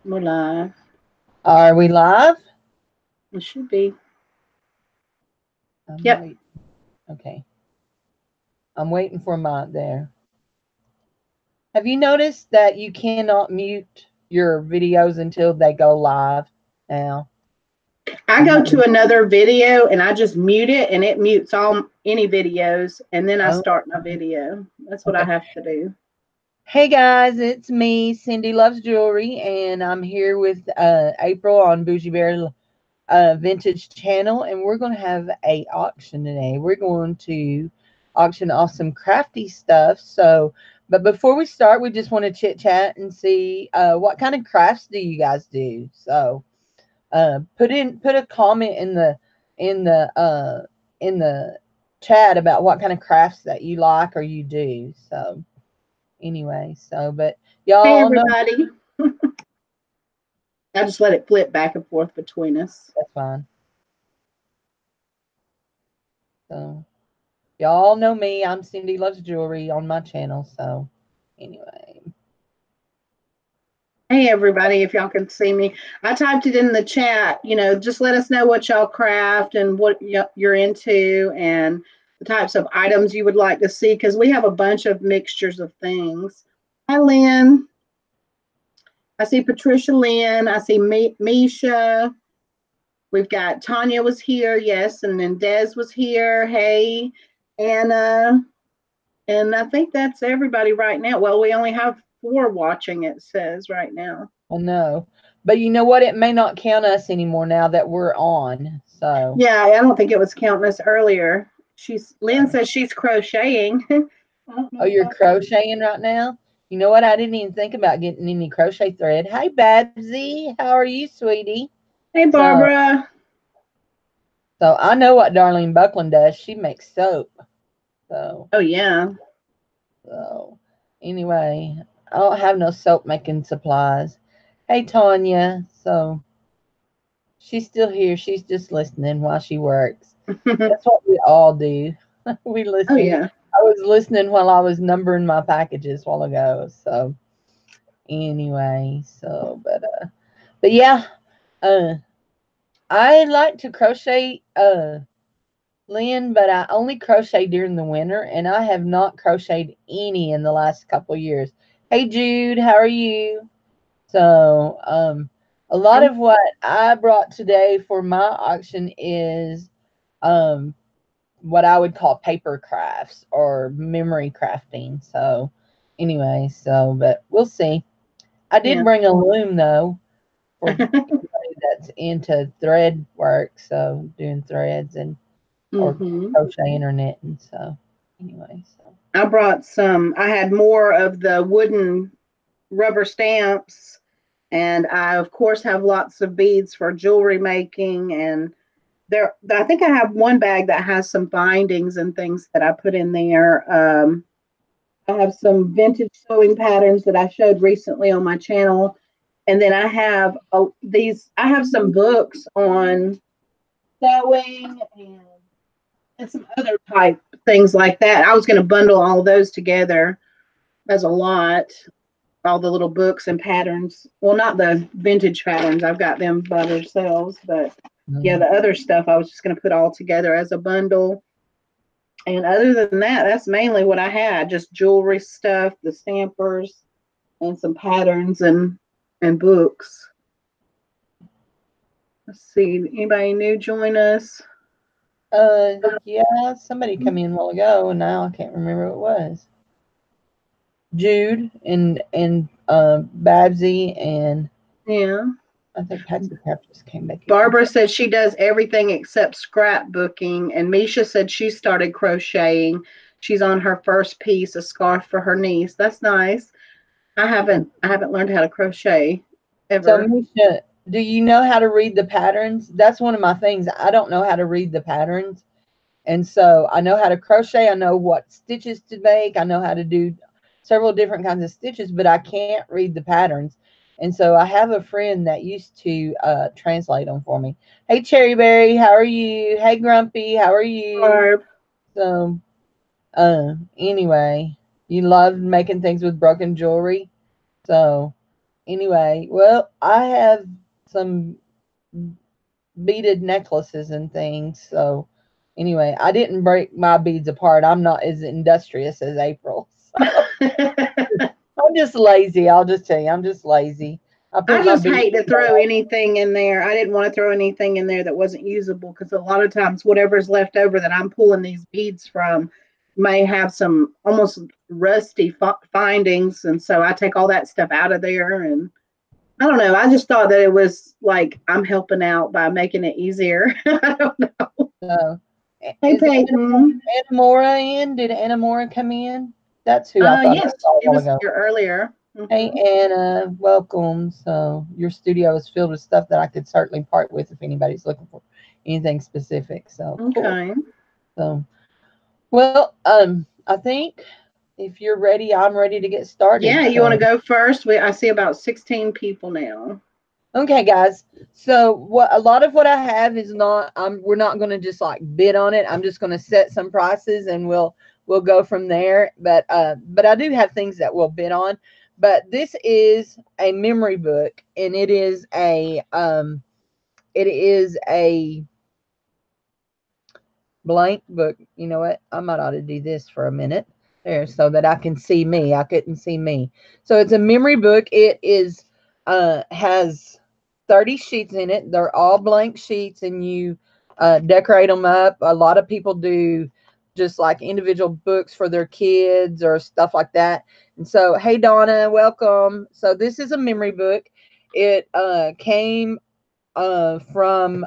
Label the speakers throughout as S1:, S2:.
S1: We're live.
S2: Are we live?
S1: It should be.
S2: I'm
S1: Yep.
S2: waiting. Okay. I'm waiting for my there. Have you noticed that you cannot mute your videos until they go live now?
S1: I go to another video and I just mute it and it mutes all any videos and then I
S2: Oh,
S1: start my video. That's what I
S2: okay.
S1: have to do.
S2: Hey guys, it's me, Cindy Loves Jewelry, and I'm here with April on Boujee Bear Vintage channel, and we're going to have a auction today. We're going to auction off some crafty stuff. So, but before we start, we just want to chit chat and see what kind of crafts do you guys do. So, put a comment in the in the chat about what kind of crafts that you like or you do. So, anyway, but
S1: Hey
S2: y'all know
S1: everybody. I just let it flip back and forth between us.
S2: that's fine. So. Y'all know me. I'm Cindy Loves Jewelry on my channel. So, anyway.
S1: Hey everybody, if y'all can see me. I typed it in the chat, just let us know what y'all craft and what you're into and the types of items you would like to see because we have a bunch of mixtures of things. Hi Lynn. I see Patricia Lynn. I see Misha. We've got Tanya was here, yes, and then Des was here. Hey, Anna. And I think that's everybody right now. Well, we only have 4 watching, it says right now.
S2: I know. But you know what? It may not count us anymore now that we're on. So.
S1: Yeah, I don't think it was counting us earlier. Lynn says she's crocheting.
S2: Oh, you're crocheting right now? You know what? I didn't even think about getting any crochet thread. Hey, Babsy. How are you, sweetie?
S1: Hey,
S2: So,
S1: Barbara.
S2: so I know what Darlene Buckland does. She makes soap. So.
S1: Oh, yeah.
S2: So, anyway, I don't have no soap making supplies. Hey, Tanya. So, she's still here. She's just listening while she works. That's what we all do. We
S1: Oh,
S2: listen.
S1: yeah.
S2: I was listening while I was numbering my packages a while ago. So anyway, but yeah, uh, I like to crochet, Lynn, but I only crochet during the winter, and I have not crocheted any in the last couple of years. Hey, Jude, how are you? So, a lot of what I brought today for my auction is, what I would call paper crafts or memory crafting. So, anyway, but we'll see. I did bring a loom though for anybody that's into thread work, so doing threads and or crocheting or knitting. So, anyway,
S1: I brought some. I had more of the wooden rubber stamps, and I of course have lots of beads for jewelry making. And I think I have one bag that has some bindings and things that I put in there. I have some vintage sewing patterns that I showed recently on my channel, and then I have I have some books on sewing and some other type things like that. I was going to bundle all those together as a lot, all the little books and patterns. Well, not the vintage patterns. I've got them by themselves, but yeah, the other stuff I was just going to put all together as a bundle. And other than that, that's mainly what I had, just jewelry stuff, the stampers, and some patterns and books. Let's see, anybody new join us?
S2: Yeah, somebody come in a while ago, and now I can't remember who it was. Jude and Babsy and
S1: Yeah.
S2: I think Patsy Crap just came back.
S1: Barbara said she does everything except scrapbooking, and Misha said she started crocheting. She's on her first piece, a scarf for her niece. That's nice. I haven't learned how to crochet
S2: So,
S1: ever.
S2: Misha, do you know how to read the patterns? That's one of my things. I don't know how to read the patterns. And so I know how to crochet. I know what stitches to make. I know how to do several different kinds of stitches, but I can't read the patterns. And so I have a friend that used to translate them for me. Hey, Cherryberry, how are you? Hey, Grumpy, how are you?
S1: Barb.
S2: So, anyway, you love making things with broken jewelry. So, anyway, well, I have some beaded necklaces and things. So anyway, I didn't break my beads apart. I'm not as industrious as April. So I'm just lazy. I'll just tell you, I'm just lazy. I
S1: I
S2: put my
S1: just
S2: beads
S1: hate to throw
S2: away.
S1: anything in there. I didn't want to throw anything in there that wasn't usable because a lot of times whatever's left over that I'm pulling these beads from may have some almost rusty findings, and so I take all that stuff out of there. And I don't know. I just thought that it was like I'm helping out by making it easier. I don't know.
S2: So,
S1: Hey
S2: is
S1: Peyton.
S2: Anamora in? Did Anamora come in? That's who I thought I
S1: Yes,
S2: saw a
S1: she
S2: while
S1: was
S2: ago.
S1: here earlier.
S2: Hey Anna, welcome. So your studio is filled with stuff that I could certainly part with if anybody's looking for anything specific. So cool.
S1: Okay.
S2: So well, I think if you're ready, I'm ready to get started.
S1: Yeah, you want to
S2: So
S1: go first? I see about 16 people now.
S2: okay, guys. So what a lot of what I have is not. We're not going to just like bid on it. I'm just going to set some prices and we'll go from there. But I do have things that we'll bid on. But this is a memory book, and it is a blank book. You know what? I might ought to do this for a minute there so that I can see me. I couldn't see me. So it's a memory book. It is has 30 sheets in it. They're all blank sheets, and you decorate them up. A lot of people do just like individual books for their kids or stuff like that. And so, hey Donna, welcome. So this is a memory book. It came from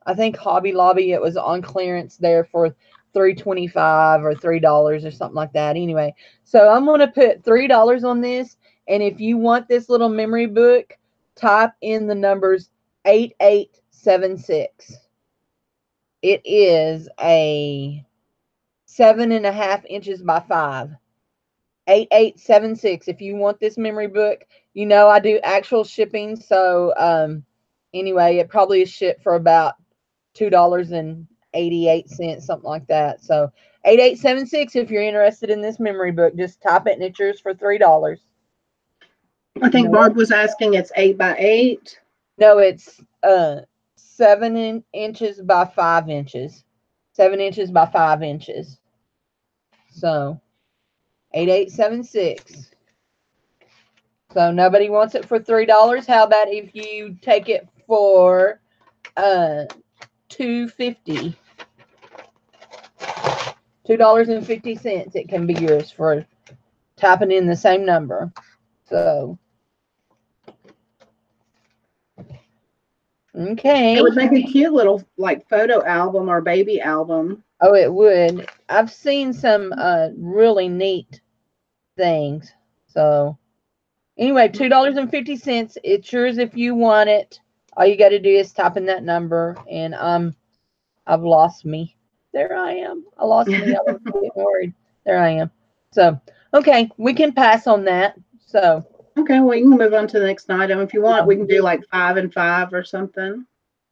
S2: I think Hobby Lobby. It was on clearance there for $3.25 or $3 or something like that. Anyway, so I'm going to put $3 on this, and if you want this little memory book, type in the numbers 8876. It is a 7.5 inches by 5. 8876. If you want this memory book, I do actual shipping. So anyway, it probably is shipped for about $2.88, something like that. So 8876. If you're interested in this memory book, just type it and it's yours for $3.
S1: I
S2: You
S1: think
S2: know what?
S1: Barb was asking it's 8 by 8.
S2: No, it's 7 inches by 5 inches. 7 inches by 5 inches. So 8876. So nobody wants it for $3. How about if you take it for $2.50? $2.50. It can be yours for typing in the same number. So
S1: It
S2: okay.
S1: would make a cute little like photo album or baby album.
S2: Oh, it would. I've seen some really neat things. So anyway, $2.50. It's yours if you want it. All you got to do is type in that number, and I've lost me. There I am. I lost me. I was getting worried. There I am. So okay, we can pass on that. So
S1: Okay, well, you can move on to the next item. If you want, we can do like 5 and 5 or something.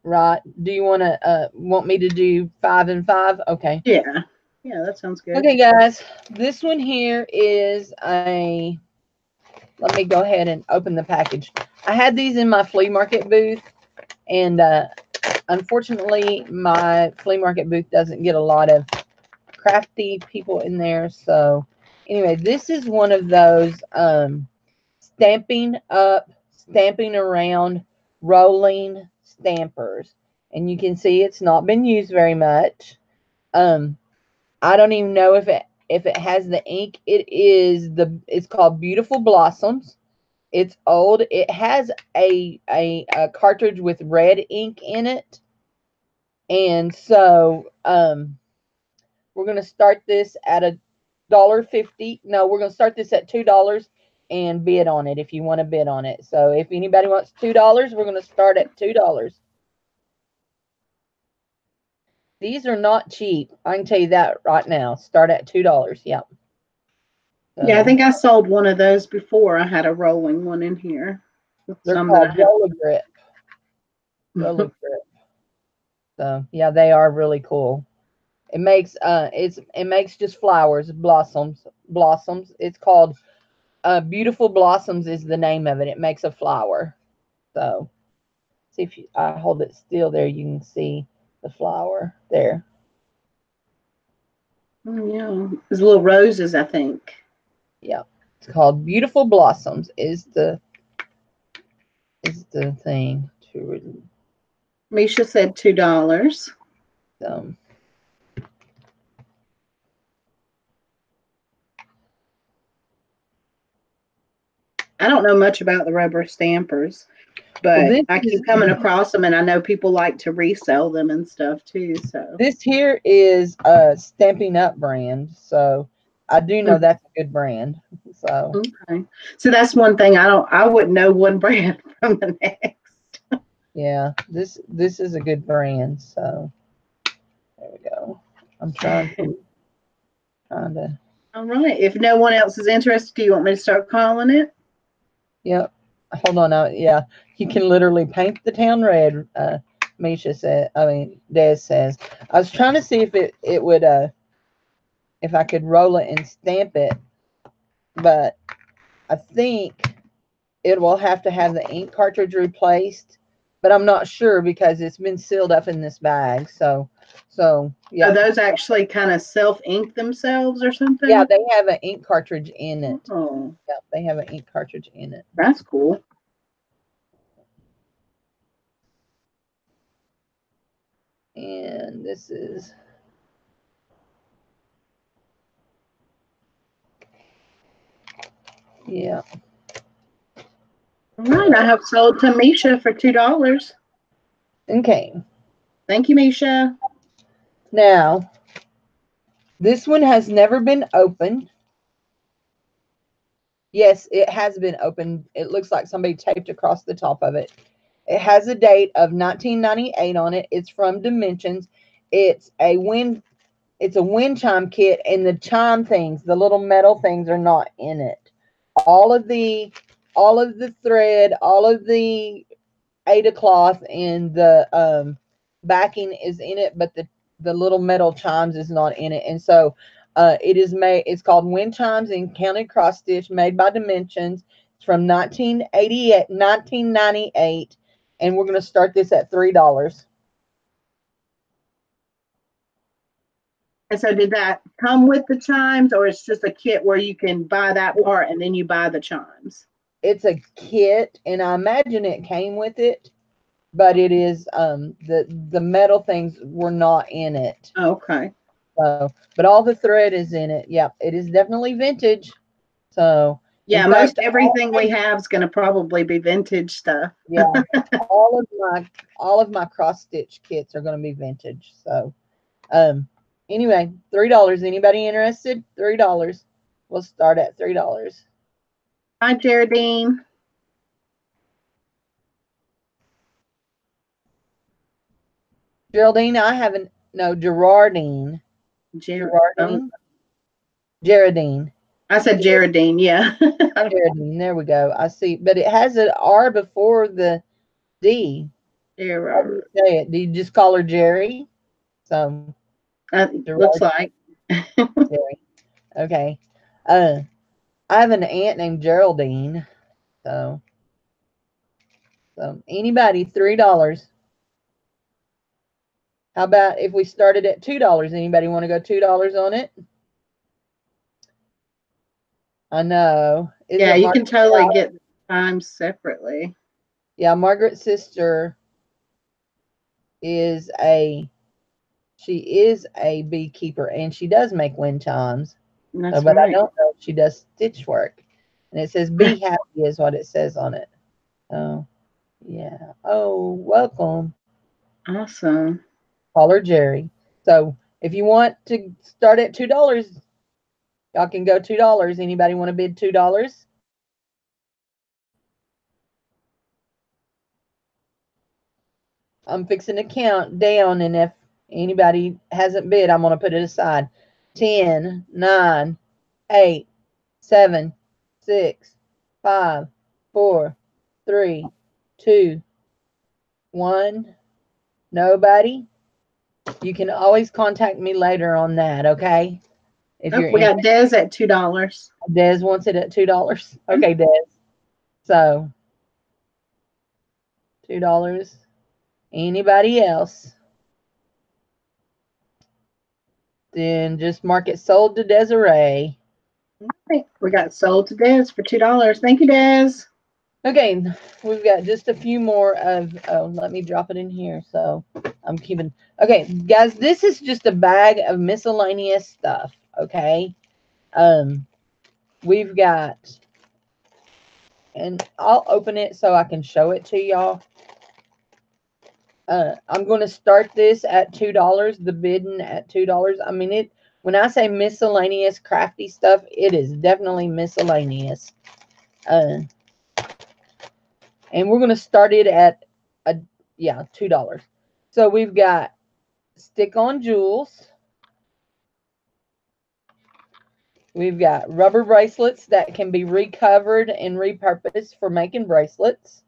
S2: right. Do you want me to do 5 and 5? Okay.
S1: Yeah. Yeah, that sounds good.
S2: Okay, guys. This one here is a. Let me go ahead and open the package. I had these in my flea market booth, and unfortunately, my flea market booth doesn't get a lot of crafty people in there. So anyway, this is one of those stamping up, stamping around, rolling stampers. And you can see it's not been used very much. I don't even know if it has the ink. It's called Beautiful Blossoms. It's old. It has a cartridge with red ink in it. And so we're gonna start this at $1.50. No, we're gonna start this at $2 and bid on it if you want to bid on it. So if anybody wants $2, we're gonna start at $2. These are not cheap. I can tell you that right now. Start at $2. Yep.
S1: Yeah, I
S2: So
S1: think I sold one of those before. I had a rolling one in here with
S2: they're
S1: some that
S2: called
S1: I
S2: Roller Grip. Roller
S1: have.
S2: Grip. So yeah, they are really cool. It makes it makes just flowers, blossoms. It's called Beautiful Blossoms is the name of it. It makes a flower. So, see if I hold it still there, you can see the flower there.
S1: Oh, yeah. There's little roses, I think.
S2: Yeah. It's called Beautiful Blossoms is the thing to
S1: Misha said $2.
S2: um,
S1: I don't know much about the rubber stampers,
S2: well,
S1: but I keep coming across them, and I know people like to resell them and stuff too. So
S2: this here is a Stampin' Up brand, so I do know that's a good brand. So
S1: okay, so that's one thing I wouldn't know one brand from the next.
S2: yeah, this is a good brand. So there we go. I'm trying to.
S1: All right. If no one else is interested, do you want me to start calling it?
S2: Yep. Hold on now. Yeah, you can literally paint the town red. Misha said. I mean, Des says. I was trying to see if it would if I could roll it and stamp it, but I think it will have to have the ink cartridge replaced. But I'm not sure because it's been sealed up in this bag. So yeah.
S1: Are those actually kind of self ink themselves or something?
S2: Yeah, they have an ink cartridge in it.
S1: Oh,
S2: Yeah, they have an ink cartridge in it.
S1: that's cool.
S2: And this is. Yeah.
S1: All right. I have sold to Misha for $2.
S2: Okay.
S1: Thank you, Misha.
S2: Now, this one has never been opened. Yes, it has been opened. It looks like somebody taped across the top of it. It has a date of 1998 on it. It's from Dimensions. It's a wind chime kit, and the chime things, the little metal things, are not in it. All of the thread, all of the Ada cloth, and the backing is in it, but the little metal chimes is not in it. And so it is made. It's called Wind Chimes in Counted Cross Stitch, made by Dimensions. It's from 1998, and we're going to start this at $3.
S1: And so, did that come with the chimes, or it's just a kit where you can buy that part and then you buy the chimes?
S2: It's a kit, and I imagine it came with it, but it is the metal things were not in it.
S1: Okay.
S2: So, but all the thread is in it. Yep, it is definitely vintage. So, in
S1: Yeah, most
S2: fact,
S1: everything we have is going to probably be vintage stuff.
S2: yeah, all of my cross stitch kits are going to be vintage. So, anyway, $3. Anybody interested? $3. We'll start at $3.
S1: Hi, Geraldine.
S2: Geraldine, I haven't. No, Gerardine.
S1: Oh,
S2: Geraldine.
S1: I said Geraldine. Yeah.
S2: Geraldine. There we go. I see, but it has an R before the D. How do you say it? Do you just call her Jerry? So
S1: Looks like.
S2: Jerry. Okay. I have an aunt named Geraldine. So anybody, $3. How about if we started at $2? Anybody want to go $2 on it? I know.
S1: Yeah, you can totally get times separately.
S2: Yeah, Margaret's sister is a beekeeper, and she does make wind chimes.
S1: That's
S2: But
S1: right.
S2: I don't know if she does stitch work. And it says "Be happy" is what it says on it. Oh, yeah. Oh, welcome.
S1: Awesome.
S2: Call her Jerry. So if you want to start at $2, y'all can go $2. Anybody want to bid $2? I'm fixing to count down, and if anybody hasn't bid, I'm going to put it aside. 10, 9, 8, 7, 6, 5, 4, 3, 2, 1. Nobody? You can always contact me later on that, okay? If
S1: Oh,
S2: you're
S1: we
S2: in,
S1: got Des at $2.
S2: Des wants it at $2. Okay, Des. So $2. Anybody else? Then just mark it sold to Desiree.
S1: Okay, we got sold to Des for $2. Thank you, Des.
S2: Okay, we've got just a few more of, oh, let me drop it in here. So I'm keeping, okay, guys, this is just a bag of miscellaneous stuff. Okay. We've got, and I'll open it so I can show it to y'all. I'm going to start this at $2, the bidding at $2. I mean, when I say miscellaneous crafty stuff, it is definitely miscellaneous. And we're going to start it at $2. So we've got stick-on jewels. We've got rubber bracelets that can be recovered and repurposed for making bracelets.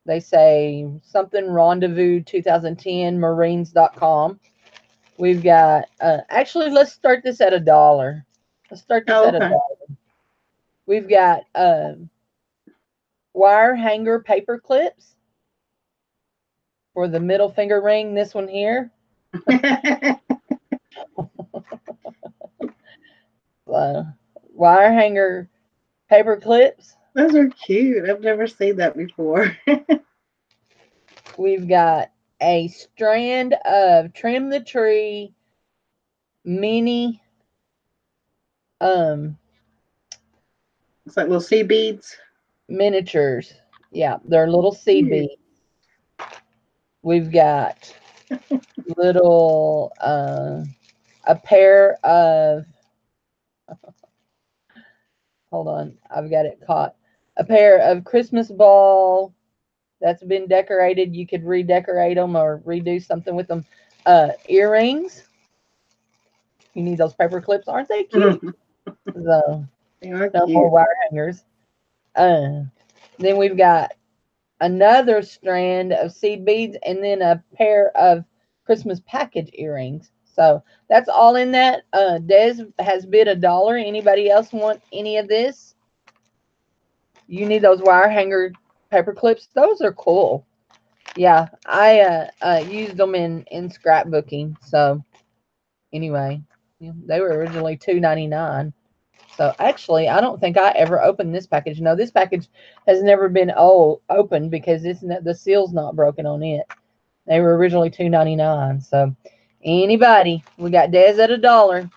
S2: They say something rendezvous 2010 marines.com. We've got, actually, let's start this at $1. Let's start this at
S1: Okay.
S2: $1. We've got wire hanger paper clips for the middle finger ring. This one here. Wire hanger paper clips.
S1: Those are cute. I've never seen that before.
S2: We've got a strand of trim the tree mini
S1: It's like little sea beads.
S2: miniatures. Yeah, they're little seed beads. We've got little a pair of, hold on, I've got it caught. A pair of Christmas ball that's been decorated. You could redecorate them or redo something with them. Earrings. You need those paper clips. Aren't they cute? So,
S1: They are
S2: no more
S1: cute.
S2: wire hangers. Then we've got another strand of seed beads and then a pair of Christmas package earrings. So that's all in that. Des has bid $1. Anybody else want any of this? You need those wire hanger paper clips. Those are cool. Yeah, I used them in scrapbooking. So anyway, they were originally $2.99. So actually, I don't think I ever opened this package. No, this package has never been opened because the seal's not broken on it. They were originally $2.99. So anybody, we got Des at $1.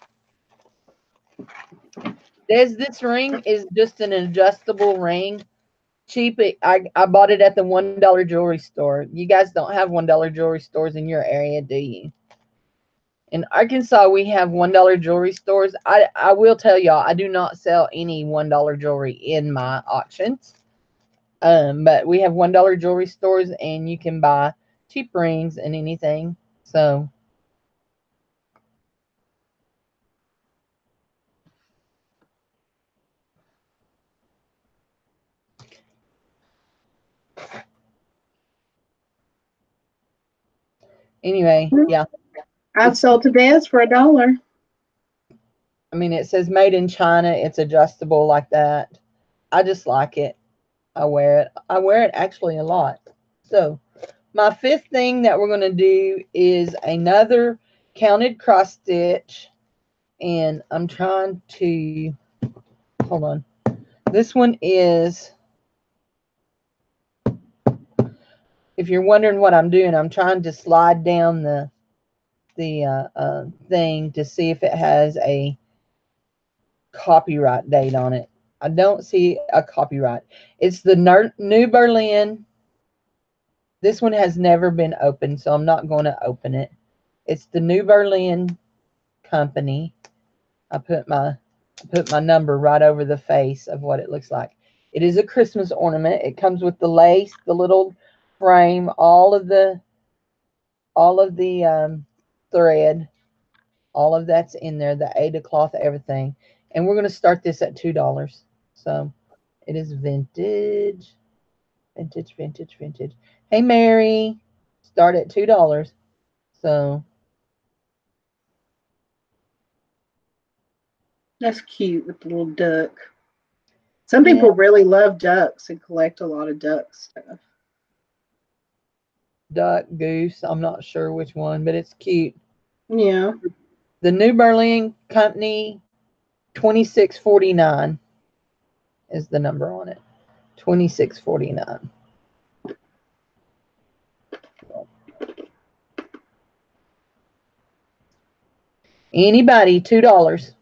S2: Des, this ring is just an adjustable ring. Cheap. I bought it at the $1 jewelry store. You guys don't have $1 jewelry stores in your area, do you? In Arkansas, we have $1 jewelry stores. I will tell y'all, I do not sell any $1 jewelry in my auctions. But we have $1 jewelry stores, and you can buy cheap rings and anything. So anyway, yeah.
S1: I've sold to Des for $1.
S2: I mean, it says made in China. It's adjustable like that. I just like it. I wear it. I wear it actually a lot. So my fifth thing that we're going to do is another counted cross stitch. And I'm trying to, hold on. This one is, if you're wondering what I'm doing, I'm trying to slide down the thing to see if it has a copyright date on it. I don't see a copyright. It's the New Berlin. This one has never been opened, so I'm not going to open it. It's the New Berlin company. I put my number right over the face of what it looks like. It is a Christmas ornament. It comes with the lace, the little frame, all of the thread, all of that's in there, the Ada cloth, everything. And we're going to start this at $2. So it is vintage, vintage, vintage, vintage. Hey, Mary, start at $2. So
S1: That's cute with the little duck. Some people really love ducks and collect a lot of duck stuff.
S2: Duck, goose. I'm not sure which one, but it's cute.
S1: Yeah.
S2: The New Berlin Company 2649 is the number on it. 2649. Anybody, $2.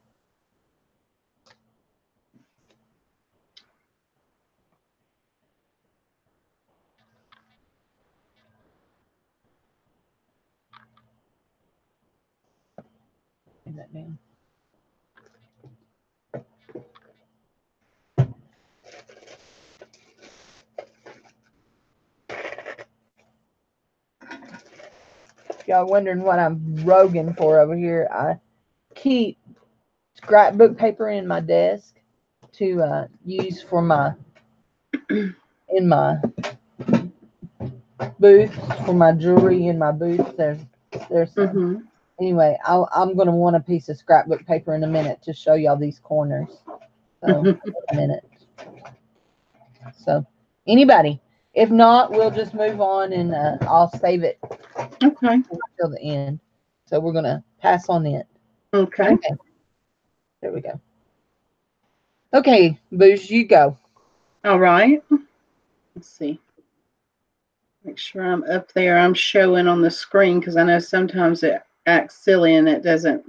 S2: Bring that down. Y'all wondering what I'm roguing for over here? I keep scrapbook paper in my desk to use for my in my booth for my jewelry in my booth. There's some. Anyway, I'm gonna want a piece of scrapbook paper in a minute to show y'all these corners. So a minute. So anybody, if not, we'll just move on and I'll save it.
S1: Okay.
S2: Until the end. So we're gonna pass on it.
S1: Okay.
S2: Okay. There we go. Okay, Bouge, you go.
S1: All right. Let's see. Make sure I'm up there. I'm showing on the screen because I know sometimes it acts silly and it doesn't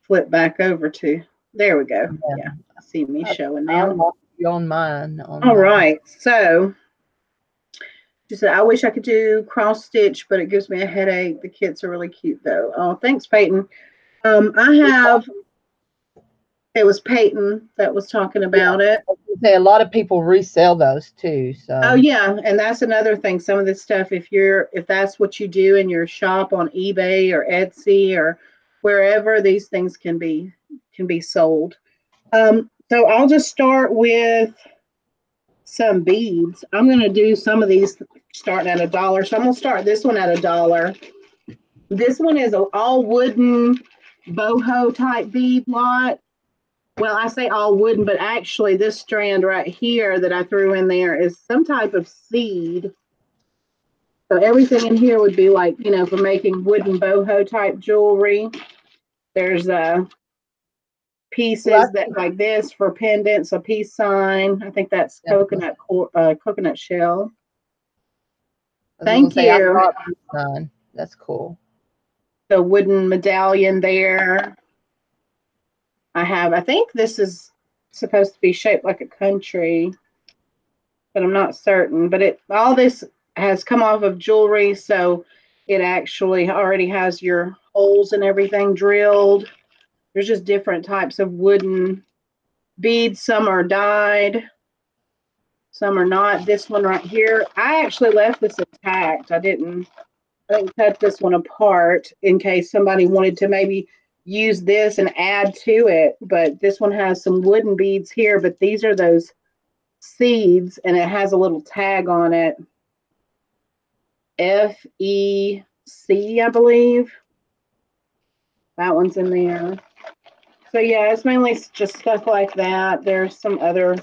S1: flip back over to. There we go. Yeah, I see me showing now.
S2: On mine.
S1: All right. So she said, I wish I could do cross stitch, but it gives me a headache. The kits are really cute though. Oh, thanks, Peyton. I have. It was Peyton that was talking about it.
S2: A lot of people resell those too. So.
S1: Oh yeah, and that's another thing. Some of this stuff, if that's what you do in your shop on eBay or Etsy or wherever, these things can be sold. So I'll just start with some beads. I'm going to do some of these starting at $1. So I'm going to start this one at $1. This one is an all wooden boho type bead lot. Well, I say all wooden, but actually this strand right here that I threw in there is some type of seed. So everything in here would be like, for making wooden boho type jewelry. There's pieces that like this for pendants, a peace sign. I think that's coconut shell. Thank you.
S2: That's cool.
S1: The wooden medallion there. I think this is supposed to be shaped like a country, but I'm not certain. But all this has come off of jewelry, so it actually already has your holes and everything drilled. There's just different types of wooden beads. Some are dyed, some are not. This one right here, I actually left this intact. I didn't cut this one apart in case somebody wanted to maybe use this and add to it. But this one has some wooden beads here, but these are those seeds, and it has a little tag on it. FEC, I believe. That one's in there. So yeah, it's mainly just stuff like that. There's some other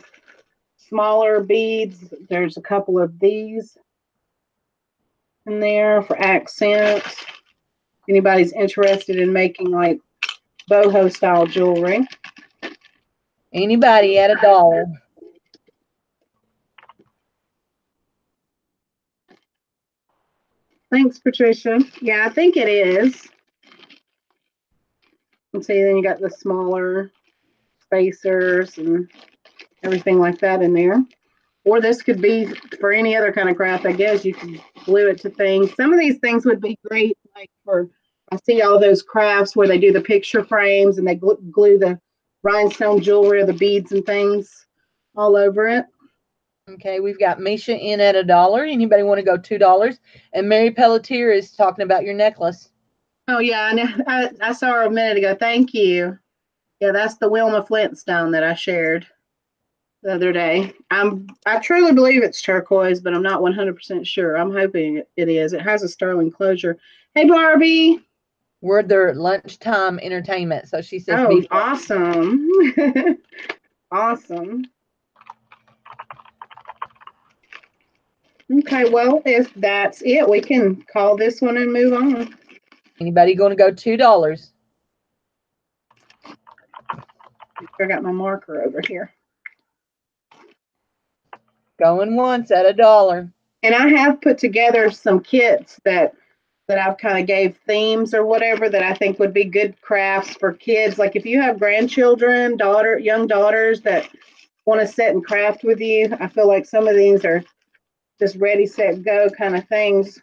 S1: smaller beads. There's a couple of these in there for accents. If anybody's interested in making like boho style jewelry.
S2: Anybody at $1.
S1: Thanks, Patricia. Yeah, I think it is. And see, then you got the smaller spacers and everything like that in there. Or this could be for any other kind of craft, I guess. You could glue it to things. Some of these things would be great, like I see all those crafts where they do the picture frames and they glue the rhinestone jewelry or the beads and things all over it. Okay,
S2: we've got Misha in at $1. Anybody want to go $2? And Mary Pelletier is talking about your necklace.
S1: Oh yeah, I saw her a minute ago. Thank you. Yeah, that's the Wilma Flintstone that I shared the other day. I truly believe it's turquoise, but I'm not 100% sure. I'm hoping it is. It has a sterling closure. Hey, Barbie.
S2: We're their lunchtime entertainment. So she says,
S1: Oh,
S2: be
S1: awesome. Awesome. Okay, well, if that's it, we can call this one and move on.
S2: Anybody going to go $2?
S1: I got my marker over here.
S2: Going once at $1.
S1: And I have put together some kits that I've kind of gave themes or whatever that I think would be good crafts for kids. Like if you have grandchildren, young daughters that want to sit and craft with you, I feel like some of these are just ready, set, go kind of things.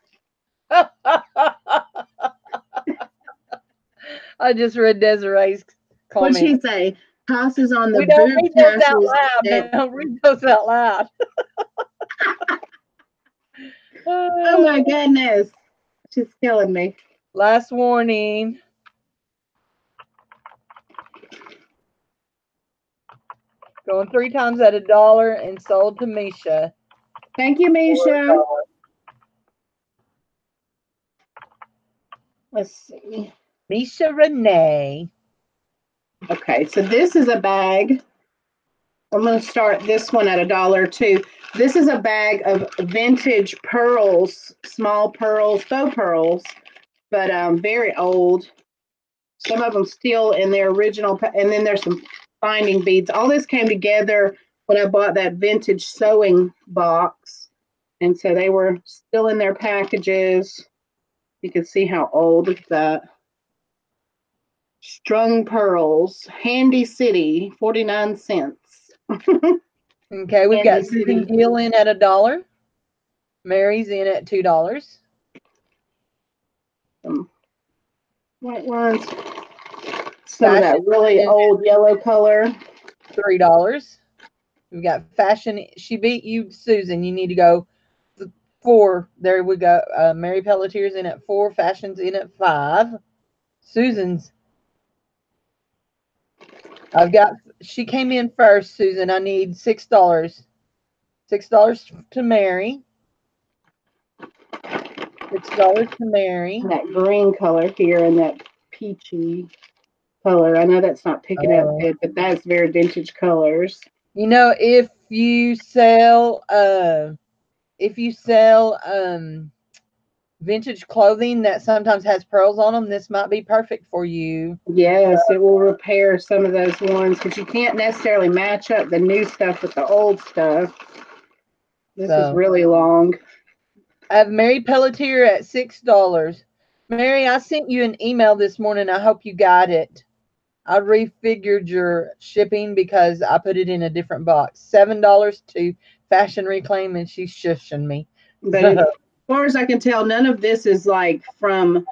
S2: I just read Desiree's comment.
S1: What'd she say? Tosses on the
S2: We don't
S1: boob
S2: read those out
S1: tassels.
S2: loud. Don't read those out loud.
S1: Oh my goodness. She's killing me.
S2: Last warning. Going 3 times at $1 and sold to Misha.
S1: Thank you, Misha. Let's see.
S2: Misha Renee.
S1: Okay, so this is a bag. I'm going to start this one at $1 too. This is a bag of vintage pearls, small pearls, faux pearls, but very old. Some of them still in their original, and then there's some finding beads. All this came together when I bought that vintage sewing box, and so they were still in their packages. You can see how old. Look at that. Strung pearls, Handy City, 49 cents.
S2: Okay, we've got Susan Gill in at $1. Mary's in at $2.
S1: Some white ones. Some of that really old yellow color.
S2: $3. We've got fashion. She beat you, Susan. You need to go 4. There we go. Mary Pelletier's in at 4. Fashion's in at 5. Susan's. She came in first, Susan. I need $6. $6 to Mary. $6 to Mary.
S1: That green color here and that peachy color. I know that's not picking up good, but that's very vintage colors.
S2: You know, if you sell vintage clothing that sometimes has pearls on them, this might be perfect for you.
S1: Yes, it will repair some of those ones because you can't necessarily match up the new stuff with the old stuff. This is really long.
S2: I have Mary Pelletier at $6. Mary, I sent you an email this morning. I hope you got it. I refigured your shipping because I put it in a different box. $7 to Fashion Reclaim, and she's shushing me.
S1: But as far as I can tell, none of this is like from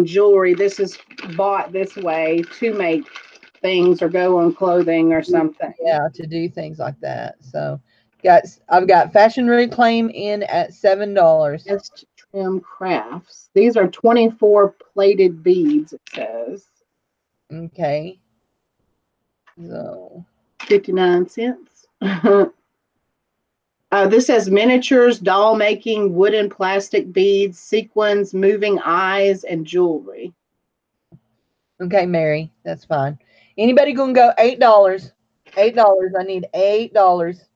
S1: jewelry. This is bought this way to make things or go on clothing or something.
S2: Yeah, to do things like that. So I've got Fashion Reclaim in at $7.
S1: Just Trim Crafts. These are 24 plated beads, it says.
S2: Okay. So
S1: 59 cents. This says miniatures, doll making, wooden plastic beads, sequins, moving eyes, and jewelry.
S2: Okay, Mary, that's fine. Anybody gonna go $8? $8. I need $8.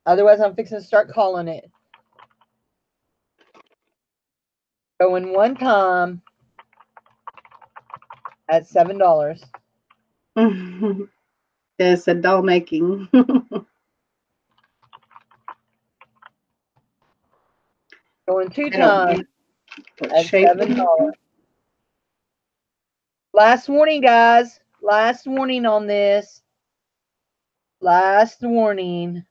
S2: Otherwise, I'm fixing to start calling it. Going one time at $7.
S1: It's a doll making.
S2: Going 2 times at $7. Last warning, guys. Last warning on this. Last warning.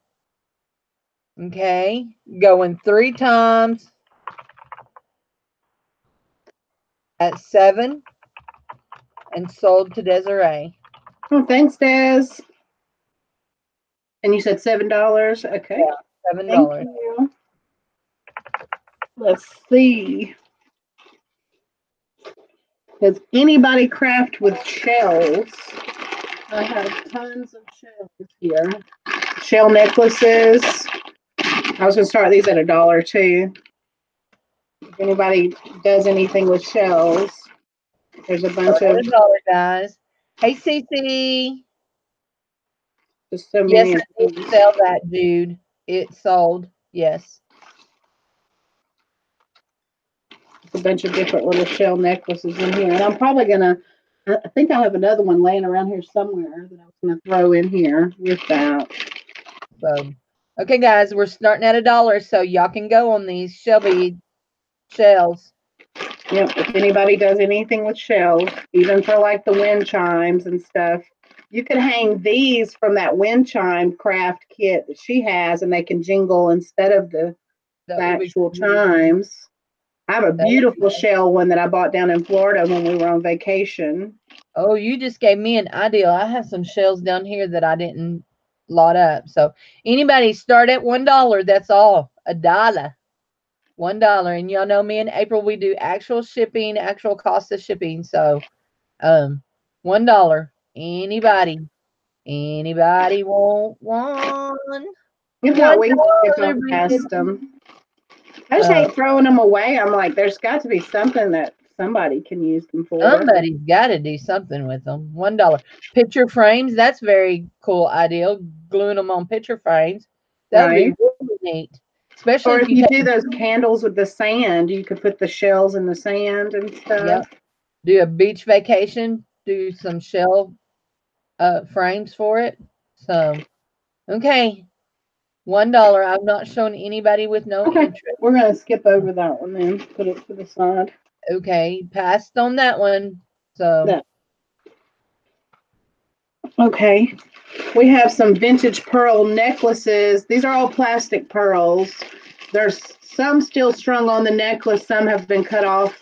S2: Okay. Going 3 times at $7 and sold to Desiree.
S1: Oh, thanks, Des. And you said $7? Okay.
S2: Yeah, $7.
S1: Thank you. Let's see. Does anybody craft with shells? I have tons of shells here. Shell necklaces. I was going to start these at $1 too. If anybody does anything with shells, there's a bunch of
S2: $1, guys. Hey, Cece.
S1: just so
S2: Yes,
S1: many
S2: I
S1: of
S2: did
S1: these.
S2: sell that, dude. It sold. Yes.
S1: A bunch of different little shell necklaces in here. And I'm probably gonna I think I have another one laying around here somewhere that I was gonna throw in here with that.
S2: So, okay, guys, we're starting at $1, so y'all can go on these Shelby shells.
S1: Yep, if anybody does anything with shells, even for like the wind chimes and stuff, you could hang these from that wind chime craft kit that she has, and they can jingle instead of the
S2: That would be
S1: actual
S2: cool.
S1: chimes. I have a
S2: That would be
S1: beautiful
S2: cool.
S1: shell one that I bought down in Florida when we were on vacation.
S2: Oh, you just gave me an idea. I have some shells down here that I didn't lot up. So anybody start at $1. That's all. $1. $1. And y'all know me and April, we do actual shipping, actual cost of shipping. So $1. Anybody want one?
S1: If not, we can skip
S2: $1,
S1: on past
S2: baby.
S1: them. I just
S2: So
S1: hate throwing them away. I'm like, there's got to be something that somebody can use them for.
S2: somebody's got to do something with them. $1. Picture frames, that's very cool idea. Gluing them on picture frames. That would be
S1: Right.
S2: really neat. Especially
S1: Or
S2: if
S1: if
S2: you
S1: you
S2: take,
S1: do those candles with the sand, you could put the shells in the sand and
S2: yep,
S1: stuff.
S2: do a beach vacation, do some shell frames for it. So, okay, $1. I'm not showing anybody with no
S1: Okay,
S2: interest.
S1: we're going to skip over that one then. Put it to the side.
S2: Okay, passed on that one. So,
S1: That. Okay. We have some vintage pearl necklaces. These are all plastic pearls. There's some still strung on the necklace. Some have been cut off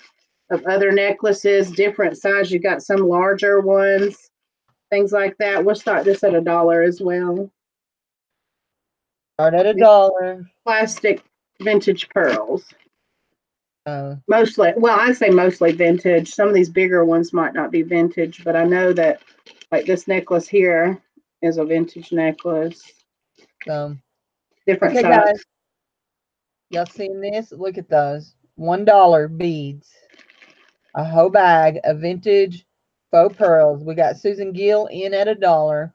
S1: of other necklaces, different size. You got some larger ones, things like that. We'll start this at $1 as well.
S2: start at
S1: These
S2: $1.
S1: plastic vintage pearls.
S2: Uh,
S1: Mostly, well, I say mostly vintage. Some of these bigger ones might not be vintage, but I know that like this necklace here is a vintage necklace.
S2: so,
S1: Different
S2: okay,
S1: size.
S2: guys. Y'all seen this? Look at those. $1 beads. A whole bag of vintage faux pearls. We got Susan Gill in at $1.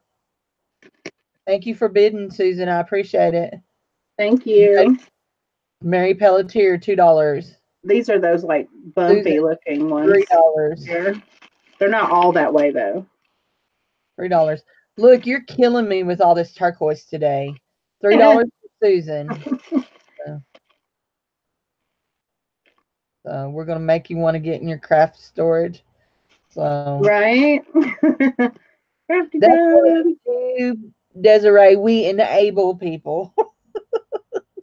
S2: Thank you for bidding, Susan. I appreciate it.
S1: Thank you.
S2: Mary Pelletier, $2.
S1: These are those like
S2: Susan,
S1: bumpy looking ones
S2: $3.
S1: here. They're not all that way though.
S2: $3. Look, you're killing me with all this turquoise today. $3 for Susan. So we're gonna make you want to get in your craft storage. So
S1: Right? Crafty
S2: that's what
S1: done.
S2: we do, Desiree. We enable people.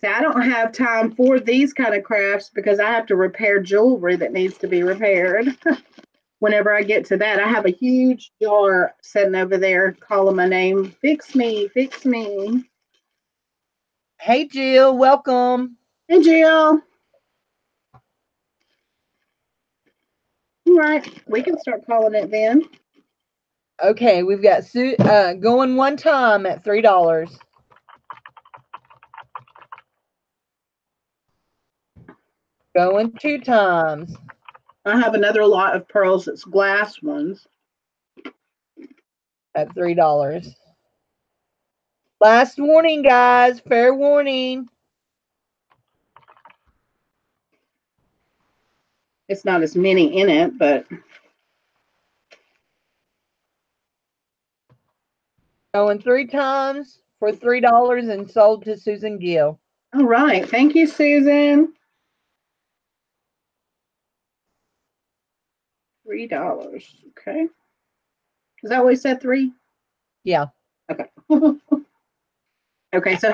S1: See, I don't have time for these kind of crafts because I have to repair jewelry that needs to be repaired. Whenever I get to that, I have a huge jar sitting over there calling my name. Fix me, fix me.
S2: Hey Jill, welcome.
S1: Hey, Jill. All right, we can start calling it then.
S2: Okay, we've got going one time at $3. Going two times
S1: I have another lot of pearls that's glass ones.
S2: at $3. Last warning, guys. Fair warning.
S1: It's not as many in it, but
S2: Going three times for $3 and sold to Susan Gill.
S1: all right. Thank you, Susan. $3. Okay. Is that what we said? Three?
S2: Yeah.
S1: Okay. Okay, so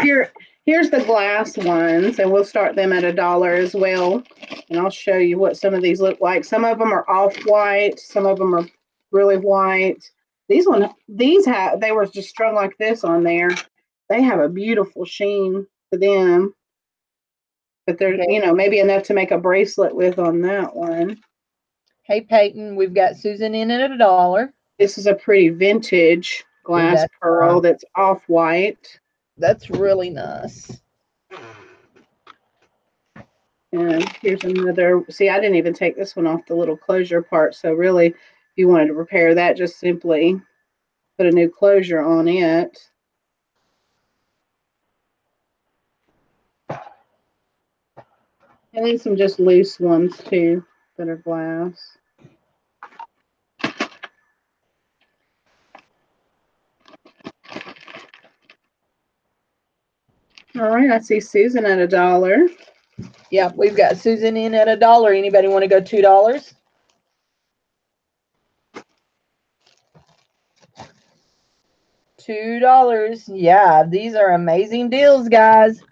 S1: here's the glass ones, and we'll start them at $1 as well. And I'll show you what some of these look like. Some of them are off-white, some of them are really white. They were just strung like this on there. They have a beautiful sheen to them. But they're,
S2: Okay.
S1: maybe enough to make a bracelet with on that one.
S2: Hey Peyton, we've got Susan in at $1.
S1: This is a pretty vintage
S2: Ooh,
S1: glass pearl that's off-white.
S2: that's really nice.
S1: And here's another. See, I didn't even take this one off the little closure part. So really, if you wanted to repair that, just simply put a new closure on it. And then some just loose ones too that are glass. All right, I see Susan at $1.
S2: Yeah, we've got Susan in at $1. Anybody want to go $2? $2. Yeah, these are amazing deals, guys.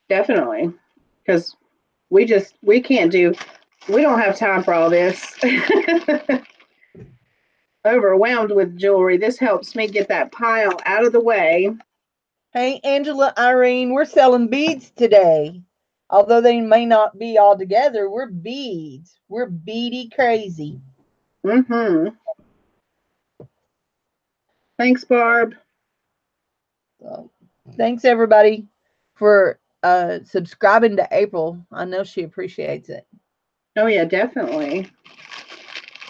S1: Definitely, because we don't have time for all this. Overwhelmed with jewelry. This helps me get that pile out of the way.
S2: Hey, Angela, Irene, we're selling beads today. Although they may not be all together, we're beads. We're beady crazy.
S1: Mm-hmm. Thanks, Barb.
S2: So, thanks, everybody, for subscribing to April. I know she appreciates it.
S1: Oh, yeah, definitely.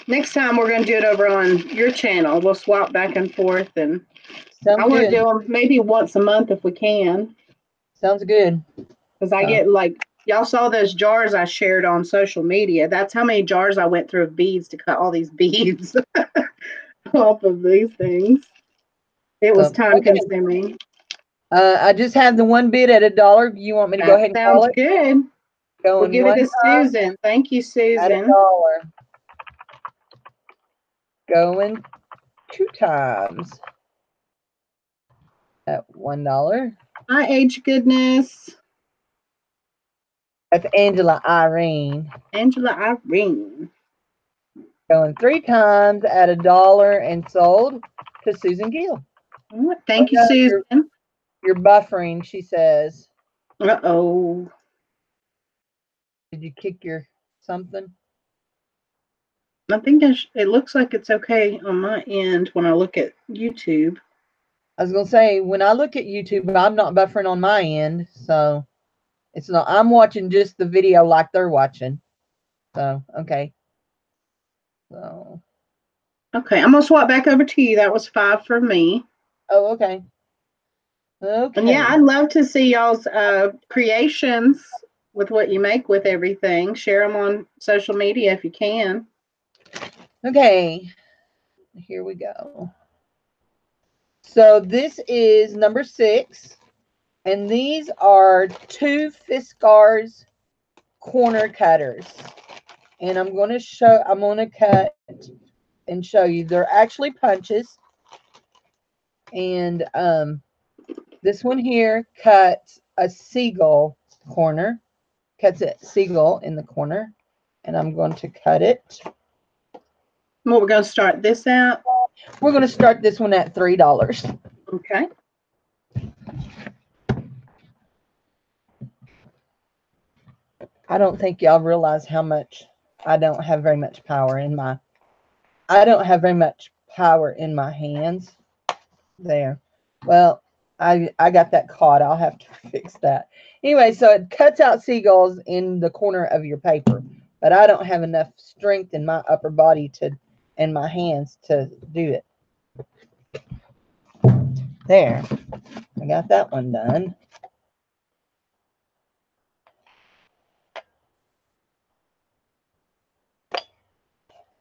S1: Next time we're going to do it over on your channel. We'll swap back and forth, and I want to do them maybe once a month if we can.
S2: Sounds good.
S1: Because I get y'all saw those jars I shared on social media. That's how many jars I went through of beads to cut all these beads off of these things. It was time consuming.
S2: I just have the one bid at $1. You want me to go ahead and call it?
S1: Sounds good. We'll give it to Susan. Thank you, Susan.
S2: At $1. Going 2 times at $1.
S1: Hi, Age Goodness.
S2: That's Angela Irene.
S1: Angela Irene.
S2: Going 3 times at $1 and sold to Susan Gill.
S1: Thank you, Susan.
S2: You're buffering, she says.
S1: Uh-oh.
S2: Did you kick your something?
S1: I think it looks like it's okay on my end when I look at YouTube.
S2: I was going to say, when I look at YouTube, I'm not buffering on my end. So it's not, I'm watching just the video like they're watching. So, okay. So.
S1: Okay, I'm going to swap back over to you. That was 5 for me.
S2: Oh, okay. Okay.
S1: And yeah, I'd love to see y'all's creations with what you make with everything. Share them on social media if you can.
S2: Okay. Here we go. So this is number 6. And these are 2 Fiskars corner cutters. And I'm going to cut and show you. They're actually punches. And this one here cuts a seagull corner. Cuts a seagull in the corner. And I'm going to cut it.
S1: Well, we're going to start this out.
S2: We're going to start this one at $3.
S1: Okay.
S2: I don't think y'all realize how much I don't have very much power in my hands. There. Well, I got that caught. I'll have to fix that. Anyway, so it cuts out seagulls in the corner of your paper, but I don't have enough strength in my upper body and my hands to do it. There. I got that one done.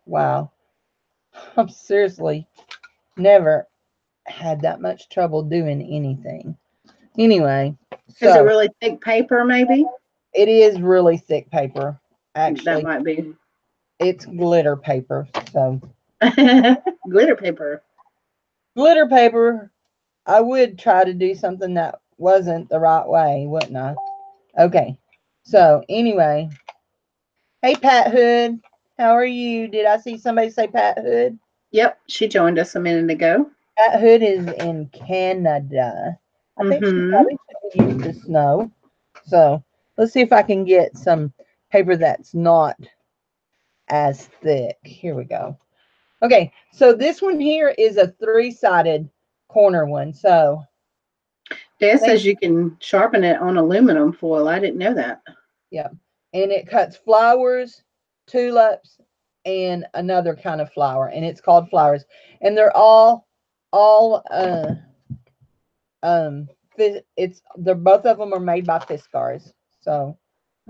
S2: Wow. I'm seriously never had that much trouble doing anything. Anyway.
S1: Is it really thick paper, maybe?
S2: It is really thick paper, actually.
S1: That might be.
S2: It's glitter paper, so.
S1: Glitter paper.
S2: Glitter paper. I would try to do something that wasn't the right way, wouldn't I? Okay. So, anyway. Hey, Pat Hood. How are you? Did I see somebody say Pat Hood?
S1: Yep, she joined us a minute ago.
S2: Pat Hood is in Canada. I think she probably should be used to snow. So, let's see if I can get some paper that's not as thick. Here we go. Okay, so this one here is a 3-sided corner one. So
S1: Dad says you can sharpen it on aluminum foil. I didn't know that.
S2: Yep. And it cuts flowers, tulips, and another kind of flower. And it's called flowers. And they're all they're both of them are made by Fiskars. So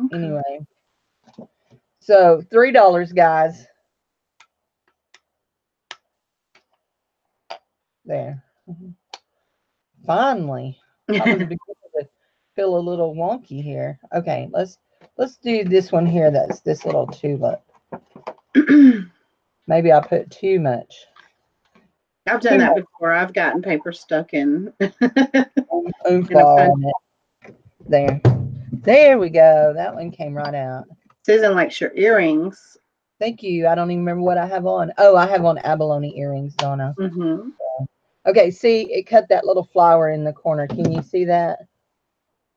S1: Okay.
S2: anyway. So $3, guys. There. Finally. I was beginning to feel a little wonky here. Okay, let's do this one here. That's this little tulip. Maybe I put too much.
S1: I've done that before. I've gotten paper stuck in in a punch.
S2: On it. There we go. That one came right out.
S1: Susan likes your earrings.
S2: Thank you. I don't even remember what I have on. Oh, I have on abalone earrings, Donna.
S1: Mm-hmm.
S2: Okay, see, it cut that little flower in the corner. Can you see that?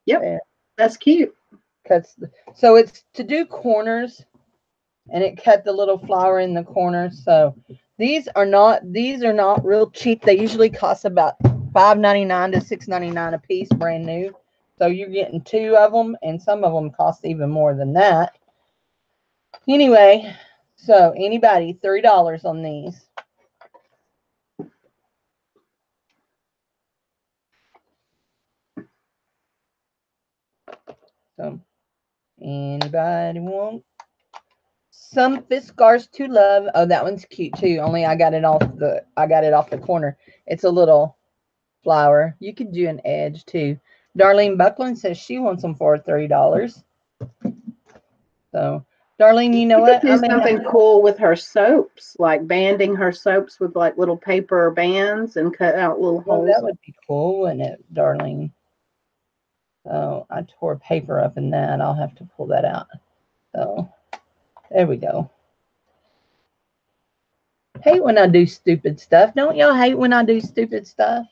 S1: Yep.
S2: There.
S1: That's cute.
S2: So it's to do corners, and it cut the little flower in the corner. So these are not real cheap. They usually cost about $5.99 to $6.99 a piece, brand new. So you're getting 2 of them, and some of them cost even more than that. Anyway, so anybody, $3 on these. So anybody want some Fiskars to love? Oh, that one's cute too. Only I got it off the corner. It's a little flower. You could do an edge too. Darlene Buckland says she wants them for $3. So, Darlene, you know
S1: You could
S2: what?
S1: do something cool with her soaps, like banding her soaps with like little paper bands and cut out little holes.
S2: That would be cool, wouldn't it, Darlene? Oh, I tore paper up in that. I'll have to pull that out. So, there we go. Hate when I do stupid stuff. Don't y'all hate when I do stupid stuff?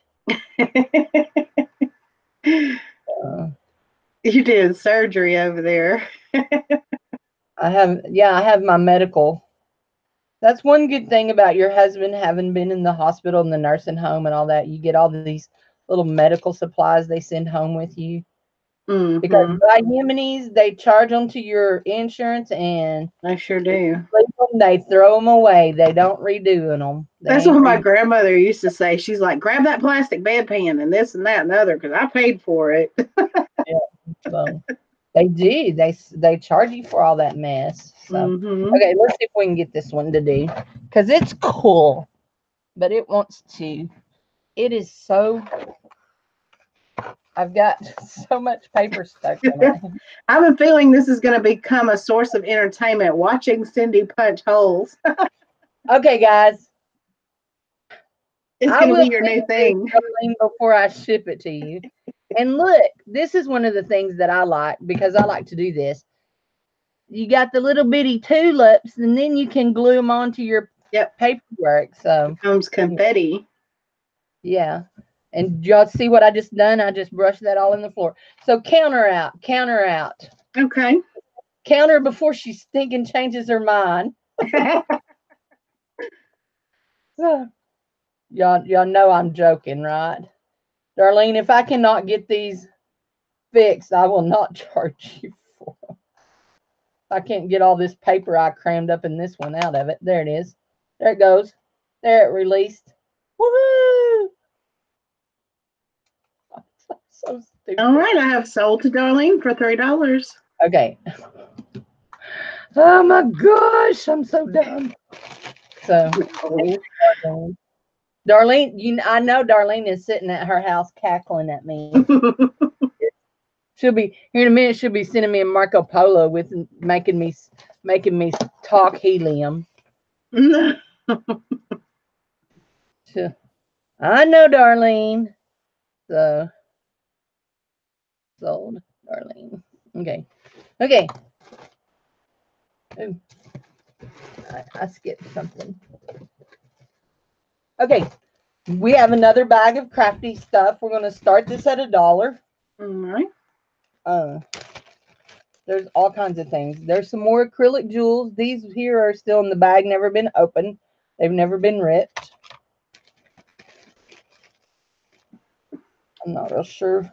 S1: You did surgery over there.
S2: I have my medical. That's one good thing about your husband having been in the hospital and the nursing home and all that. You get all these little medical supplies they send home with you.
S1: Mm-hmm.
S2: Because by Yemenis, they charge them to your insurance, and
S1: I sure do.
S2: They throw them away. They don't redo them.
S1: That's what my grandmother used to say. She's like, grab that plastic bedpan and this and that and the other because I paid for it.
S2: Yeah, so they do. They charge you for all that mess. So okay, let's see if we can get this one to do, because it's cool, but it wants to. It is so. I've got so much paper stuck in it.
S1: I have a feeling this is going to become a source of entertainment, watching Cindy punch holes.
S2: Okay, guys.
S1: It's going to be your new thing.
S2: Before I ship it to you. And look, this is one of the things that I like, because I like to do this. You got the little bitty tulips, and then you can glue them onto your paperwork. So
S1: it becomes confetti.
S2: Yeah. And y'all see what I just done? I just brushed that all in the floor. So counter out.
S1: Okay.
S2: Counter before she stinking changes her mind. Y'all know I'm joking, right? Darlene, if I cannot get these fixed, I will not charge you for them. I can't get all this paper I crammed up in this one out of it. There it is. There it goes. There it released. Woohoo! So stupid.
S1: All right, I have sold to Darlene for $3.
S2: Okay. Oh my gosh, I'm so dumb. So, Darlene, I know Darlene is sitting at her house cackling at me. She'll be here in a minute. She'll be sending me a Marco Polo with making me talk helium. I know, Darlene. So sold, Darlene. Okay. Ooh. I skipped something. Okay. We have another bag of crafty stuff. We're going to start this at $1.
S1: All right.
S2: There's all kinds of things. There's some more acrylic jewels. These here are still in the bag, never been opened. They've never been ripped. I'm not real sure.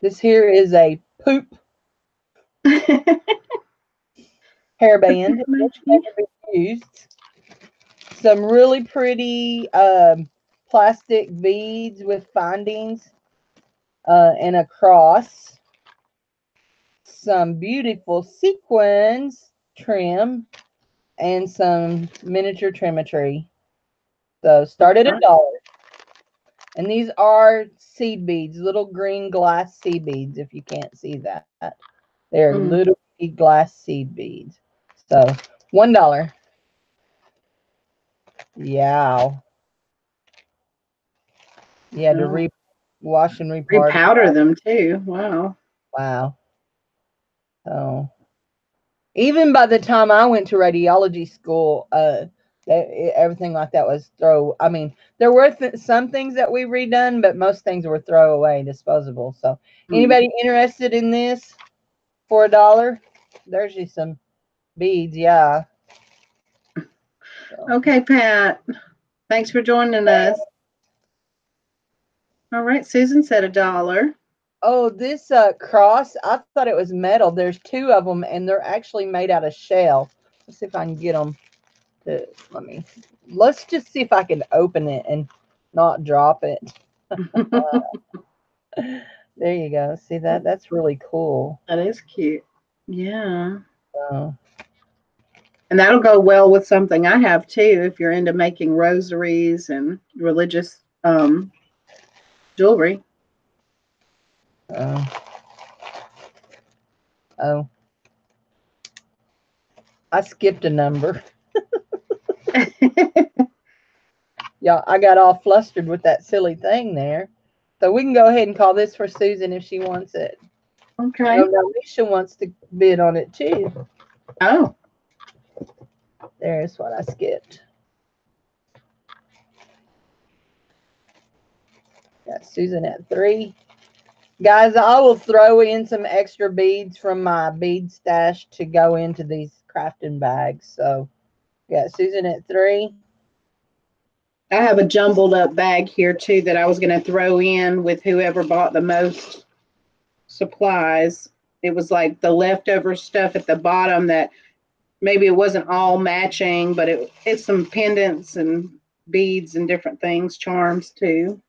S2: This here is a poop. Hairband, which never been used. Some really pretty plastic beads with findings and a cross. Some beautiful sequins trim and some miniature trimmetry. So start at $1. And these are seed beads, little green glass seed beads, if you can't see that. They're little glass seed beads. So $1. Yeah. You had to wash and repowder.
S1: Repowder them too. Wow.
S2: Wow. So even by the time I went to radiology school, everything like that was I mean, there were some things that we redone, but most things were throwaway, disposable. So anybody interested in this for $1? There's you some beads, yeah. So.
S1: Okay, Pat. Thanks for joining us. All right, Susan said $1.
S2: Oh, this cross, I thought it was metal. There's 2 of them, and they're actually made out of shell. Let's see if I can get them to, let's just see if I can open it and not drop it. There you go. See that? That's really cool.
S1: That is cute. Yeah.
S2: So,
S1: and that'll go well with something I have too, if you're into making rosaries and religious jewelry.
S2: Oh, I skipped a number. Yeah, I got all flustered with that silly thing there. So we can go ahead and call this for Susan if she wants it.
S1: Okay.
S2: Oh, Alicia wants to bid on it too.
S1: Oh.
S2: There's what I skipped. Got Susan at 3. Guys, I will throw in some extra beads from my bead stash to go into these crafting bags. So, got Susan at 3.
S1: I have a jumbled up bag here too that I was going to throw in with whoever bought the most supplies. It was like the leftover stuff at the bottom that maybe it wasn't all matching, but it's some pendants and beads and different things, charms too.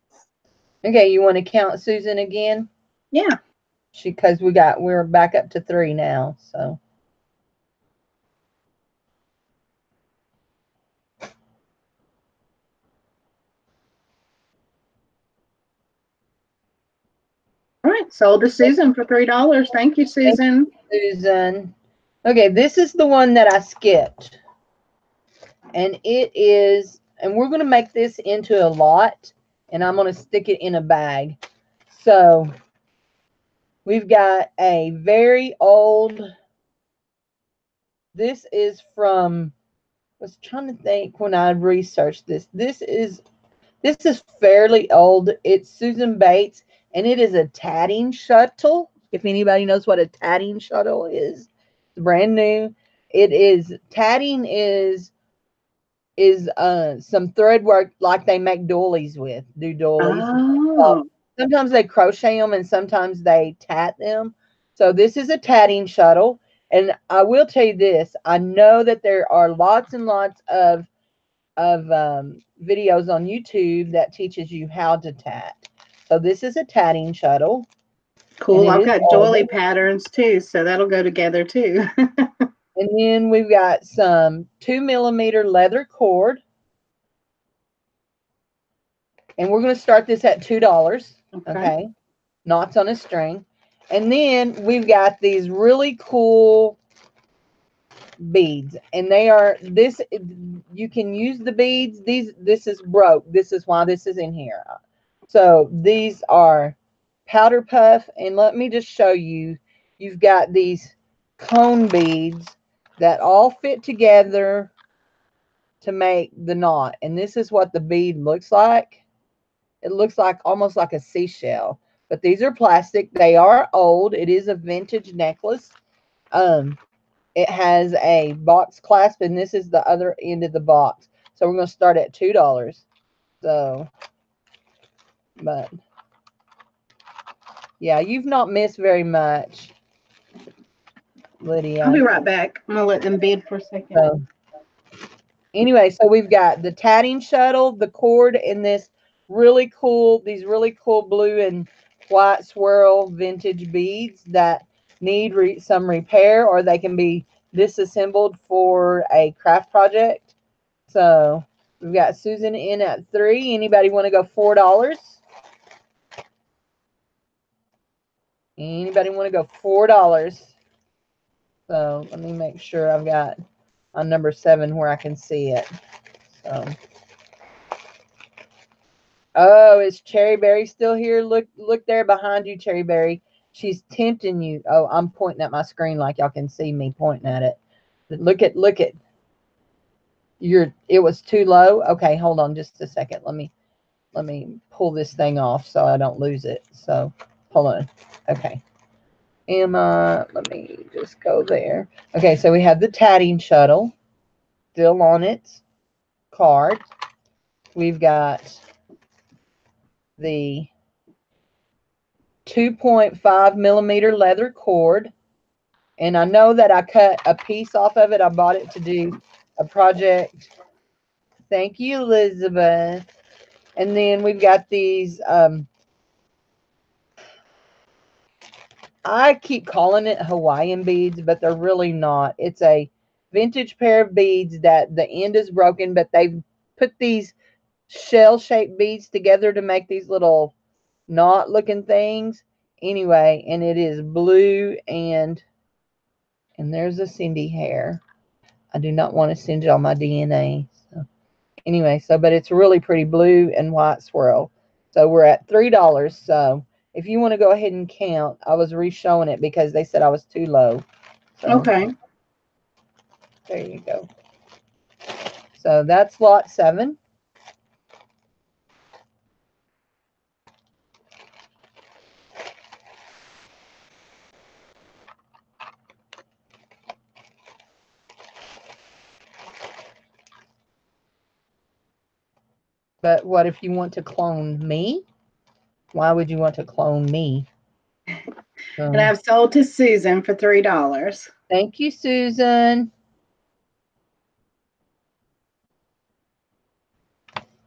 S2: Okay, you want to count Susan again?
S1: Yeah.
S2: Because we're back up to 3 now, so.
S1: All right, sold to Susan for $3. Thank you, Susan.
S2: Thank you, Susan. Okay, this is the one that I skipped. And it is, and we're going to make this into a lot, and I'm going to stick it in a bag. So, we've got a very old, this is from, I was trying to think when I researched this. This is fairly old. It's Susan Bates, and it is a tatting shuttle. If anybody knows what a tatting shuttle is, it's brand new. It is, tatting is some thread work like they make doilies with, do doilies.
S1: Oh.
S2: Sometimes they crochet them and sometimes they tat them. So this is a tatting shuttle. And I will tell you this, I know that there are lots and lots of videos on YouTube that teaches you how to tat. So this is a tatting shuttle.
S1: Cool. I've got doily patterns too, so that'll go together too.
S2: And then we've got some 2mm leather cord. And we're going to start this at $2. Okay. Knots on a string. And then we've got these really cool beads. And they are, this, you can use the beads. This is broke. This is why this is in here. So these are powder puff. And let me just show you. You've got these cone beads that all fit together to make the knot. And this is what the bead looks like. It looks like almost like a seashell, but these are plastic. They are old. It is a vintage necklace. It has a box clasp, and this is the other end of the box. So we're going to start at $2. So, but yeah, you've not missed very much. Lydia.
S1: I'll be right back. I'm gonna let them bid for a second.
S2: So, anyway, so we've got the tatting shuttle, the cord, and these really cool blue and white swirl vintage beads that need some repair, or they can be disassembled for a craft project. So we've got Susan in at $3. Anybody want to go $4? Anybody want to go $4? So let me make sure I've got on number 7 where I can see it. So, oh, is Cherry Berry still here? Look there behind you, Cherry Berry. She's tempting you. Oh, I'm pointing at my screen like y'all can see me pointing at it. Look at. It was too low. Okay, hold on just a second. Let me pull this thing off so I don't lose it. So hold on. Okay. Let me just go there. Okay, so we have the tatting shuttle still on its card. We've got the 2.5 millimeter leather cord. And I know that I cut a piece off of it. I bought it to do a project. Thank you, Elizabeth. And then we've got these, I keep calling it Hawaiian beads, but they're really not. It's a vintage pair of beads that the end is broken, but they've put these shell-shaped beads together to make these little knot-looking things. Anyway, and it is blue and there's a Cindy hair. I do not want to send y'all my DNA. So, anyway, but it's really pretty blue and white swirl. So we're at $3. So if you want to go ahead and count, I was re-showing it because they said I was too low. So,
S1: okay.
S2: There you go. So that's lot 7. But what if you want to clone me? Why would you want to clone me?
S1: And I've sold to Susan for $3.
S2: Thank you, Susan.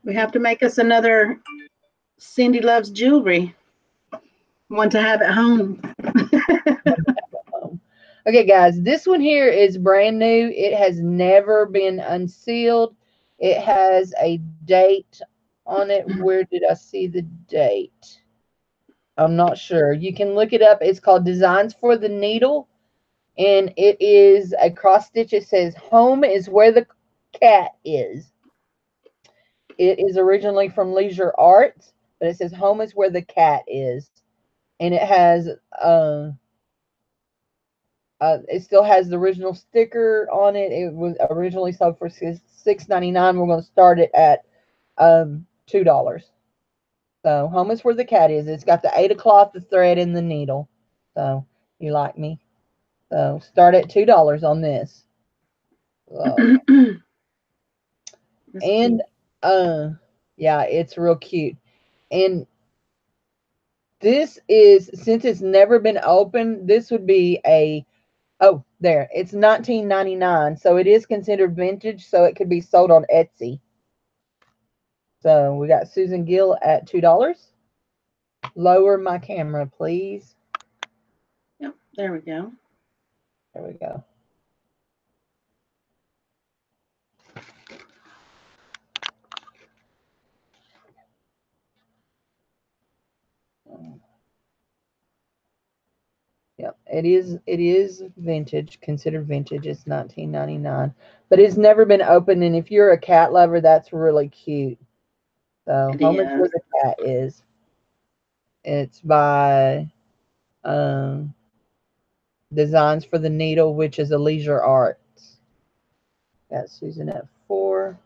S1: We have to make us another Cindy Loves Jewelry. One to have at home.
S2: Okay, guys, this one here is brand new. It has never been unsealed. It has a date on it. Where did I see the date? I'm not sure. You can look it up. It's called Designs for the Needle, and it is a cross stitch. It says, "Home is where the cat is." It is originally from Leisure Arts, but it says, "Home is where the cat is," and it has it still has the original sticker on it. It was originally sold for $6.99. We're going to start it at $2. So home is where the cat is. It's got the 8 o'clock, the thread, and the needle. So you like me? So start at $2 on this. And yeah, it's real cute. And this is, since it's never been opened, this would be a, oh, there. It's $19.99, so it is considered vintage, so it could be sold on Etsy. So we got Susan Gill at $2. Lower my camera, please.
S1: Yep, there we go.
S2: There we go. Yep, it is vintage, considered vintage. It's $19.99, but it's never been opened. And if you're a cat lover, that's really cute. So Home is Where the Cat Is. It's by Designs for the Needle, which is a Leisure Arts. Got Susan at 4.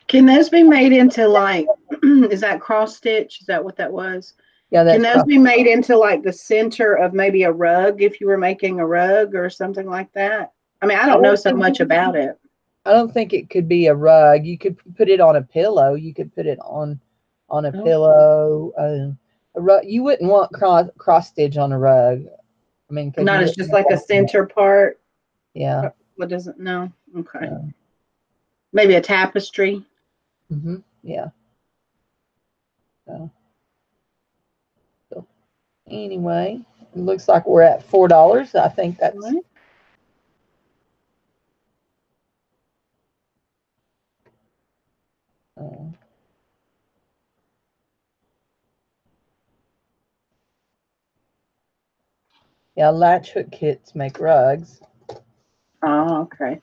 S1: Can those be made into like, is that cross stitch? Is that what that was?
S2: Yeah, that's
S1: Can those be made into like the center of maybe a rug if you were making a rug or something like that? I mean, I don't know so much about it.
S2: I don't think it could be a rug. You could put it on a pillow. You could put it on on a
S1: Oh,
S2: pillow. A rug. You wouldn't want cross stitch on a rug. I mean, because
S1: not
S2: you
S1: as
S2: wouldn't
S1: just
S2: know
S1: like a
S2: what to do.
S1: center part.
S2: Yeah.
S1: What does it? No. Okay.
S2: Yeah.
S1: Maybe a tapestry.
S2: Yeah. So, so anyway, it looks like we're at $4. I think that's.
S1: Right.
S2: Uh, yeah, latch hook kits make rugs.
S1: Oh, okay.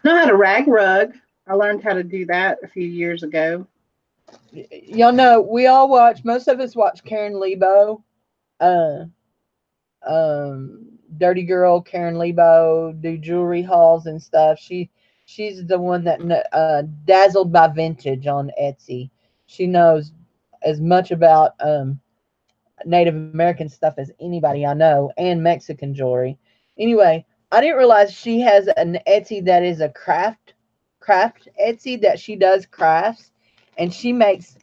S1: Know how to rag rug. I learned how to do that a few years ago.
S2: Y'all know we all watch. Most of us watch Karen Lebo. Uh, Dirty Girl Karen Lebo do jewelry hauls and stuff. She's the one that Dazzled by Vintage on Etsy. She knows as much about Native American stuff as anybody I know, and Mexican jewelry. Anyway, I didn't realize she has an Etsy that is a craft Etsy that she does crafts, and she makes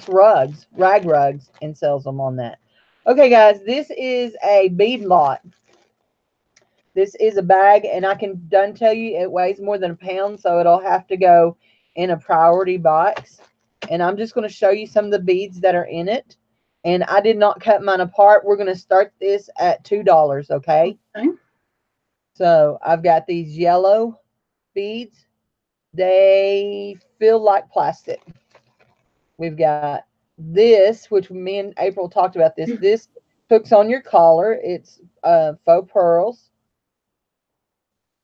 S2: rag rugs, and sells them on that. Okay, guys, this is a bead lot. This is a bag, and I can done tell you it weighs more than a pound, so it'll have to go in a priority box. And I'm just going to show you some of the beads that are in it. And I did not cut mine apart. We're going to start this at $2, okay?
S1: Okay.
S2: So I've got these yellow beads. They feel like plastic. We've got this, which me and April talked about this. This hooks on your collar. It's faux pearls.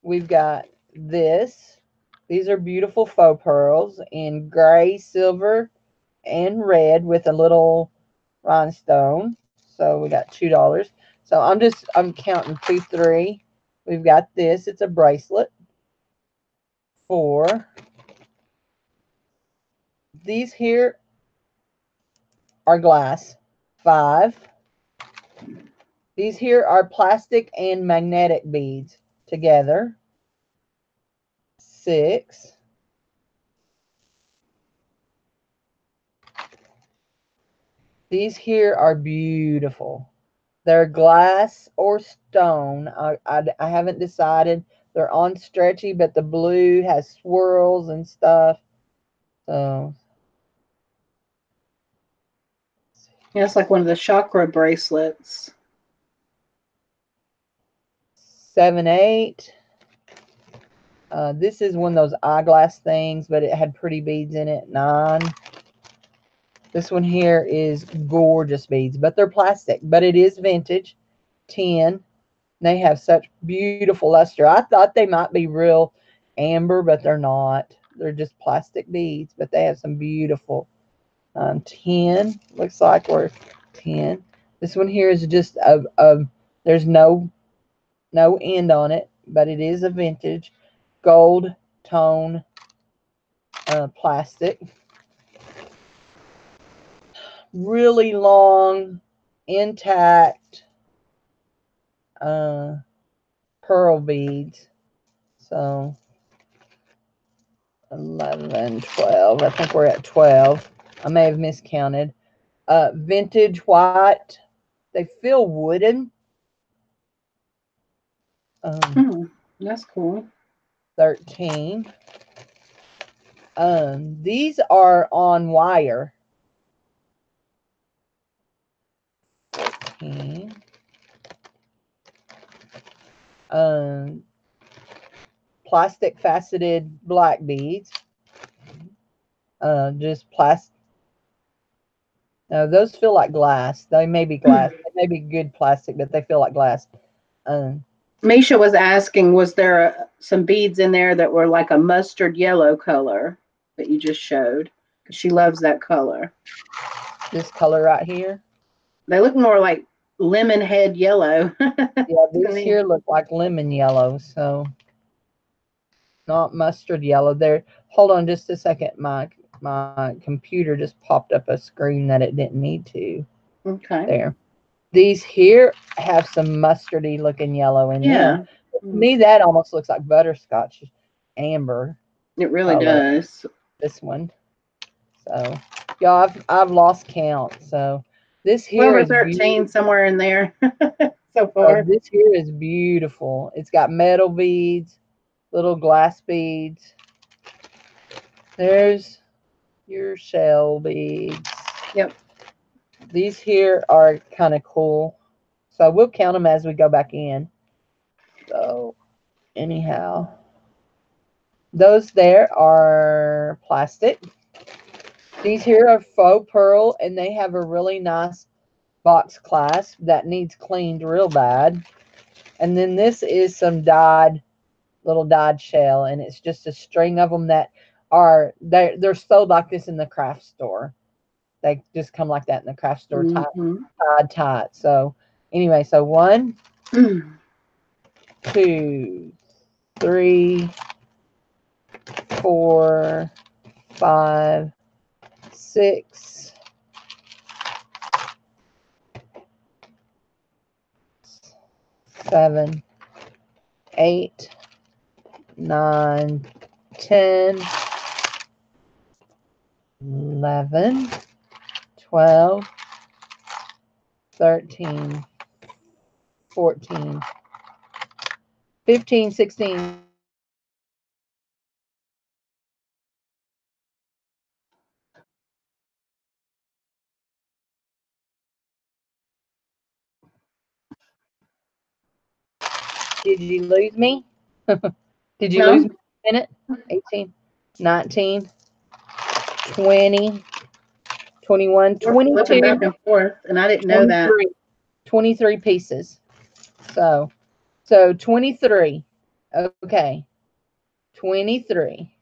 S2: We've got this. These are beautiful faux pearls in gray, silver, and red with a little rhinestone. So we got $2. So I'm counting 2, 3. We've got this. It's a bracelet. 4. These here are glass. 5. These here are plastic and magnetic beads together. 6. These here are beautiful. They're glass or stone. I haven't decided. They're on stretchy, but the blue has swirls and stuff. So
S1: Yeah, it's like one of the chakra bracelets.
S2: 7, 8. This is one of those eyeglass things, but it had pretty beads in it. 9. This one here is gorgeous beads, but they're plastic, but it is vintage. 10. They have such beautiful luster. I thought they might be real amber, but they're not. They're just plastic beads, but they have some beautiful. 10. Looks like we're 10. This one here is just there's no end on it, but it is a vintage gold tone plastic. Really long, intact pearl beads. So 11, 12. I think we're at 12. I may have miscounted. Vintage white. They feel wooden.
S1: That's cool.
S2: 13. These are on wire. 14. Plastic faceted black beads. Just plastic. No, those feel like glass. They may be glass. They may be good plastic, but they feel like glass.
S1: Misha was asking, was there some beads in there that were like a mustard yellow color that you just showed? Because she loves that color.
S2: This color right here.
S1: They look more like lemon head yellow.
S2: Yeah, these here look like lemon yellow, so not mustard yellow. There. Hold on just a second. My computer just popped up a screen that it didn't need to.
S1: Okay.
S2: There. These here have some mustardy looking yellow in them. To me, that almost looks like butterscotch amber.
S1: It really
S2: color.
S1: does.
S2: this one. So, y'all, I've lost count. So, this here
S1: Over
S2: is
S1: 13
S2: beautiful.
S1: somewhere in there so
S2: So
S1: far.
S2: this here is beautiful. It's got metal beads, little glass beads. There's your shell beads.
S1: Yep.
S2: These here are kind of cool. So we'll count them as we go back in. So anyhow, those there are plastic. These here are faux pearl, and they have a really nice box clasp that needs cleaned real bad. And then this is some little dyed shell, and it's just a string of them that are they're sold like this in the craft store. They just come like that in the craft store,
S1: Mm-hmm.
S2: tied. So anyway, so 1, 2, 3, 4, 5, 6, 7, 8, 9, 10, 11, 12, 13, 14, 15, 16. Did you lose me? Did you lose
S1: No,
S2: me a minute? 18, 19, 20, 21,
S1: we're flipping
S2: 22,
S1: back and forth, and I didn't know that.
S2: 23, 23 pieces. So 23. Okay. 23.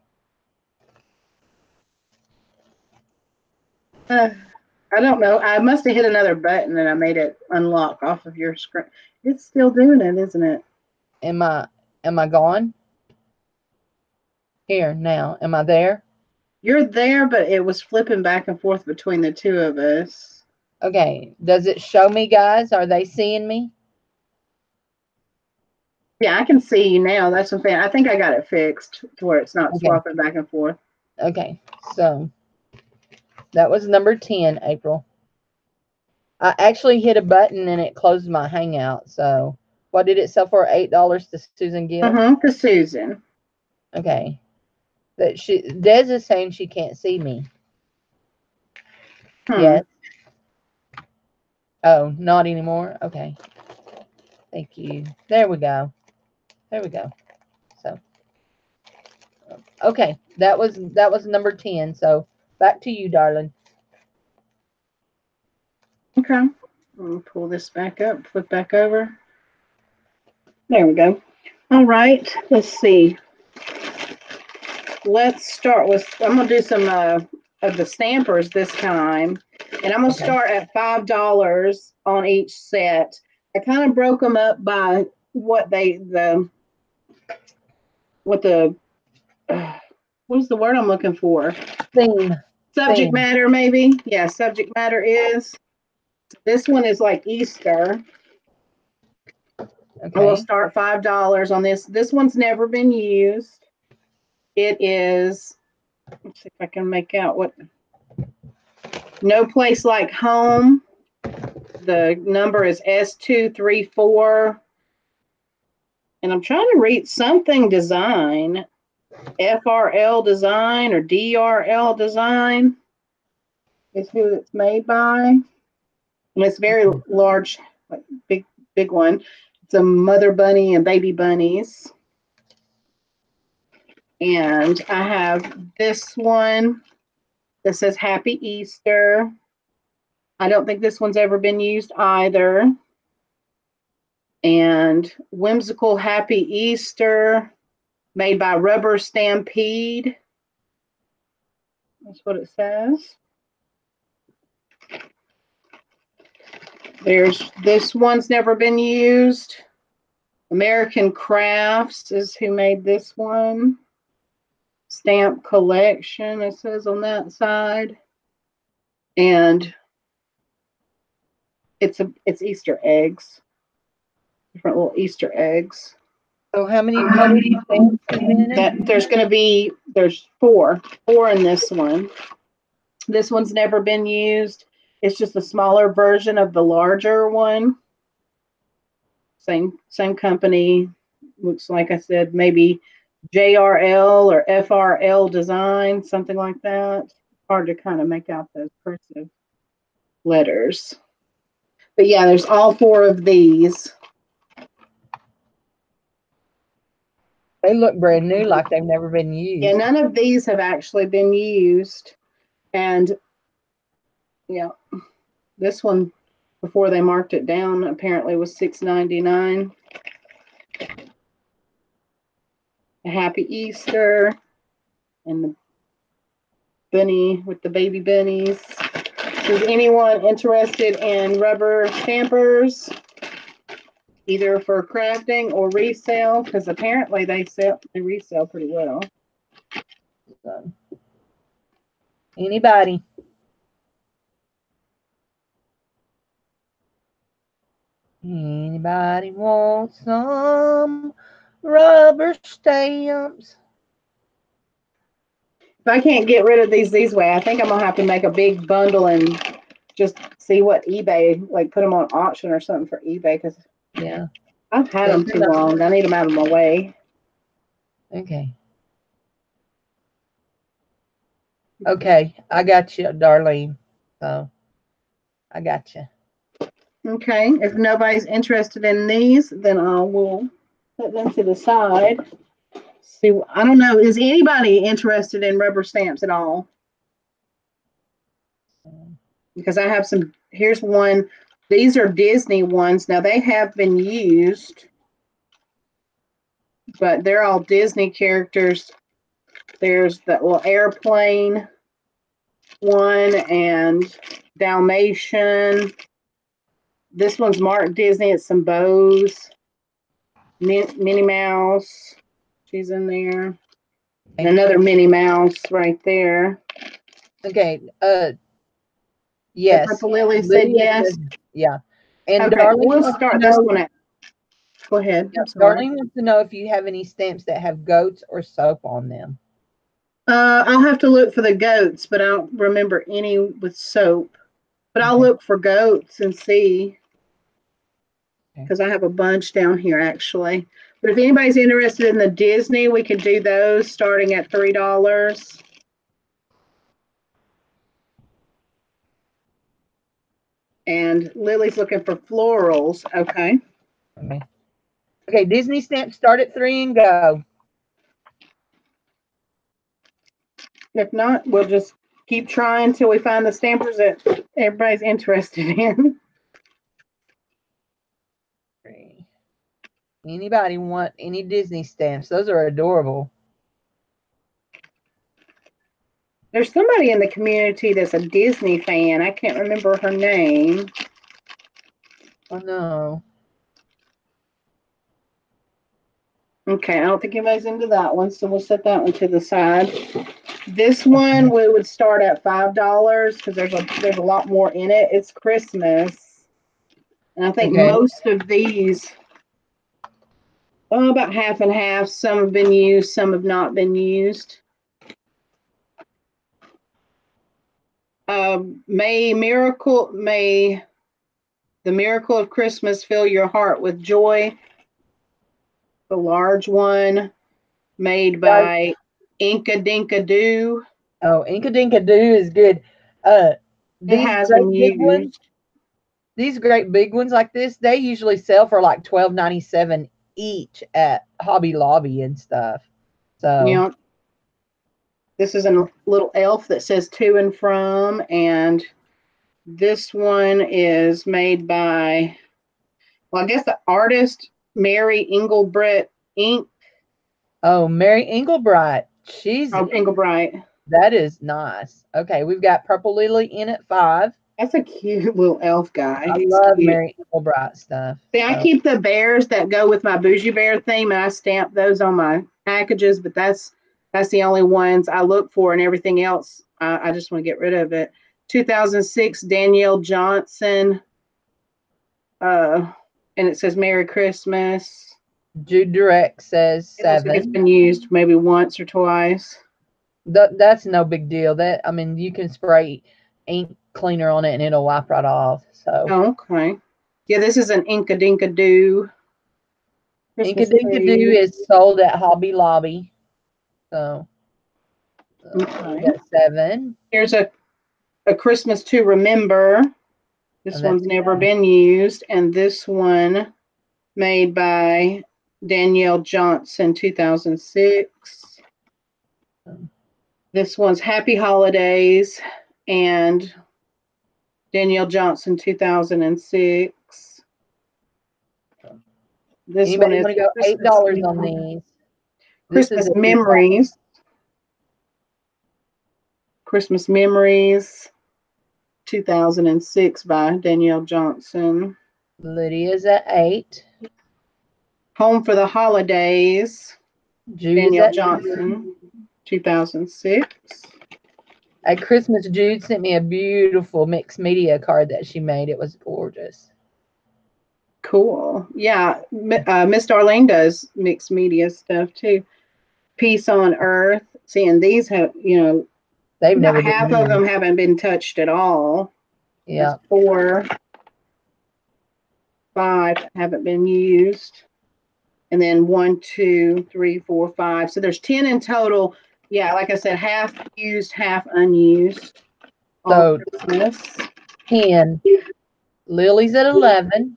S1: I don't know. I must have hit another button and I made it unlock off of your screen. It's still doing it, isn't it?
S2: Am I gone? Here now. Am I there?
S1: You're there, but it was flipping back and forth between the two of us.
S2: Okay. Does it show me, guys? Are they seeing me?
S1: Yeah, I can see you now. That's what I'm saying. I think I got it fixed to where it's not
S2: Okay.
S1: swapping back and forth.
S2: Okay. So that was number 10, April. I actually hit a button and it closed my Hangout. So what did it sell for? $8 to Susan Gill?
S1: To Susan.
S2: Okay. Des is saying she can't see me.
S1: Hmm.
S2: Yes. Oh, not anymore. Okay. Thank you. There we go. There we go. So okay, that was number 10. So back to you, darling.
S1: Okay. Let me pull this back up, flip back over. There we go. All right. Let's see. Let's start with, I'm going to do some of the stampers this time. And I'm going to
S2: Okay.
S1: start at $5 on each set. I kind of broke them up by what what is the word I'm looking for?
S2: Theme.
S1: Subject
S2: Theme.
S1: matter, maybe. Yeah, subject matter is. This one is like Easter. I will
S2: Okay.
S1: start $5 on this. This one's never been used. It is, let's see if I can make out what, No Place Like Home. The number is S234. And I'm trying to read something design, FRL design or DRL design is who it's made by. And it's very large, like big one. It's a mother bunny and baby bunnies. And I have this one that says Happy Easter. I don't think this one's ever been used either. And Whimsical Happy Easter, made by Rubber Stampede. That's what it says. There's this one's never been used. American Crafts is who made this one. Stamp Collection, it says on that side. And it's Easter eggs. Different little Easter eggs.
S2: So how many stamps in it?
S1: That there's four in this one. This one's never been used. It's just a smaller version of the larger one. Same company. Looks like I said maybe JRL or FRL design, something like that. Hard to kind of make out those cursive letters. But yeah, there's all four of these.
S2: They look brand new, like they've never been used.
S1: Yeah, none of these have actually been used. And yeah, this one before they marked it down apparently was $6.99. A Happy Easter and the bunny with the baby bunnies. Is anyone interested in rubber stampers, either for crafting or resale? Because apparently they resell pretty well.
S2: So, anybody? Anybody want some rubber stamps?
S1: If I can't get rid of these way, I think I'm gonna have to make a big bundle and just see what eBay, like put them on auction or something for eBay, because
S2: Yeah.
S1: I've had them too long. I need them out of my way.
S2: Okay. Okay, I got you, Darlene. So I got you.
S1: Okay, if nobody's interested in these, then I will put them to the side. See, I don't know. Is anybody interested in rubber stamps at all? Because I have some. Here's one. These are Disney ones. Now they have been used, but they're all Disney characters. There's the little airplane one and Dalmatian. This one's marked Disney. It's some bows. Minnie Mouse. She's in there. And another Minnie Mouse right there.
S2: Okay. Yes.
S1: Purple Lily said yes.
S2: Yeah. And
S1: okay,
S2: Darlene,
S1: we'll start this one out. Go ahead.
S2: Yeah, Darlene wants to know if you have any stamps that have goats or soap on them.
S1: I'll have to look for the goats, but I don't remember any with soap. But I'll look for goats and see, because I have a bunch down here actually. But if anybody's interested in the Disney, we could do those starting at $3. And Lily's looking for florals. Okay.
S2: Okay, Disney stamps start at $3 and go.
S1: If not, we'll just keep trying until we find the stampers that everybody's interested in.
S2: Anybody want any Disney stamps? Those are adorable.
S1: There's somebody in the community that's a Disney fan. I can't remember her name.
S2: Oh, no.
S1: Okay, I don't think anybody's into that one, so we'll set that one to the side. This one we would start at $5 because there's a lot more in it. It's Christmas, and I think most of these, about half and half. Some have been used, some have not been used. May the miracle of Christmas fill your heart with joy. The large one, made by Inka Dinka Doo.
S2: Oh, Inka Dinka Doo is good. These great big ones, these great big ones like this, they usually sell for like $12.97 each at Hobby Lobby and stuff. So
S1: yeah, this is a little elf that says to and from, and this one is made by, well, I guess the artist Mary Engelbrett Inc.
S2: Oh, Mary Engelbrett. She's
S1: Engelbrett.
S2: That is nice. Okay, we've got Purple Lily in at $5.
S1: That's a cute little elf guy.
S2: I love Mary Engelbrett stuff.
S1: See, I keep the bears that go with my Boujee Bear theme, and I stamp those on my packages, but that's the only ones I look for, and everything else, I just want to get rid of it. 2006 Danielle Johnson, and it says Merry Christmas.
S2: Jude Direct says
S1: It looks like it's
S2: 7.
S1: been used maybe once or twice.
S2: That's no big deal. I mean, you can spray ink cleaner on it and it'll wipe right off. So,
S1: Oh, okay. Yeah, this is an Inka Dinka Doo
S2: Inka
S1: Christmas
S2: Dinka Doo
S1: tree.
S2: is sold at Hobby Lobby. So, we
S1: Okay.
S2: got 7.
S1: Here's a Christmas to Remember.
S2: Oh,
S1: This
S2: that's
S1: one's never been used. And this one made by Danielle Johnson, 2006. This one's Happy Holidays and Danielle Johnson, 2006. This one
S2: Anybody
S1: is
S2: want to go $8 on these? This is
S1: Christmas
S2: a
S1: Memories. Christmas Memories, 2006 by Danielle Johnson.
S2: Lydia's at 8.
S1: Home for the Holidays,
S2: Jude is
S1: Danielle
S2: at
S1: Johnson, 2006.
S2: At Christmas, Jude sent me a beautiful mixed media card that she made. It was gorgeous.
S1: Cool. Yeah, Miss Darlene does mixed media stuff too. Peace on Earth. Seeing these have,
S2: They've
S1: about
S2: never
S1: half
S2: been
S1: of them
S2: used.
S1: haven't been touched at all.
S2: Yeah.
S1: That's 4, 5 haven't been used. And then 1, 2, 3, 4, 5. So there's 10 in total. Yeah, like I said, half used, half unused.
S2: So 10. Lily's at 11.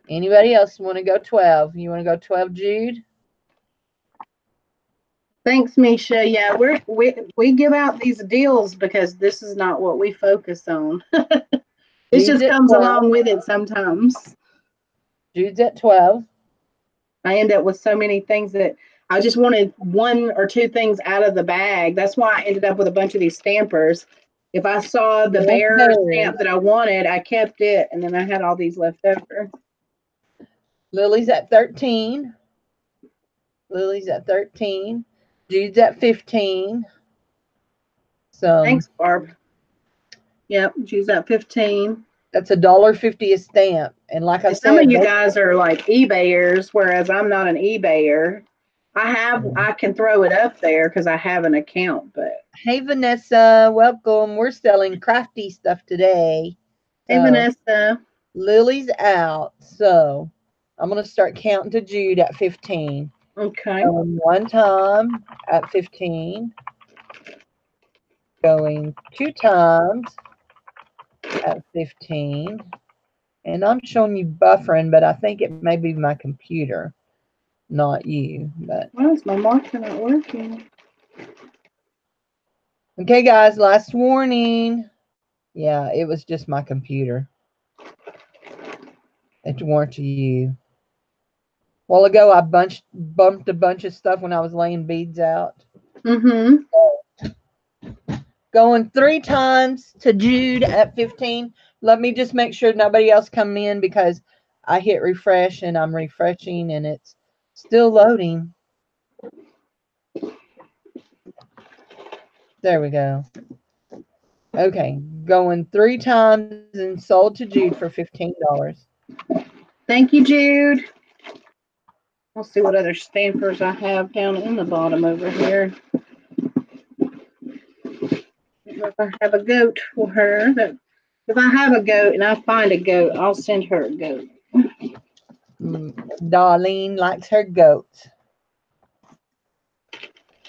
S2: Anybody else want to go 12? You want to go 12, Jude?
S1: Thanks, Misha. Yeah, we give out these deals because this is not what we focus on. This
S2: Jude's
S1: just
S2: at
S1: comes
S2: 12.
S1: along with it sometimes.
S2: Jude's at 12.
S1: I end up with so many things that I just wanted 1 or 2 things out of the bag. That's why I ended up with a bunch of these stampers. If I saw the bear stamp that I wanted, I kept it, and then I had all these left over.
S2: Lily's at 13. Lily's at 13. Jude's at 15.
S1: Thanks, Barb. Yep, Jude's at 15.
S2: That's $1.50 a stamp. And like I said,
S1: some of you guys are like eBayers, whereas I'm not an eBayer. I can throw it up there because I have an account, but
S2: hey Vanessa, welcome. We're selling crafty stuff today.
S1: Hey Vanessa.
S2: Lily's out, so I'm gonna start counting to Jude at 15.
S1: Okay.
S2: Going 1 time at 15. Going 2 times at 15. And I'm showing you buffering, but I think it may be my computer, not you. But
S1: why is my marker not working?
S2: Okay, guys, last warning. Yeah, it was just my computer. It weren't you. A while ago, I bumped a bunch of stuff when I was laying beads out. Going 3 times to Jude at 15. Let me just make sure nobody else come in because I hit refresh and I'm refreshing and it's still loading. There we go. Okay, going 3 times and sold to Jude for $15.
S1: Thank you, Jude. I'll see what other stampers I have down in the bottom over here. If I have a goat for her, if I have a goat and I find a goat, I'll send her a goat.
S2: Darlene likes her goats.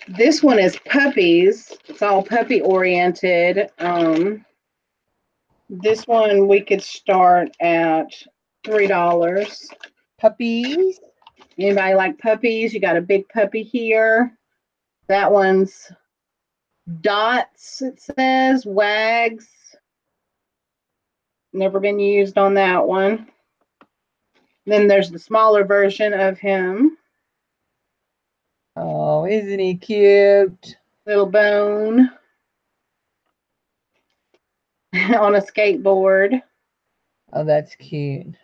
S1: This one is puppies. It's all puppy oriented. This one we could start at $3.
S2: Puppies.
S1: Anybody like puppies? You got a big puppy here. That one's Dots, it says. Wags. Never been used on that one. Then there's the smaller version of him.
S2: Oh, isn't he cute?
S1: Little Bone. On a skateboard.
S2: Oh, that's cute.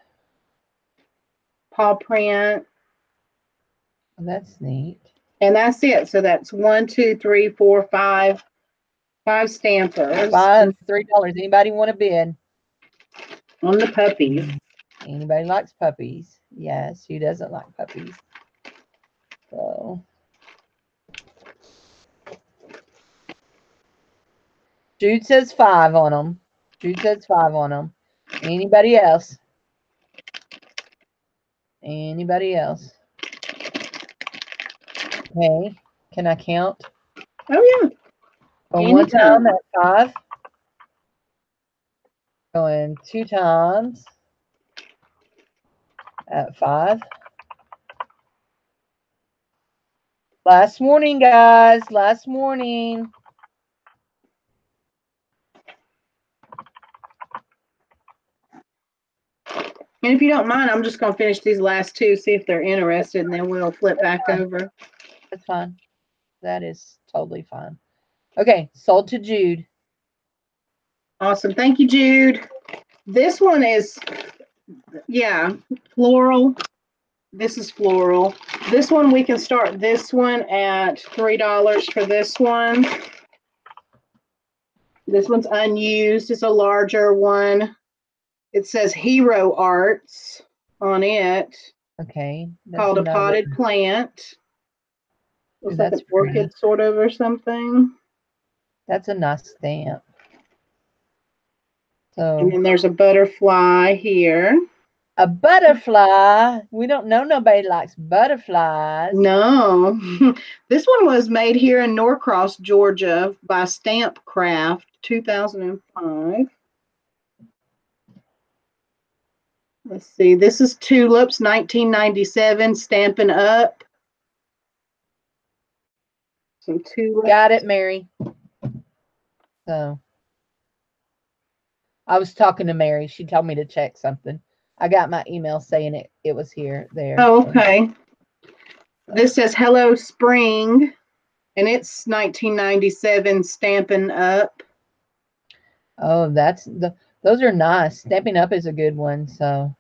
S1: Paw print.
S2: Oh, that's neat.
S1: And that's it. So that's 1, 2, 3, 4, 5 stampers.
S2: $3. Anybody want to bid?
S1: On the puppies.
S2: Anybody likes puppies? Yes, who doesn't like puppies? So Jude says 5 on them. Jude says 5 on them. Anybody else? Anybody else? Okay. Can I count?
S1: Oh yeah.
S2: Going one
S1: Anytime.
S2: time at 5. Going 2 times at 5. Last warning, guys. Last warning.
S1: And if you don't mind, I'm just going to finish these last two, see if they're interested, and then we'll flip back over.
S2: That's fine. That is totally fine. Okay, sold to Jude.
S1: Awesome. Thank you, Jude. This one is, yeah, floral. This is floral. This one, we can start this one at $3 for this one. This one's unused. It's a larger one. It says Hero Arts on it.
S2: Okay.
S1: Called a potted plant. Looks like
S2: That's
S1: an orchid sort of or something.
S2: That's a nice stamp. So,
S1: and then there's a butterfly here.
S2: A butterfly. We don't know nobody likes butterflies.
S1: No. This one was made here in Norcross, Georgia by Stamp Craft, 2005. Let's see. This is tulips, 1997, Stampin' Up. Some tulips.
S2: Got it, Mary. So, I was talking to Mary. She told me to check something. I got my email saying it was here, there.
S1: Oh, okay. This says Hello Spring, and it's 1997, Stampin' Up.
S2: Oh, those are nice. Stamping Up is a good one. So,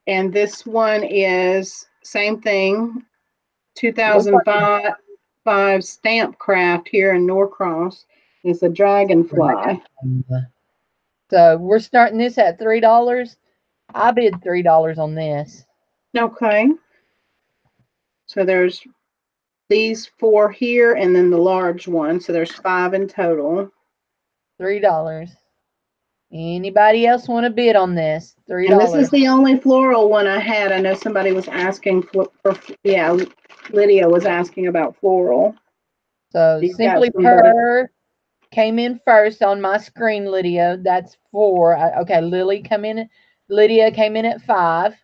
S1: and this one is same thing, 2005 Stamp Craft here in Norcross. It's a dragonfly.
S2: So we're starting this at $3. I bid $3 on this.
S1: Okay. So there's these 4 here and then the large one. So there's 5 in total.
S2: $3. Anybody else want to bid on this? $3.
S1: And this is the only floral one I had. I know somebody was asking for yeah, Lydia was asking about floral.
S2: So Simply Purr came in first on my screen, Lydia. That's 4. Okay, Lydia came in at 5.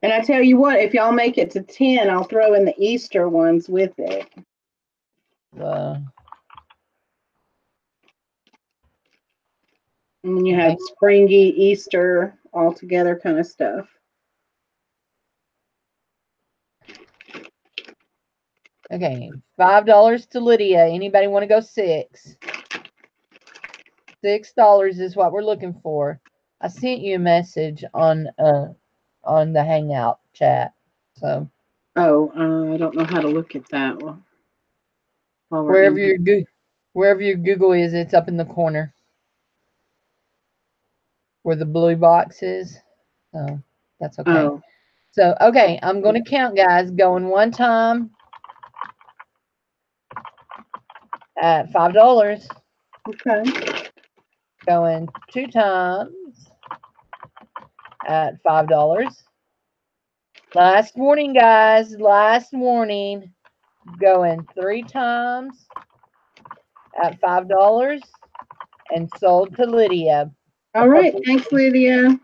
S1: And I tell you what, if y'all make it to 10, I'll throw in the Easter ones with it. And then you have springy, Easter, all together kind of stuff.
S2: Okay, $5 to Lydia. Anybody want to go 6? $6 is what we're looking for. I sent you a message on the Hangout chat. So.
S1: Oh, I don't know how to look at that one.
S2: Wherever your Google is, it's up in the corner where the blue box is. So that's okay.
S1: Oh.
S2: So okay, I'm going to count, guys. Going one time at $5.
S1: Okay.
S2: Going 2 times at $5. Last warning, guys. Last warning. Going 3 times at $5 and sold to Lydia.
S1: All right. Thanks, Lydia.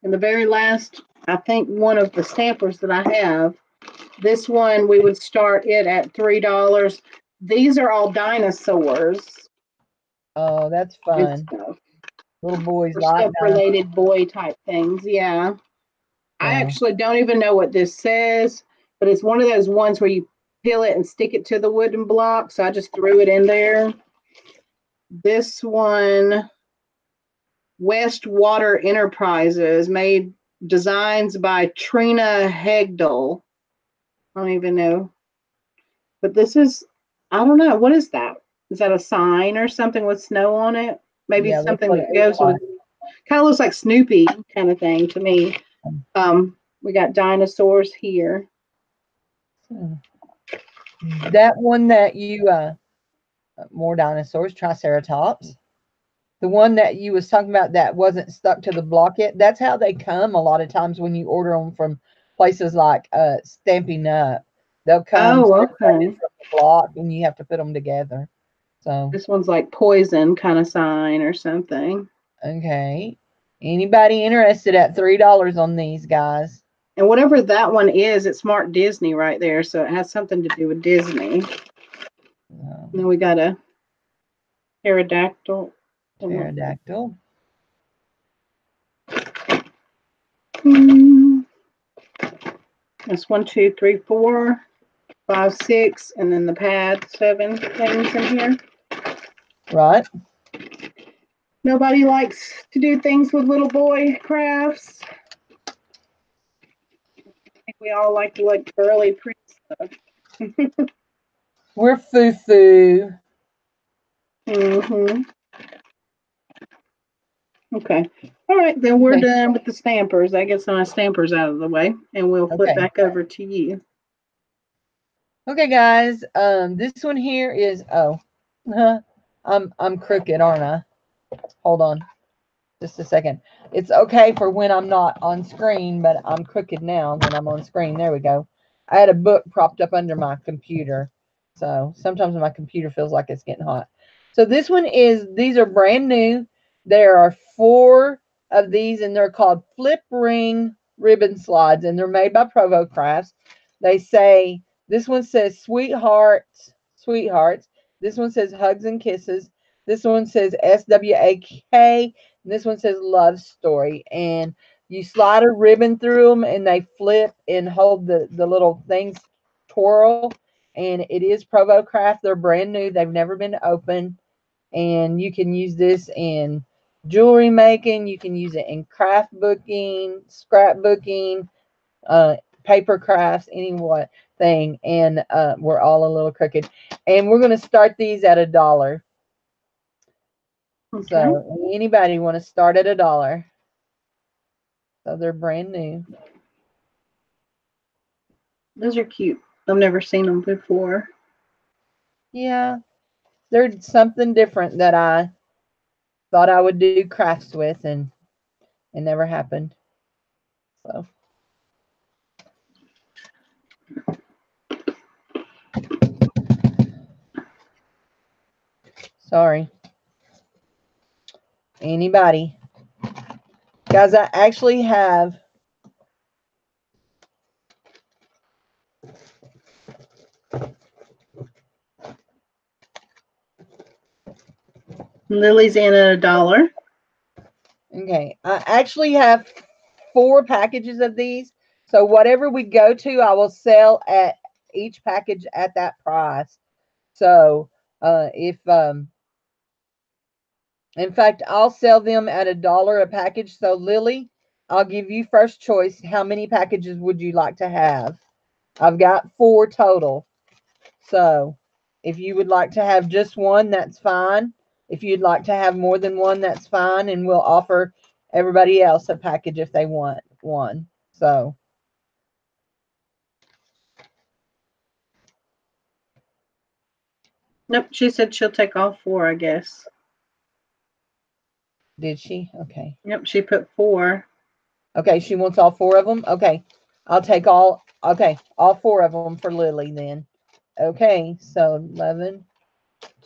S1: And the very last, I think one of the stampers that I have, this one we would start it at $3. These are all dinosaurs.
S2: Oh, that's fun. Little boys like
S1: stuff-related boy type things. Yeah. I actually don't even know what this says, but it's one of those ones where you peel it and stick it to the wooden block. So I just threw it in there. This one, West Water Enterprises, made designs by Trina Hegdal. I don't even know. But this is, I don't know. What is that? Is that a sign or something with snow on it? Maybe
S2: Yeah, that's
S1: something
S2: what
S1: that
S2: it looks
S1: goes with, kind of looks like Snoopy kind of thing to me.
S2: like.
S1: We got dinosaurs here.
S2: That one that you more dinosaurs, Triceratops. The one that you was talking about that wasn't stuck to the block yet. That's how they come a lot of times when you order them from places like Stamping Up. They'll come
S1: Oh,
S2: separated
S1: okay.
S2: from the block, and you have to put them together. So
S1: This one's like poison kind of sign or something.
S2: okay, anybody interested at $3 on these guys?
S1: And whatever that one is, it's marked Disney right there. So it has something to do with Disney. And then we got a pterodactyl.
S2: Pterodactyl.
S1: That's 1, 2, 3, 4, 5, 6, and then the pad 7 things in here.
S2: Right.
S1: Nobody likes to do things with little boy crafts. I think we all like to like girly print stuff.
S2: We're foo-foo.
S1: Mm-hmm. Okay. All right, then we're
S2: Okay.
S1: done with the stampers. That gets my stampers out of the way, and we'll flip
S2: Okay.
S1: back over to you.
S2: Okay, guys. This one here is I'm crooked, aren't I? Hold on, just a second. It's okay for when I'm not on screen, but I'm crooked now when I'm on screen. There we go. I had a book propped up under my computer, so sometimes my computer feels like it's getting hot. So this one is. These are brand new. There are 4 of these, and they're called Flip Ring Ribbon Slides, and they're made by Provo Crafts. They say this one says sweethearts, sweethearts. This one says hugs and kisses. This one says SWAK. And this one says love story. And you slide a ribbon through them and they flip and hold the little things twirl. And it is Provo Craft. They're brand new. They've never been opened. And you can use this in jewelry making. You can use it in craft booking, scrapbooking, paper crafts, any what thing. And we're all a little crooked. And we're going to start these at $1.
S1: Okay.
S2: So anybody want to start at $1? So they're brand new.
S1: Those are cute. I've never seen them before.
S2: Yeah, they're something different that I thought I would do crafts with, and it never happened. So sorry. Anybody, guys? I actually have.
S1: Lily's in at $1.
S2: Okay, I actually have 4 packages of these. So whatever we go to, I will sell at each package at that price. So if in fact, I'll sell them at $1 a package. So Lily, I'll give you first choice. How many packages would you like to have? I've got 4 total. So if you would like to have just one, that's fine. If you'd like to have more than one, that's fine. And we'll offer everybody else a package if they want one. So
S1: Nope, she said she'll take all 4, I guess.
S2: did she? Okay.
S1: Yep, she put 4.
S2: Okay, she wants all 4 of them. Okay. I'll take all, okay, all 4 of them for Lily then. Okay, so 11,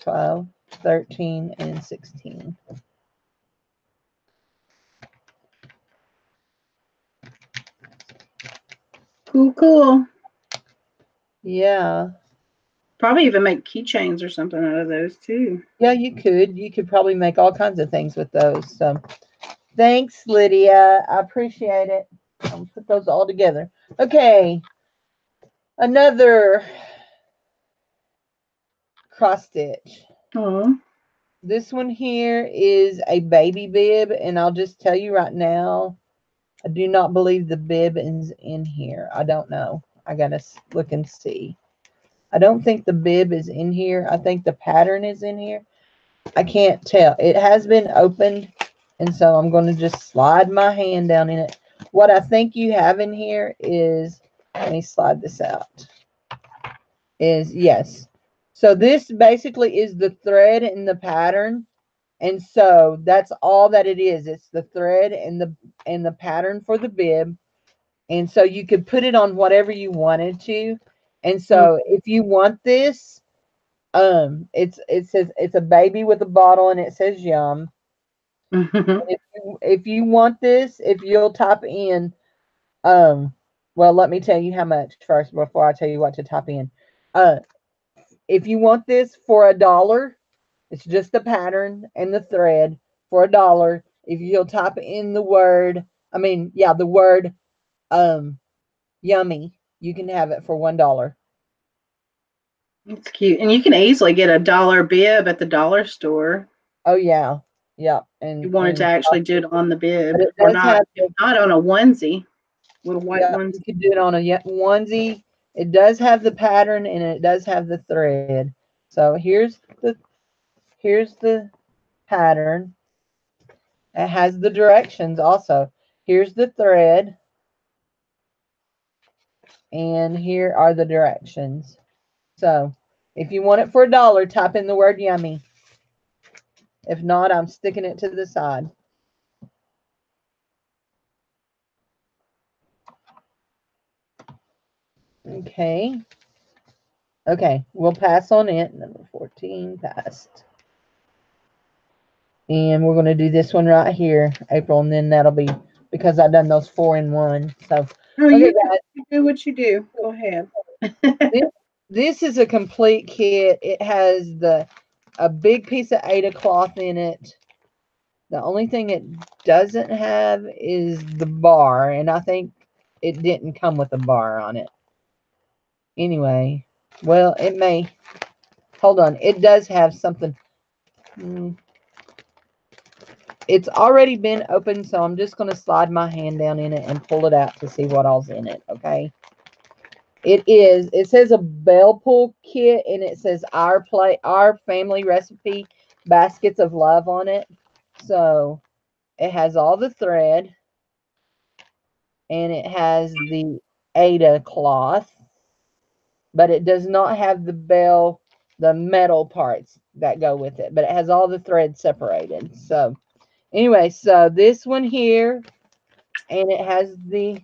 S2: 12, 13, and 16.
S1: Cool, cool.
S2: Yeah.
S1: Probably even make keychains or something out of those too.
S2: Yeah, you could. You could probably make all kinds of things with those. So thanks, Lydia. I appreciate it. I'll put those all together. Okay. Another cross stitch.
S1: Oh.
S2: This one here is a baby bib, and I'll just tell you right now, I do not believe the bib is in here. I don't know. I gotta look and see. I don't think the bib is in here. I think the pattern is in here. I can't tell. It has been opened, and so I'm going to just slide my hand down in it. What I think you have in here is, let me slide this out, is, yes. So this basically is the thread in the pattern. And so that's all that it is. It's the thread and the pattern for the bib. And so you could put it on whatever you wanted to. And so if you want this, it says it's a baby with a bottle and it says yum. If you want this, if you'll type in well, let me tell you how much first before I tell you what to type in. If you want this for $1, it's just the pattern and the thread for $1. If you'll type in the word, the word yummy, you can have it for $1.
S1: It's cute. And you can easily get a dollar bib at the dollar store.
S2: Oh yeah. Yeah.
S1: You wanted to actually do it on the bib,
S2: but it
S1: or
S2: does
S1: not,
S2: have
S1: if not on a onesie, little white
S2: yeah,
S1: onesie.
S2: you could do it on a onesie. It does have the pattern and it does have the thread. So here's the pattern. It has the directions also. Here's the thread. And here are the directions. So if you want it for $1, type in the word yummy. If not, I'm sticking it to the side. Okay. Okay, we'll pass on it. Number 14 passed. And we're going to do this one right here, April, and then that'll be because I've done those 4 in 1. So,
S1: No,
S2: okay,
S1: you
S2: guys.
S1: do what you do. Go ahead.
S2: This is a complete kit. It has a big piece of Aida cloth in it. The only thing it doesn't have is the bar, and I think it didn't come with a bar on it. Anyway, well, it may. Hold on. It does have something. It's already been opened, so I'm just going to slide my hand down in it and pull it out to see what all's in it, okay? It says a bell pull kit, and it says our family recipe baskets of love on it. So it has all the thread, and it has the Aida cloth, but it does not have the metal parts that go with it, but it has all the thread separated. So anyway, so this one here, and it has the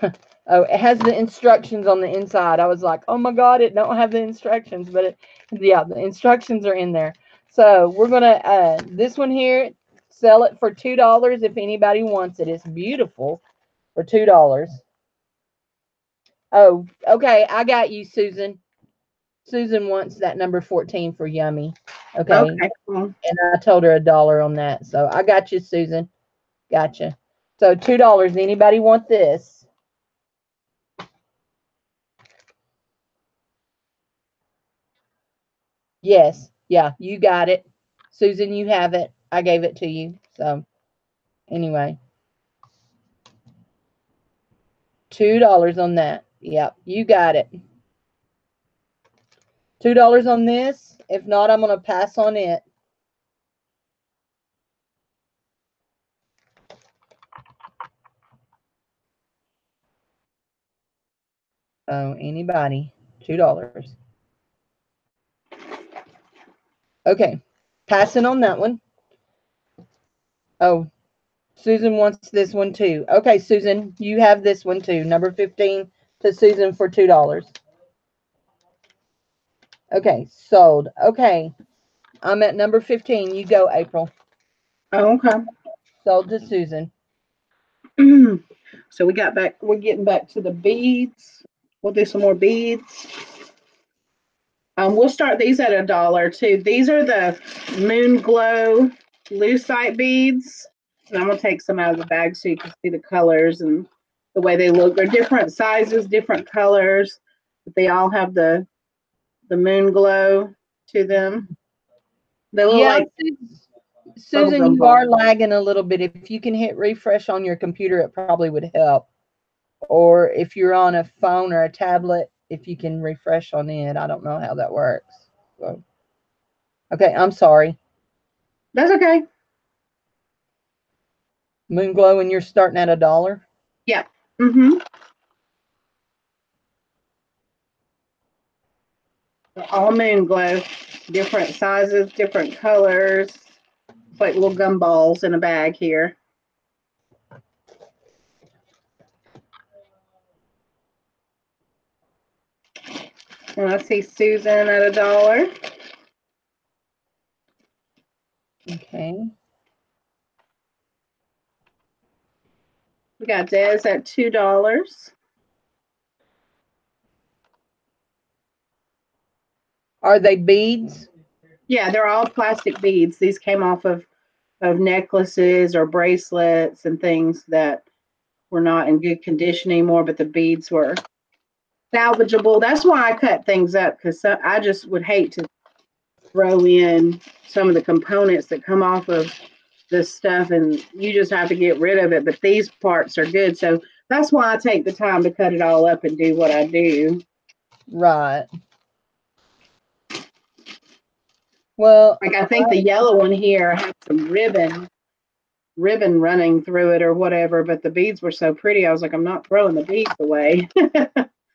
S2: oh, it has the instructions on the inside. I was like, oh my God, it don't have the instructions, but yeah, the instructions are in there. So we're gonna this one here, sell it for $2 if anybody wants it. It's beautiful for $2. Oh, okay, I got you, Susan. Susan wants that number 14 for yummy. Okay.
S1: Okay, cool.
S2: And I told her $1 on that. So I got you, Susan. Gotcha. So $2. Anybody want this? Yes. Yeah, you got it. Susan, you have it. I gave it to you. So anyway. $2 on that. Yep, you got it. $2 on this. If not, I'm going to pass on it. Oh, anybody. $2. Okay. Passing on that one. Oh, Susan wants this one too. Okay, Susan, you have this one too. Number 15 to Susan for $2. Okay, sold. Okay, I'm at number 15. You go, April.
S1: Oh, okay.
S2: Sold to Susan.
S1: So we're getting back to the beads. We'll do some more beads. We'll start these at $1 too. These are the Moon Glow lucite beads. And I'm gonna take some out of the bag so you can see the colors and the way they look. They're different sizes, different colors, but they all have the moon glow to them. They look
S2: Yeah,
S1: like
S2: Susan,
S1: bubblegum
S2: you
S1: balls.
S2: are lagging a little bit. If you can hit refresh on your computer, it probably would help. or if you're on a phone or a tablet, if you can refresh on it. I don't know how that works. So, okay, I'm sorry.
S1: That's okay.
S2: Moon Glow, and you're starting at $1?
S1: Yeah. Mm-hmm. All Moon Glow, different sizes, different colors. It's like little gumballs in a bag here. And I see Susan at $1.
S2: Okay.
S1: We got Des at $2.
S2: Are they beads?
S1: Yeah, they're all plastic beads. These came off of necklaces or bracelets and things that were not in good condition anymore, but the beads were salvageable. That's why I cut things up, because I just would hate to throw in some of the components that come off of this stuff and you just have to get rid of it. But these parts are good. So that's why I take the time to cut it all up and do what I do.
S2: Right. Well,
S1: Like I think the yellow one here had some ribbon running through it or whatever, but the beads were so pretty. I was like, I'm not throwing the beads away.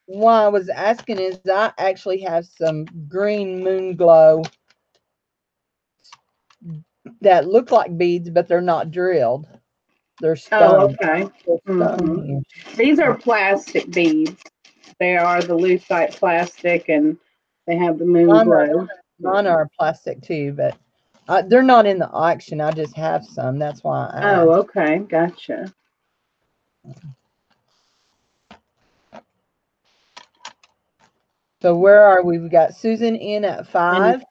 S2: why I was asking is I actually have some green Moon Glow that look like beads, but they're not drilled. They're
S1: Oh,
S2: stone.
S1: okay.
S2: They're
S1: Mm-hmm.
S2: stone.
S1: These are plastic beads. They are the lucite plastic, and they have the moon glow.
S2: Mine are plastic too, but they're not in the auction. I just have some. That's why I asked.
S1: Oh, okay. Gotcha.
S2: So where are we? We got Susan in at 5.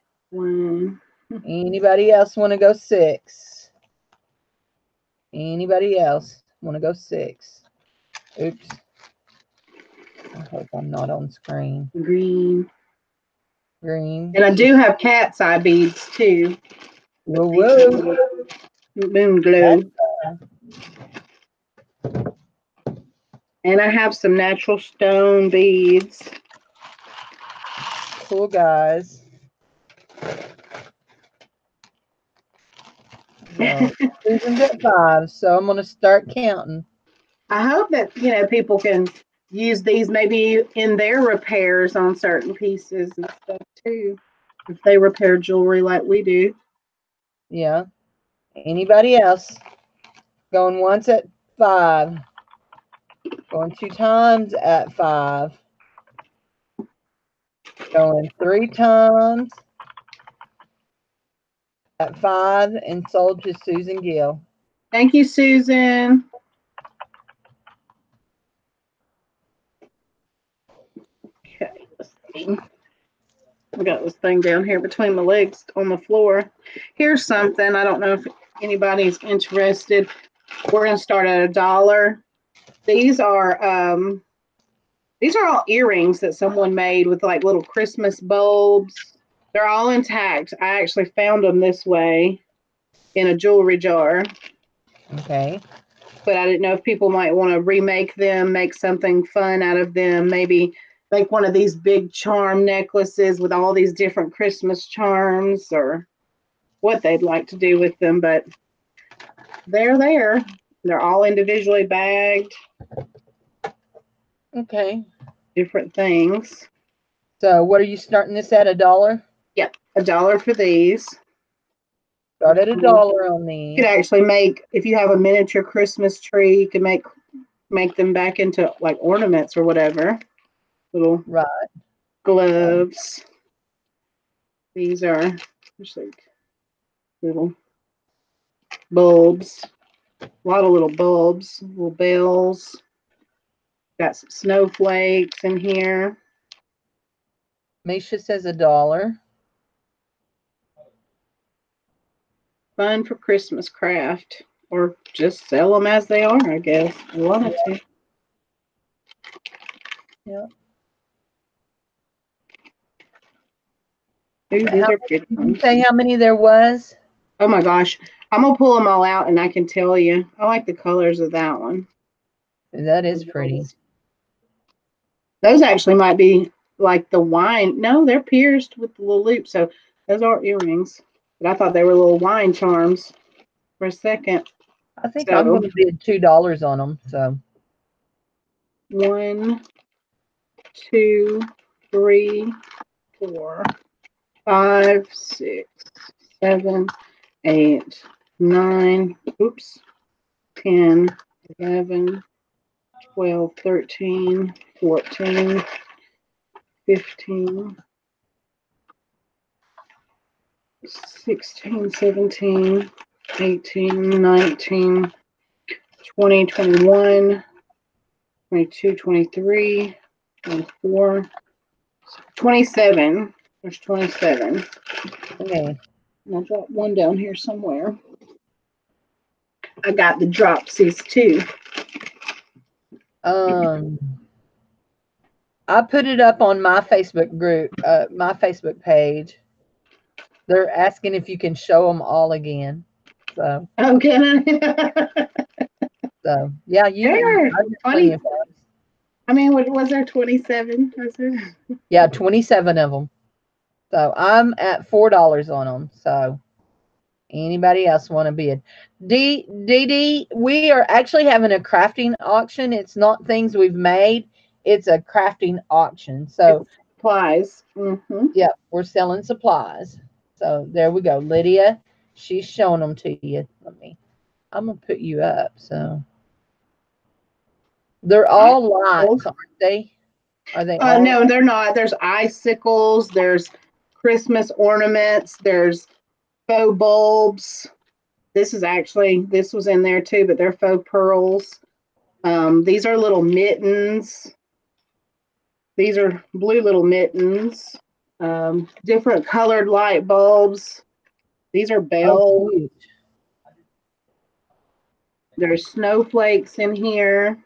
S2: Anybody else want to go 6? Anybody else want to go 6? Oops. I hope I'm not on screen.
S1: Green.
S2: Green.
S1: And I do have cat's eye beads too.
S2: Whoa, whoa.
S1: Moon glow. And I have some natural stone beads.
S2: Cool, guys. So, Susan's at 5, so I'm going to start counting.
S1: I hope that, people can use these maybe in their repairs on certain pieces and stuff too. If they repair jewelry like we do.
S2: Yeah. Anybody else? Going once at 5. Going 2 times at 5. Going 3 times at 5 and sold to Susan Gill.
S1: Thank you, Susan. Okay, let's see. I got this thing down here between my legs on the floor. Here's something. I don't know if anybody's interested. We're going to start at $1. These are all earrings that someone made with like little Christmas bulbs. They're all intact. I actually found them this way in a jewelry jar.
S2: Okay.
S1: But I didn't know if people might want to remake them, make something fun out of them, maybe like one of these big charm necklaces with all these different Christmas charms, or what they'd like to do with them. But they're there. They're all individually bagged.
S2: Okay.
S1: Different things.
S2: So what are you starting this at, $1?
S1: Yep, $1 for these.
S2: Start at $1 on these.
S1: You could actually make, if you have a miniature Christmas tree, you can make them back into like ornaments or whatever. Little gloves. These are just like little bulbs. A lot of little bulbs, little bells. Got some snowflakes in here.
S2: Misha says $1.
S1: Fun for Christmas craft, or just sell them as they are, I guess. I wanted to.
S2: Yeah.
S1: Ooh, these are good ones.
S2: Say how many there was?
S1: Oh my gosh. I'm going to pull them all out and I can tell you. I like the colors of that one.
S2: That is pretty.
S1: Those actually might be like the wine. No, they're pierced with the little loop. So those are earrings. But I thought they were little wine charms for a second.
S2: I think I'm
S1: So
S2: going to bid $2 on them. So
S1: 1, 2, 3, 4, 5, 6, 7, 8, 9. Oops. 10, 11, 12, 13, 14, 15, 16, 17, 18, 19, 20, 21, 22, 23, 24, 27. There's 27.
S2: okay.
S1: And I dropped one down here somewhere. I got the dropsies too.
S2: I put it up on my Facebook group, my Facebook page. They're asking if you can show them all again. So,
S1: Oh, can I?
S2: yeah, you
S1: There,
S2: I got plenty
S1: 20.
S2: of photos.
S1: I mean, what was there? 27? Was there?
S2: Yeah, 27 of them. So I'm at $4 on them. So anybody else want to bid? DD, we are actually having a crafting auction. It's not things we've made. It's a crafting auction. So
S1: It's supplies.
S2: yeah, we're selling supplies. So there we go. Lydia, she's showing them to you. I'm gonna put you up. So they're all lights, aren't they? Are they all
S1: No, they're not. There's icicles. There's Christmas ornaments. There's faux bulbs. This was in there too, but they're faux pearls. These are little mittens. These are blue little mittens. Different colored light bulbs. These are bells.
S2: cute?
S1: There's snowflakes in here.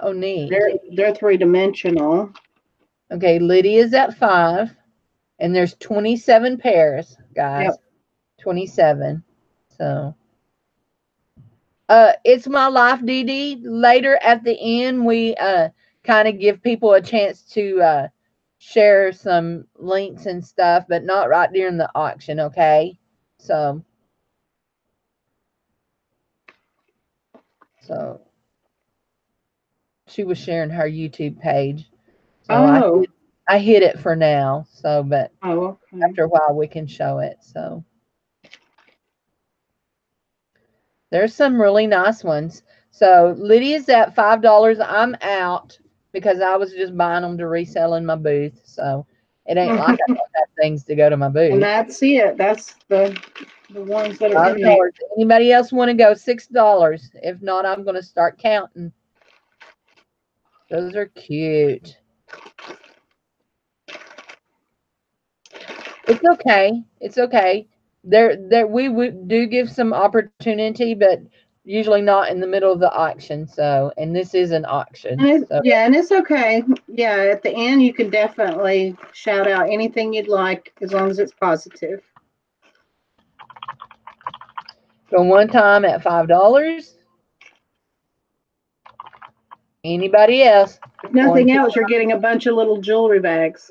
S2: Oh, neat.
S1: They're 3-dimensional.
S2: Okay, Lydia's at 5, and there's 27 pairs, guys.
S1: Yep.
S2: 27. So, it's my life, DD. Later at the end, we kind of give people a chance to share some links and stuff, but not right during the auction. Okay, so she was sharing her YouTube page, so
S1: Oh.
S2: I hid it for now. So, but
S1: Oh, okay.
S2: after a while we can show it. So there's some really nice ones. So Lydia's at $5. I'm out because I was just buying them to resell in my booth. So it ain't like I don't have things to go to my booth.
S1: And that's it. That's the ones that are in there.
S2: $5. Anybody else want to go? $6. If not, I'm going to start counting. Those are cute. It's okay. It's okay. There we do give some opportunity, but usually not in the middle of the auction. So, and this is an auction.
S1: Yeah, and it's okay. Yeah, at the end you can definitely shout out anything you'd like as long as it's positive.
S2: So one time at $5. Anybody else?
S1: If nothing else, you're getting a bunch of little jewelry bags.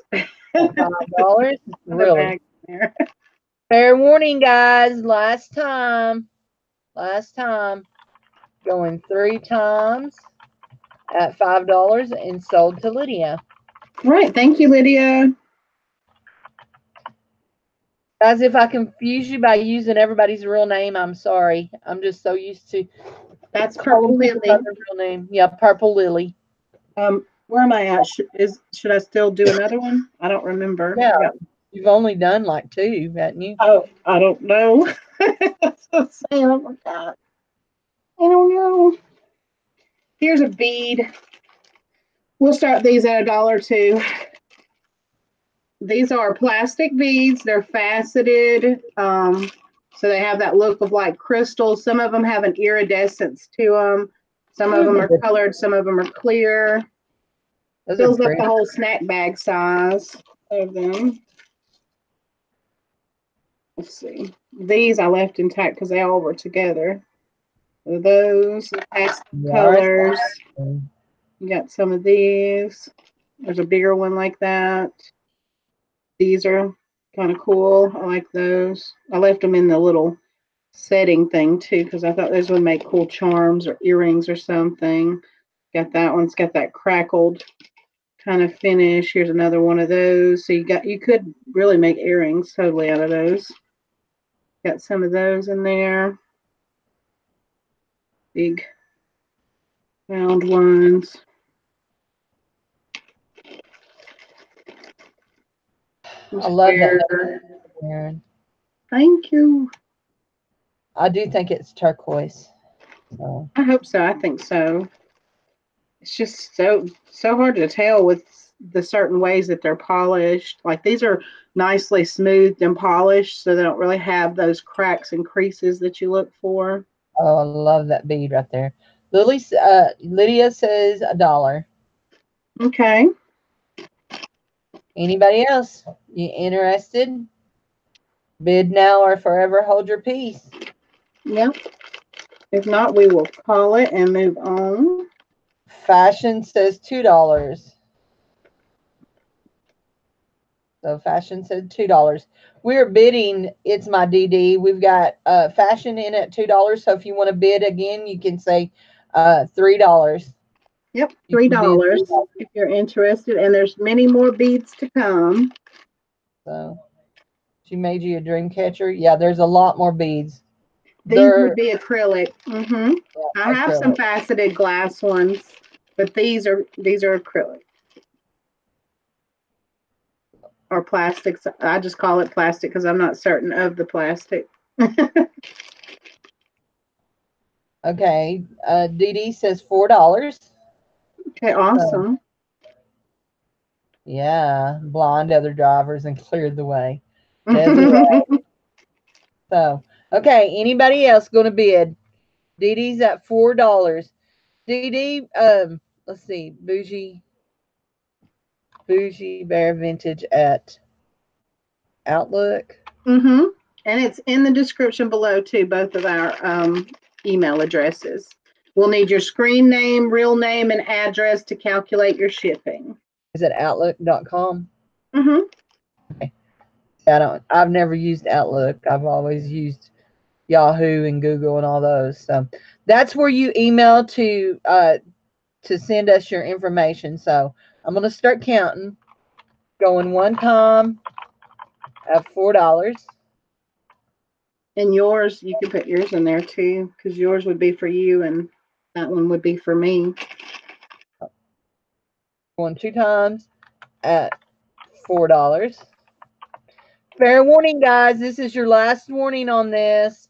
S2: $5. Really? Fair warning, guys. Last time. Going 3 times at $5 and sold to Lydia.
S1: Right. Thank you, Lydia.
S2: Guys, if I confuse you by using everybody's real name, I'm sorry. I'm just so used to.
S1: That's Purple Lily.
S2: Real name. Yeah, Purple Lily.
S1: Where am I at? Should I still do another one? I don't remember.
S2: Yeah, you've only done like 2, haven't you?
S1: Oh, I don't know. That's what I'm saying. I forgot. I don't know. Here's a bead. We'll start these at $1 too. These are plastic beads. They're faceted. So they have that look of like crystal. Some of them have an iridescence to them. Some of them are colored. Some of them are clear. Fills up the whole snack bag size of them. Let's see. These I left intact because they all were together. So those pastel colors. You got some of these. There's a bigger one like that. These are kind of cool. I like those. I left them in the little setting thing too because I thought those would make cool charms or earrings or something. Got that one. It's got that crackled kind of finish. Here's another one of those. So you could really make earrings totally out of those. Got some of those in there. Big round ones.
S2: I love that
S1: Square.
S2: Aaron.
S1: Thank you.
S2: I do think it's turquoise. So
S1: I hope so. I think so. It's just so hard to tell with the certain ways that they're polished. Like these are nicely smoothed and polished, so they don't really have those cracks and creases that you look for.
S2: oh, I love that bead right there. Lydia says $1.
S1: Okay.
S2: Anybody else? You interested? Bid now or forever hold your peace.
S1: Yep. If not, we will call it and move on.
S2: Fashion says $2. So fashion said $2. We're bidding. It's my DD. We've got fashion in at $2. So if you want to bid again, you can say $3.
S1: Yep,
S2: You can bid
S1: $3
S2: $3.
S1: if you're interested. And there's many more beads to come.
S2: So she made you a dream catcher. Yeah, there's a lot more beads.
S1: These
S2: They're
S1: would be acrylic. I have some
S2: acrylic.
S1: faceted glass ones, but these are acrylic or plastics. I just call it plastic because I'm not certain of the plastic.
S2: Okay. DD says $4.
S1: Okay,
S2: So
S1: awesome.
S2: yeah, blind other drivers and cleared the way. Desiree. So okay, anybody else going to bid? DD's at $4. DD, let's see, Boujee Bear Vintage at Outlook.
S1: And it's in the description below too, both of our email addresses. We'll need your screen name, real name, and address to calculate your shipping.
S2: Is it Outlook.com?
S1: Mm-hmm.
S2: Okay. I've never used Outlook. I've always used Yahoo and Google and all those. So that's where you email to send us your information. So I'm gonna start counting. Going one time at $4.
S1: And yours, you can put yours in there too, because yours would be for you and that one would be for me.
S2: Going two times at $4. Fair warning, guys. This is your last warning on this.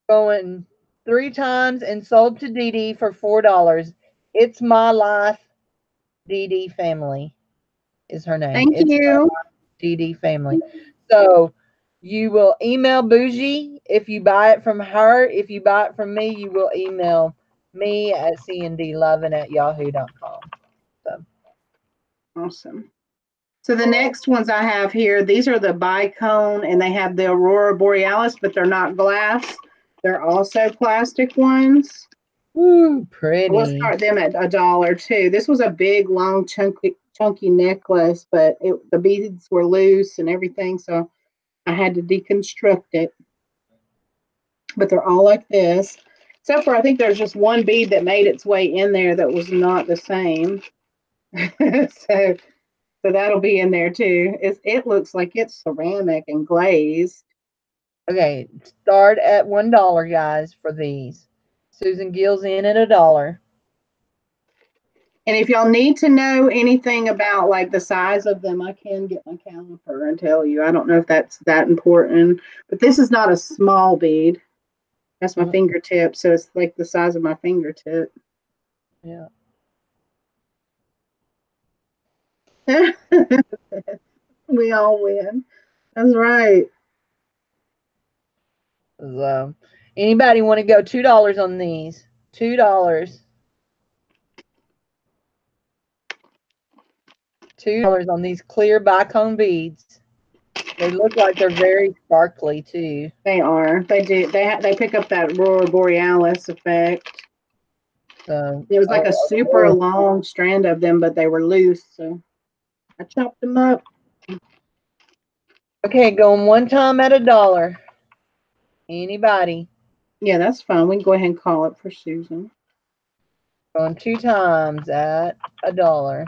S2: Going three times and sold to Dee Dee for $4. It's my life. Dee Dee family is her name.
S1: Thank
S2: It's my
S1: you.
S2: Dee Dee family. So you will email Boujee if you buy it from her. If you buy it from me, you will email me at cndloven@yahoo.com. So
S1: Awesome. So the next ones I have here, these are the bicone and they have the Aurora Borealis, but they're not glass. They're also plastic ones.
S2: woo,
S1: We'll
S2: pretty.
S1: start them at $1 too. This was a big, long, chunky necklace, but the beads were loose and everything, so I had to deconstruct it. But they're all like this. Except for I think there's just one bead that made its way in there that was not the same. So that'll be in there too. It looks like it's ceramic and glazed.
S2: Okay, start at $1, guys, for these. Susan Gill's in at $1.
S1: And if y'all need to know anything about like the size of them, I can get my caliper and tell you. I don't know if that's that important, but this is not a small bead. That's my fingertip, so it's like the size of my fingertip.
S2: Yeah.
S1: We all win. That's right.
S2: So, anybody want to go $2 on these? $2. $2 on these clear bicone beads. They look like they're very sparkly too.
S1: They are. They do. They pick up that aurora borealis effect.
S2: So,
S1: It was like a super
S2: oh.
S1: long strand of them, but they were loose, so I chopped them up.
S2: Okay, going one time at $1. Anybody?
S1: Yeah, that's fine. We can go ahead and call it for Susan.
S2: Going two times at $1.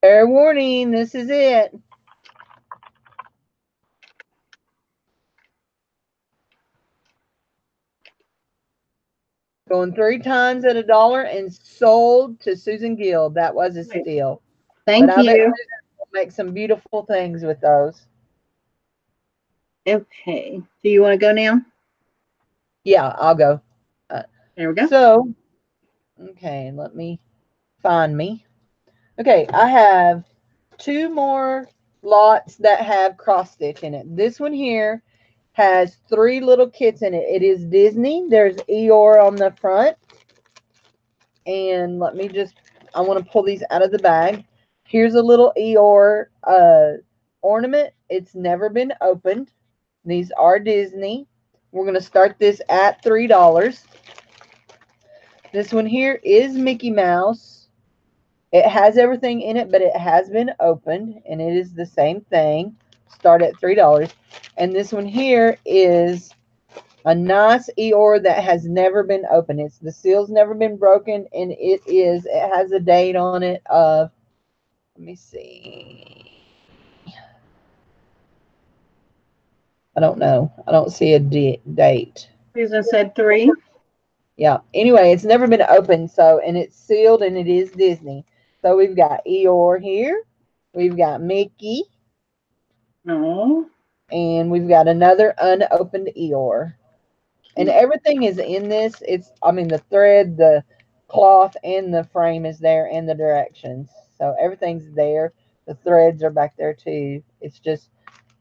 S2: Fair warning, this is it. Going three times at $1 and sold to Susan Gill. That was a steal.
S1: Thank
S2: but I bet
S1: you.
S2: Susan will make some beautiful things with those.
S1: Okay. Do you want to go now?
S2: Yeah, I'll go.
S1: There we go.
S2: So, okay, let me find me. Okay, I have two more lots that have cross stitch in it. This one here has three little kits in it. It is Disney. There's Eeyore on the front. And let me just, I want to pull these out of the bag. Here's a little Eeyore ornament. It's never been opened. These are Disney. We're going to start this at $3. This one here is Mickey Mouse. It has everything in it, but it has been opened, and it is the same thing. Start at $3. And this one here is a nice Eeyore that has never been opened. It's the seal's never been broken, and it has a date on it of, let me see. I don't know. I don't see a date.
S1: Susan said 3.
S2: Yeah. Anyway, it's never been opened, so, and it's sealed, and it is Disney. So we've got Eeyore here. We've got Mickey.
S1: Oh.
S2: And we've got another unopened Eeyore. And everything is in this. It's, I mean, the thread, the cloth, and the frame is there, and the directions. So everything's there. The threads are back there too. It's just,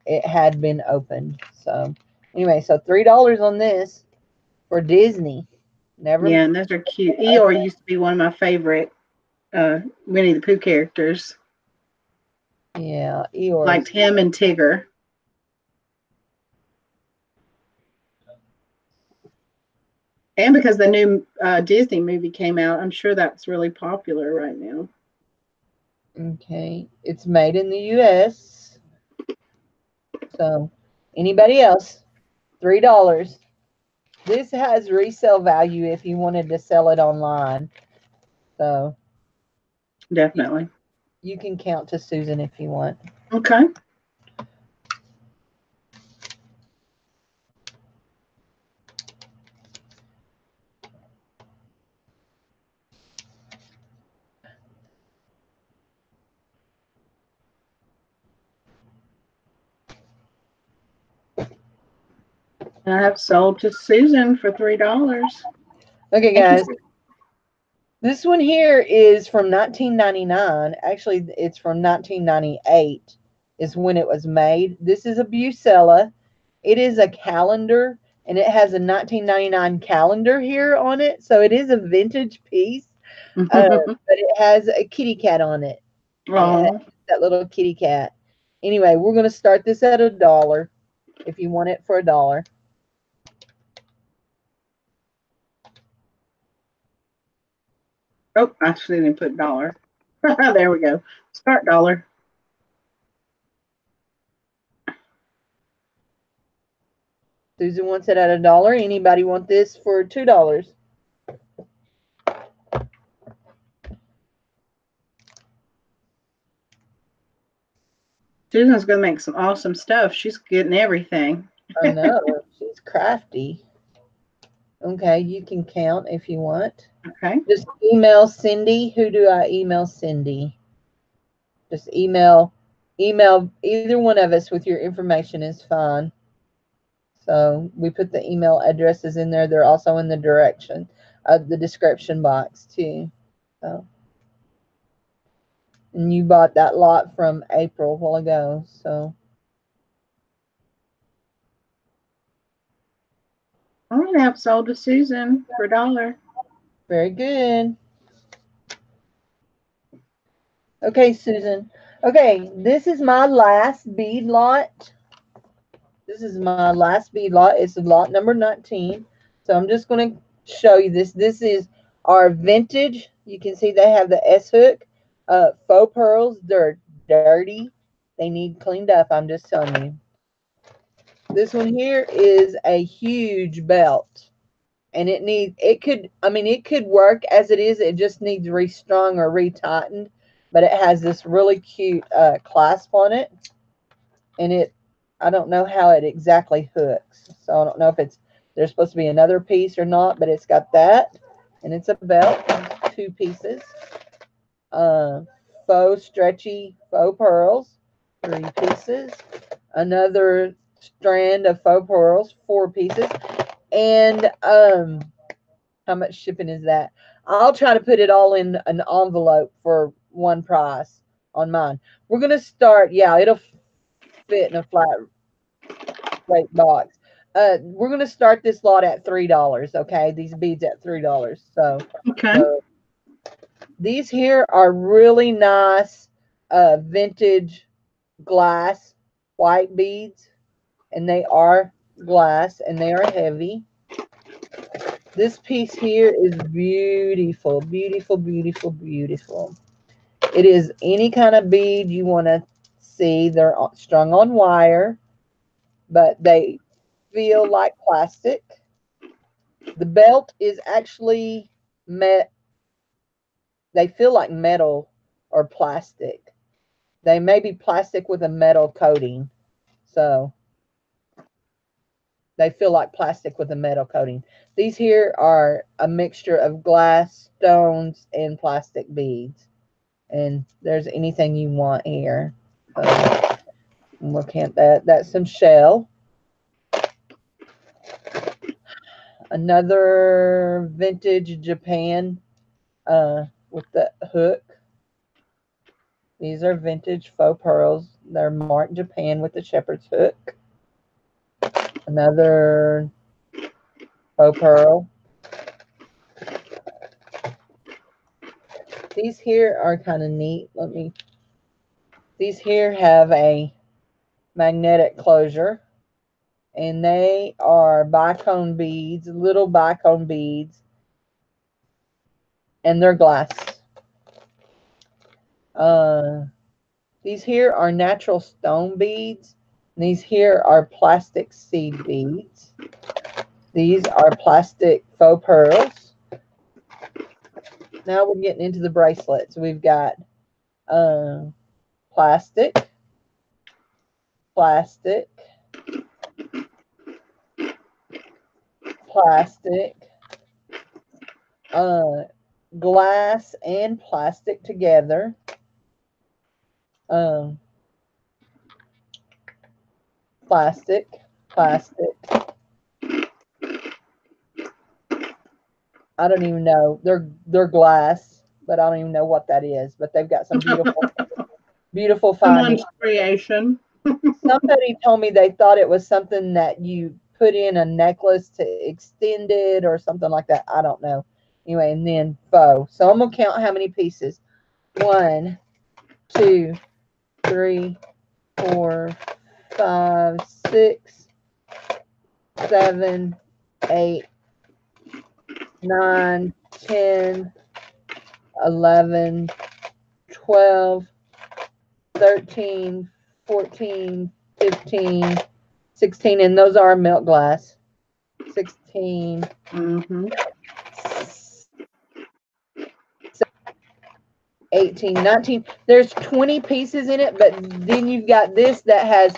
S2: it had been opened. So anyway, so $3 on this for Disney. Never.
S1: Yeah, and those are cute. Eeyore used to be one of my favorite Winnie the Pooh characters.
S2: Yeah, Eeyore.
S1: Liked him and Tigger. And because the new Disney movie came out, I'm sure that's really popular right now.
S2: Okay, it's made in the U.S. So, anybody else? $3. This has resale value if you wanted to sell it online. So,
S1: Definitely.
S2: you can count to Susan if you want.
S1: Okay. I have sold to Susan for $3.
S2: Okay, guys. This one here is from 1999. Actually, it's from 1998 is when it was made. This is a Bucella. It is a calendar, and it has a 1999 calendar here on it. So it is a vintage piece, but it has a kitty cat on it. That little kitty cat. Anyway, we're going to start this at $1 if you want it for $1.
S1: Oh, I actually didn't put dollar. There we go. Start dollar.
S2: Susan wants it at $1. Anybody want this for $2?
S1: Susan's going to make some awesome stuff. She's getting everything.
S2: I know. She's crafty. Okay, you can count if you want.
S1: Okay.
S2: Just email Cindy. Who do I email Cindy? Just email either one of us with your information is fine. So we put the email addresses in there. They're also in the the description box too. So, and you bought that lot from April a while ago. So,
S1: All right, I've sold to Susan for $1.
S2: very good. Okay, Susan. Okay, this is my last bead lot. This is my last bead lot. It's lot number 19. So I'm just going to show you this. This is our vintage. You can see they have the S hook. Faux pearls. They're dirty. They need cleaned up. I'm just telling you. This one here is a huge belt. And it could work as it is. It just needs restrung or retightened. But it has this really cute clasp on it. And I don't know how it exactly hooks. So I don't know if there's supposed to be another piece or not, but it's got that. And it's a belt, 2 pieces. Faux stretchy faux pearls, 3 pieces. Another strand of faux pearls, 4 pieces. And how much shipping is that? I'll try to put it all in an envelope for one price on mine. We're going to start, yeah, it'll fit in a flat rate box. We're going to start this lot at $3, okay? These beads at $3.
S1: Okay.
S2: So these here are really nice vintage glass white beads, and they are glass and they are heavy. This piece here is beautiful, beautiful, beautiful, beautiful. It is any kind of bead you want to see. They're strung on wire, but they feel like plastic. The belt is actually they feel like metal or plastic. They may be plastic with a metal coating. So they feel like plastic with a metal coating. These here are a mixture of glass, stones, and plastic beads. And there's anything you want here. So look at that. That's some shell. Another vintage Japan with the hook. These are vintage faux pearls. They're marked Japan with the shepherd's hook. Another faux pearl. These here are kind of neat. These here have a magnetic closure. And they are bicone beads, little bicone beads. And they're glass. These here are natural stone beads. These here are plastic seed beads. These are plastic faux pearls. Now we're getting into the bracelets. We've got plastic, plastic, plastic, glass and plastic together. Plastic, plastic. I don't even know. They're glass, but I don't even know what that is. But they've got some beautiful findings.
S1: Someone's creation.
S2: Somebody told me they thought it was something that you put in a necklace to extend it or something like that. I don't know. Anyway, and then faux. So I'm gonna count how many pieces. 1, 2, 3, 4, 5, 6, 7, 8, 9, 10, 11, 12, 13, 14, 15, 16, and those are milk glass. 16, 18, 19. There's 20 pieces in it, but then you've got this that has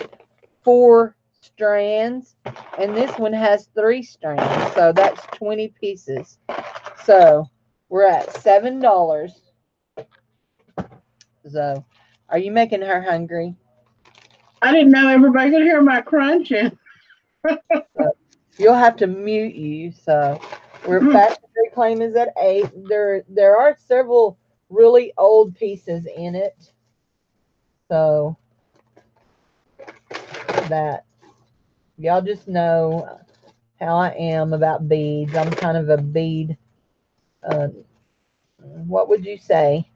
S2: 4 strands, and this one has 3 strands. So that's 20 pieces. So we're at $7. So are you making her hungry?
S1: I didn't know everybody could hear my crunching.
S2: So you'll have to mute you. So we're back to reclaim is at 8. There are several really old pieces in it. So that y'all just know how I am about beads. I'm kind of a bead, what would you say?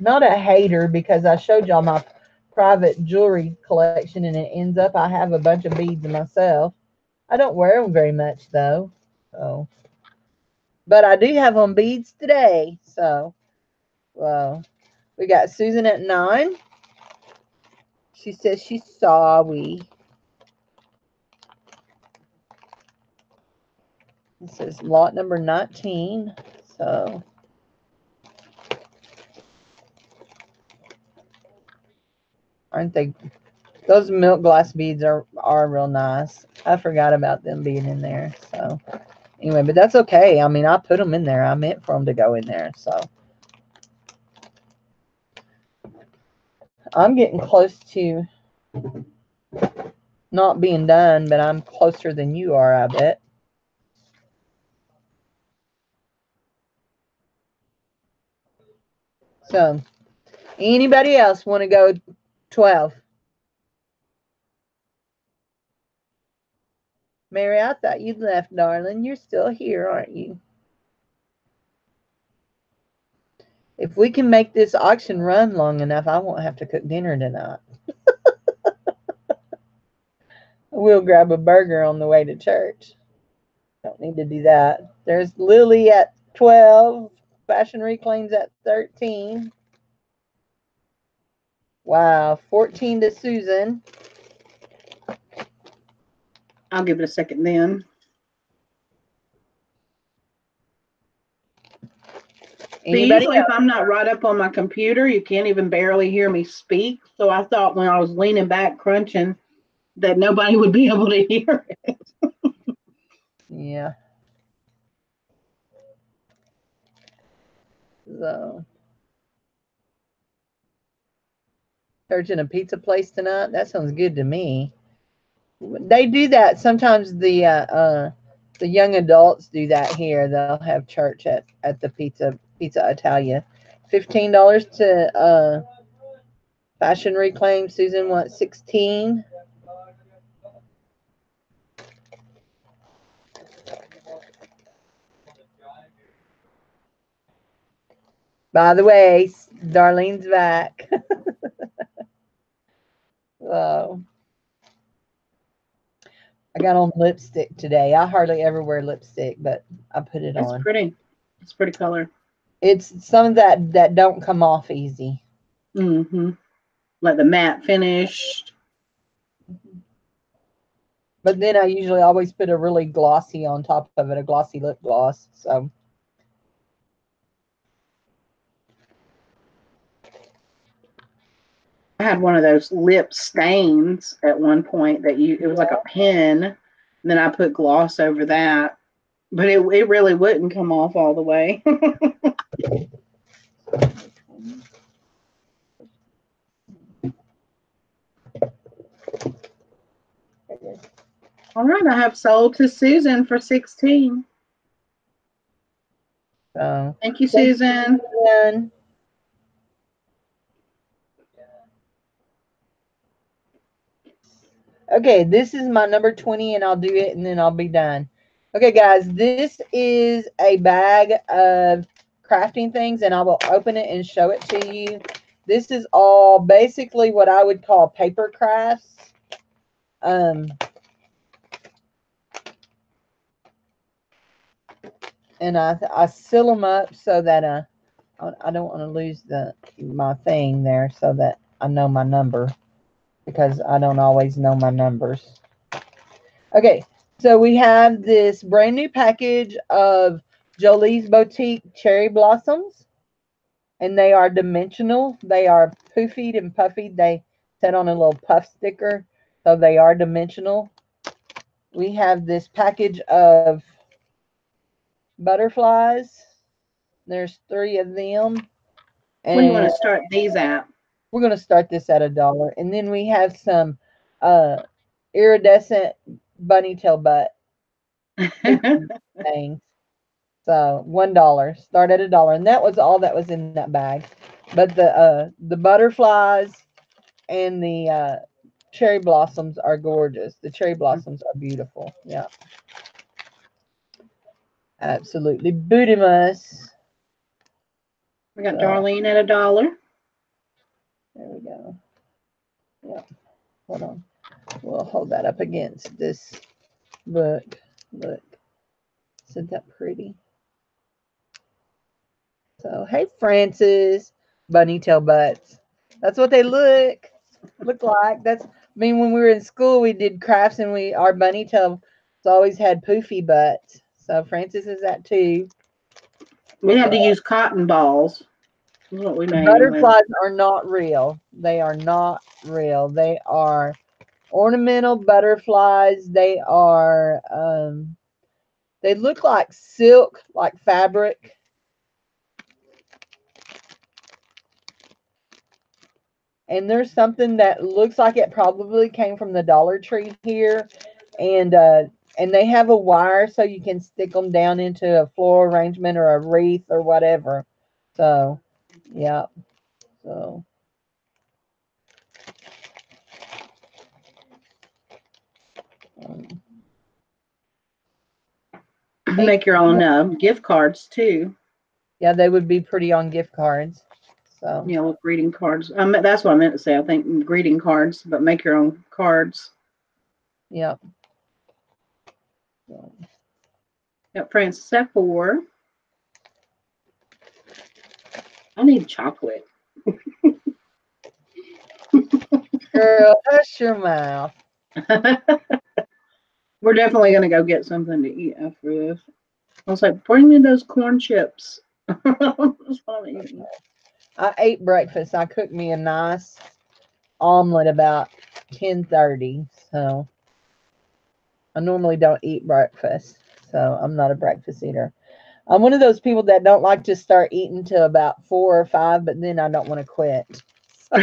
S2: Not a hater, because I showed y'all private jewelry collection, and it ends up I have a bunch of beads myself. I don't wear them very much though. So, but I do have on beads today. So, well, we got Susan at 9. She says she's sorry. This is lot number 19. So, aren't they? Those milk glass beads are real nice. I forgot about them being in there. So, anyway, but that's okay. I mean, I put them in there. I meant for them to go in there. So, I'm getting close to not being done, but I'm closer than you are, I bet. So, anybody else want to go 12? Mary, I thought you'd left, darling. You're still here, aren't you? If we can make this auction run long enough, I won't have to cook dinner tonight. We'll grab a burger on the way to church. Don't need to do that. There's Lily at 12. Fashion Reclaims at 13. Wow, 14 to Susan.
S1: I'll give it a second then.
S2: Anybody
S1: Usually
S2: else?
S1: if I'm not right up on my computer, you can't even barely hear me speak. So I thought when I was leaning back crunching that nobody would be able to hear it.
S2: Yeah. So, searching a pizza place tonight? That sounds good to me. They do that sometimes. The young adults do that here. They'll have church at the Pizza Italia. $15 to Fashion Reclaim. Susan wants 16. By the way, Darlene's back. So, I got on lipstick today. I hardly ever wear lipstick, but I put it
S1: That's
S2: on.
S1: pretty. It's pretty color.
S2: It's some that don't come off easy.
S1: Mm-hmm. Like the matte finish.
S2: But then I usually always put a really glossy on top of it, a glossy lip gloss. So,
S1: I had one of those lip stains at one point that it was like a pen. And then I put gloss over that. But it really wouldn't come off all the way. All right, I have sold to Susan for 16. Thank you,
S2: thank
S1: Susan.
S2: you. Okay, this is my number 20, and I'll do it, and then I'll be done. Okay, guys, this is a bag of crafting things, and I will open it and show it to you. This is all basically what I would call paper crafts. And I seal them up so that I don't want to lose my thing there, so that I know my number, because I don't always know my numbers. Okay, so we have this brand new package of Jolie's Boutique Cherry Blossoms, and they are dimensional. They are poofied and puffied. They set on a little puff sticker, so they are dimensional. We have this package of butterflies. There's 3 of them.
S1: When do you want
S2: And
S1: to start these at?
S2: we're going to start this at $1. And then we have some iridescent bunny tail butt things. So $1. Start at $1. And that was all that was in that bag. But the butterflies and the cherry blossoms are gorgeous. The cherry blossoms are beautiful. Yeah. Absolutely bootimus.
S1: We got Darlene at $1.
S2: There we go. Yeah. Hold on. We'll hold that up against this. Look. Look. Isn't that pretty? So, hey, Francis. Bunny tail butts. That's what they look like. That's, I mean, when we were in school, we did crafts and our bunny tails always had poofy butts. So Francis is that too.
S1: We had to use cotton balls. That's what we made them with.
S2: Butterflies are not real. They are not real. They are ornamental butterflies. They are, they look like silk, like fabric. And there's something that looks like it probably came from the Dollar Tree here. And they have a wire so you can stick them down into a floral arrangement or a wreath or whatever. So, yeah. So,
S1: Make your own gift cards too.
S2: yeah, they would be pretty on gift cards. So,
S1: Yeah, with greeting cards. That's what I meant to say. I think greeting cards, but make your own cards.
S2: yeah. So.
S1: Yep, Francis at 4. I need chocolate.
S2: Girl, hush your mouth.
S1: We're definitely going to go get something to eat after this. I was like, bring me those corn chips.
S2: I ate breakfast. I cooked me a nice omelet about 10:30. So I normally don't eat breakfast. So I'm not a breakfast eater. I'm one of those people that don't like to start eating till about 4 or 5, but then I don't want to quit. So.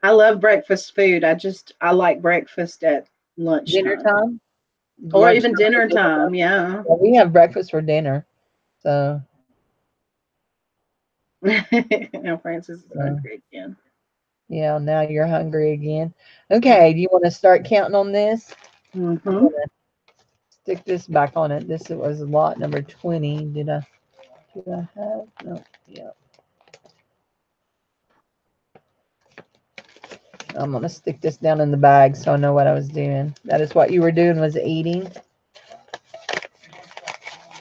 S1: I love breakfast food. I like breakfast at lunchtime.
S2: Dinner time?
S1: Or even dinner time, yeah.
S2: Well, we have breakfast for dinner. So
S1: now Francis is hungry again.
S2: Yeah, now you're hungry again. Okay, do you want to start counting on this?
S1: Mm-hmm.
S2: Stick this back on it. This was lot number 20. Did I have? No. Yeah. I'm going to stick this down in the bag so I know what I was doing. That is what you were doing, was eating.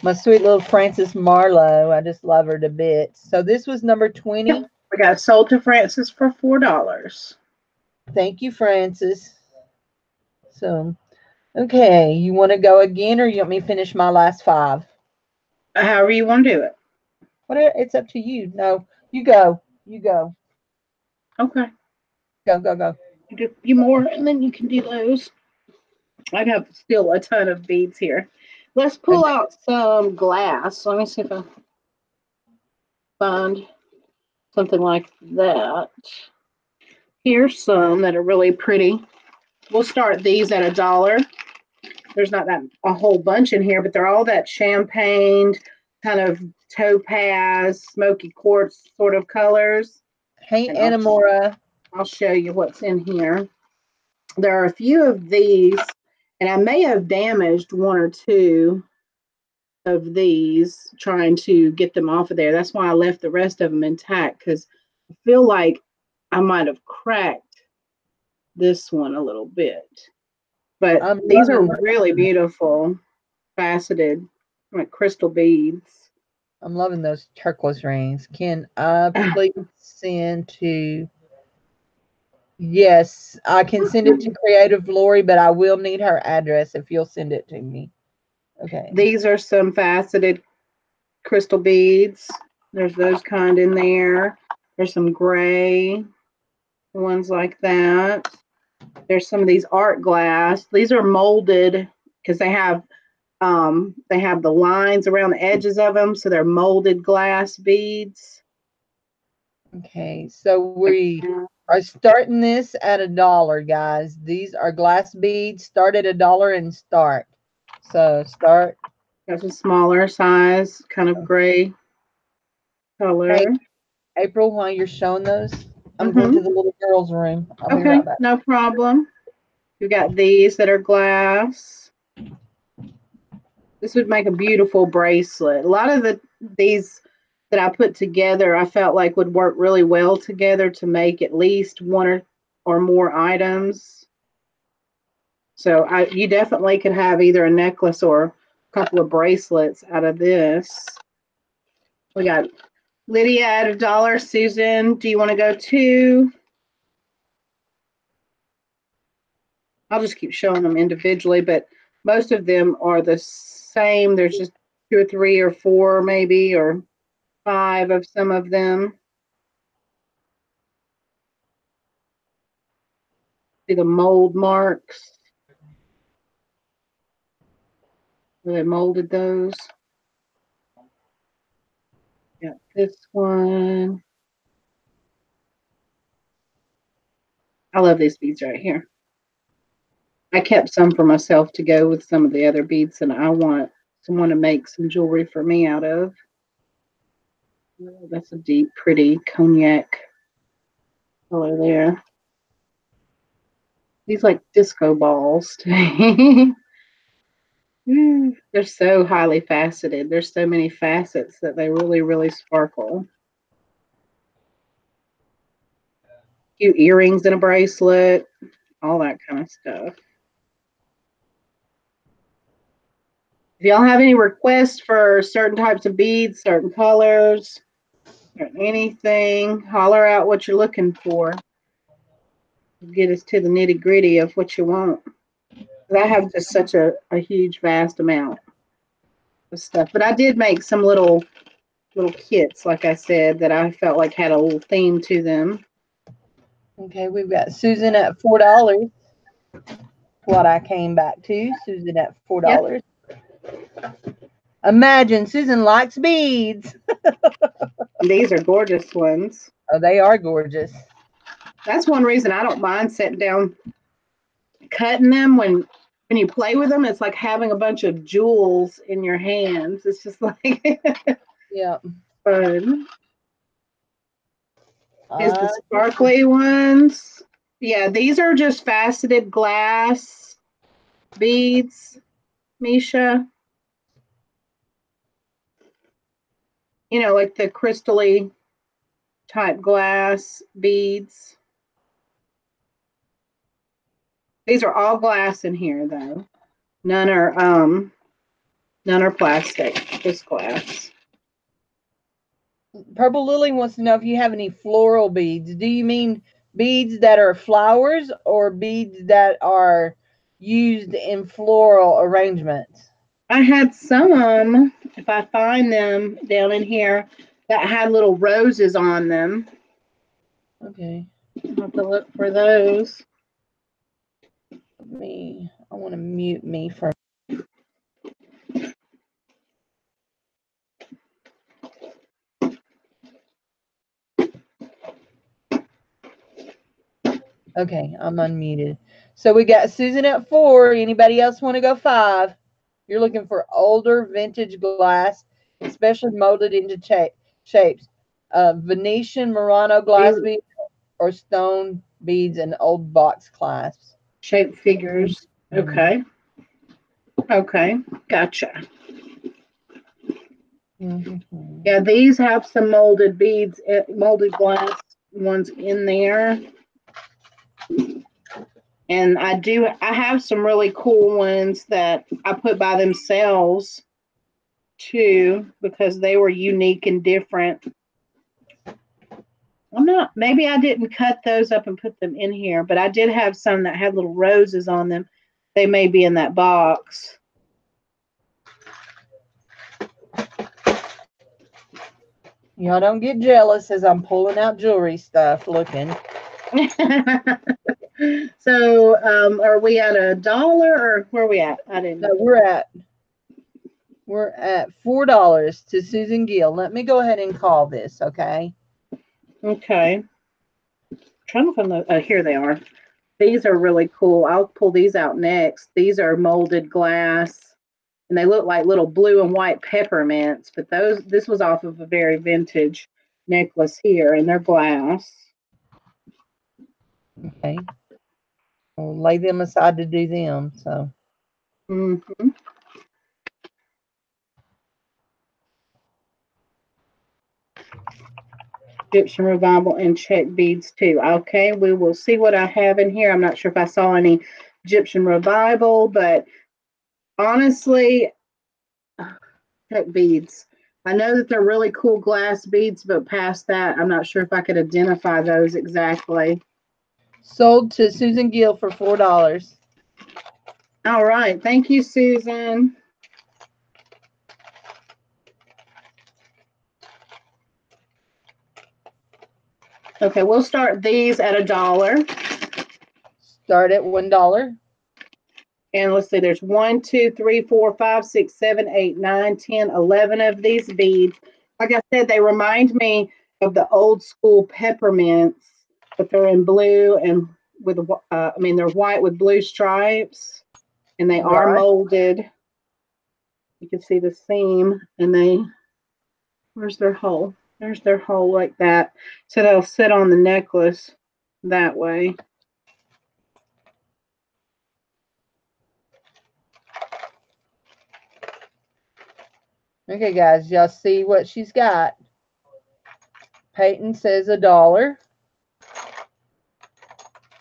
S2: My sweet little Frances Marlowe. I just love her to bits. So this was number 20.
S1: Yep. We got sold to Francis for $4.
S2: Thank you, Francis. So, okay, you want to go again or you want me to finish my last 5?
S1: However you want to do it.
S2: It's up to you. No, you go. You go.
S1: Okay.
S2: Go.
S1: You do a few more and then you can do those. I have still a ton of beads here. Let's pull out some glass. Let me see if I find something like that. Here's some that are really pretty. We'll start these at $1. There's not that a whole bunch in here, but they're all that champagne, kind of topaz, smoky quartz sort of colors.
S2: Hey,
S1: And
S2: Anamora.
S1: I'll show you what's in here. There are a few of these, and I may have damaged 1 or 2 of these trying to get them off of there. That's why I left the rest of them intact, because I feel like I might have cracked this one a little bit. But these are really beautiful, faceted, like crystal beads.
S2: I'm loving those turquoise rings. Can I please send to... Yes, I can send it to Creative Lori, but I will need her address if you'll send it to me. Okay.
S1: These are some faceted crystal beads. There's those kind in there. There's some gray ones like that. There's some of these art glass. These are molded because they have the lines around the edges of them, so they're molded glass beads.
S2: Okay, so we are starting this at $1, guys. These are glass beads. Start at $1 and start. So start.
S1: That's a smaller size, kind of gray color.
S2: Hey, April, while you're showing those, I'm going to the little girl's room. I'll be right back.
S1: No problem. We got these that are glass. This would make a beautiful bracelet. A lot of these that I put together, I felt like would work really well together to make at least 1 or or more items. So you definitely could have either a necklace or a couple of bracelets out of this. We got Lydia at $1. Susan, do you want to go too? I'll just keep showing them individually, but most of them are the same. There's just 2 or 3 or 4 maybe, or 5 of some of them. See the mold marks. They molded those. Got this one. I love these beads right here. I kept some for myself to go with some of the other beads that I want someone to make some jewelry for me out of. Oh, that's a deep, pretty cognac color there. These like disco balls. They're so highly faceted. There's so many facets that they really, really sparkle. Cute earrings and a bracelet, all that kind of stuff. If y'all have any requests for certain types of beads, certain colors, or anything, holler out what you're looking for. Get us to the nitty gritty of what you want. I have just such a huge, vast amount of stuff. But I did make some little kits, like I said, that I felt like had a little theme to them.
S2: Okay, we've got Susan at $4. What I came back to. Susan at $4. Yep. Imagine Susan likes beads.
S1: These are gorgeous ones.
S2: Oh, they are gorgeous.
S1: That's one reason I don't mind sitting down cutting them when you play with them. It's like having a bunch of jewels in your hands. It's just like
S2: yeah,
S1: fun. Here's the sparkly ones. Yeah, these are just faceted glass beads, Misha. You know, like the crystally type glass beads. These are all glass in here though. None are plastic, just glass.
S2: Purple Lily wants to know if you have any floral beads. Do you mean beads that are flowers or beads that are used in floral arrangements?
S1: I had some, if I find them down in here, that had little roses on them.
S2: Okay.
S1: I'll have to look for those.
S2: I want to mute me for. Okay, I'm unmuted. So we got Susan at 4. Anybody else want to go 5? You're looking for older vintage glass, especially molded into shapes. Venetian Murano glass beads or stone beads and old box clasps.
S1: Shape figures. Okay. Okay. Gotcha. Mm-hmm. Yeah, these have some molded beads, molded glass ones in there. And I have some really cool ones that I put by themselves too, because they were unique and different. Maybe I didn't cut those up and put them in here, but I did have some that had little roses on them. They may be in that box.
S2: Y'all don't get jealous as I'm pulling out jewelry stuff looking.
S1: So, are we at $1 or where are we at? I didn't know.
S2: We're at $4 to Susan Gill. Let me go ahead and call this, okay?
S1: Okay. I'm trying to find the, here they are. These are really cool. I'll pull these out next. These are molded glass, and they look like little blue and white peppermints, but this was off of a very vintage necklace here, and they're glass.
S2: Okay. We'll lay them aside to do them, so.
S1: Mm-hmm. Egyptian revival and check beads too. Okay, we will see what I have in here. I'm not sure if I saw any Egyptian revival, but honestly, check beads. I know that they're really cool glass beads, but past that, I'm not sure if I could identify those exactly.
S2: Sold to Susan Gill for $4.
S1: All right. Thank you, Susan. Okay, we'll start these at $1.
S2: Start at $1.
S1: And let's see, there's 1, 2, 3, 4, 5, 6, 7, 8, 9, 10, 11 of these beads. Like I said, they remind me of the old school peppermints, but they're in blue and with, they're white with blue stripes, and they are
S2: Right.
S1: molded. You can see the seam, and where's their hole? There's their hole like that. So they'll sit on the necklace that way.
S2: Okay, guys, y'all see what she's got. Peyton says $1.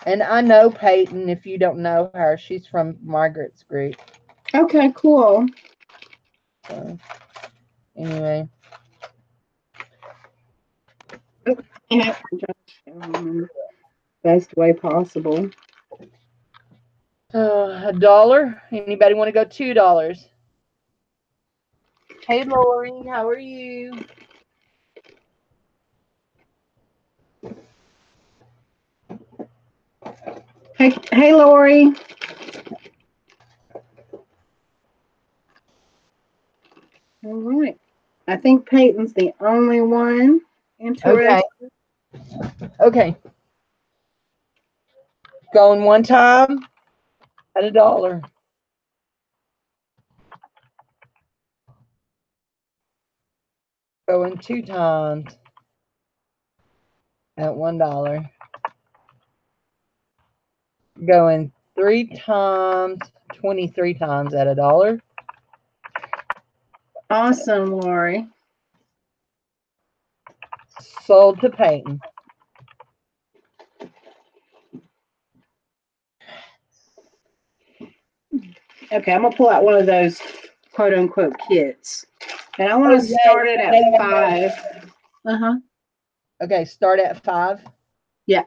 S2: And I know Peyton, if you don't know her, she's from Margaret's group.
S1: Okay, cool.
S2: So, anyway.
S1: Best way possible.
S2: $1. Anybody want to go $2? Hey, Lori, how are you?
S1: Hey, Lori. All right. I think Peyton's the only one interested.
S2: Okay. Going one time at $1. Going 2 times at $1. Going 3 times, 23 times at $1.
S1: Awesome, Lori.
S2: Sold to Peyton.
S1: Okay, I'm gonna pull out one of those quote unquote kits. And I want to start it at 5.
S2: Okay, start at 5.
S1: Yeah.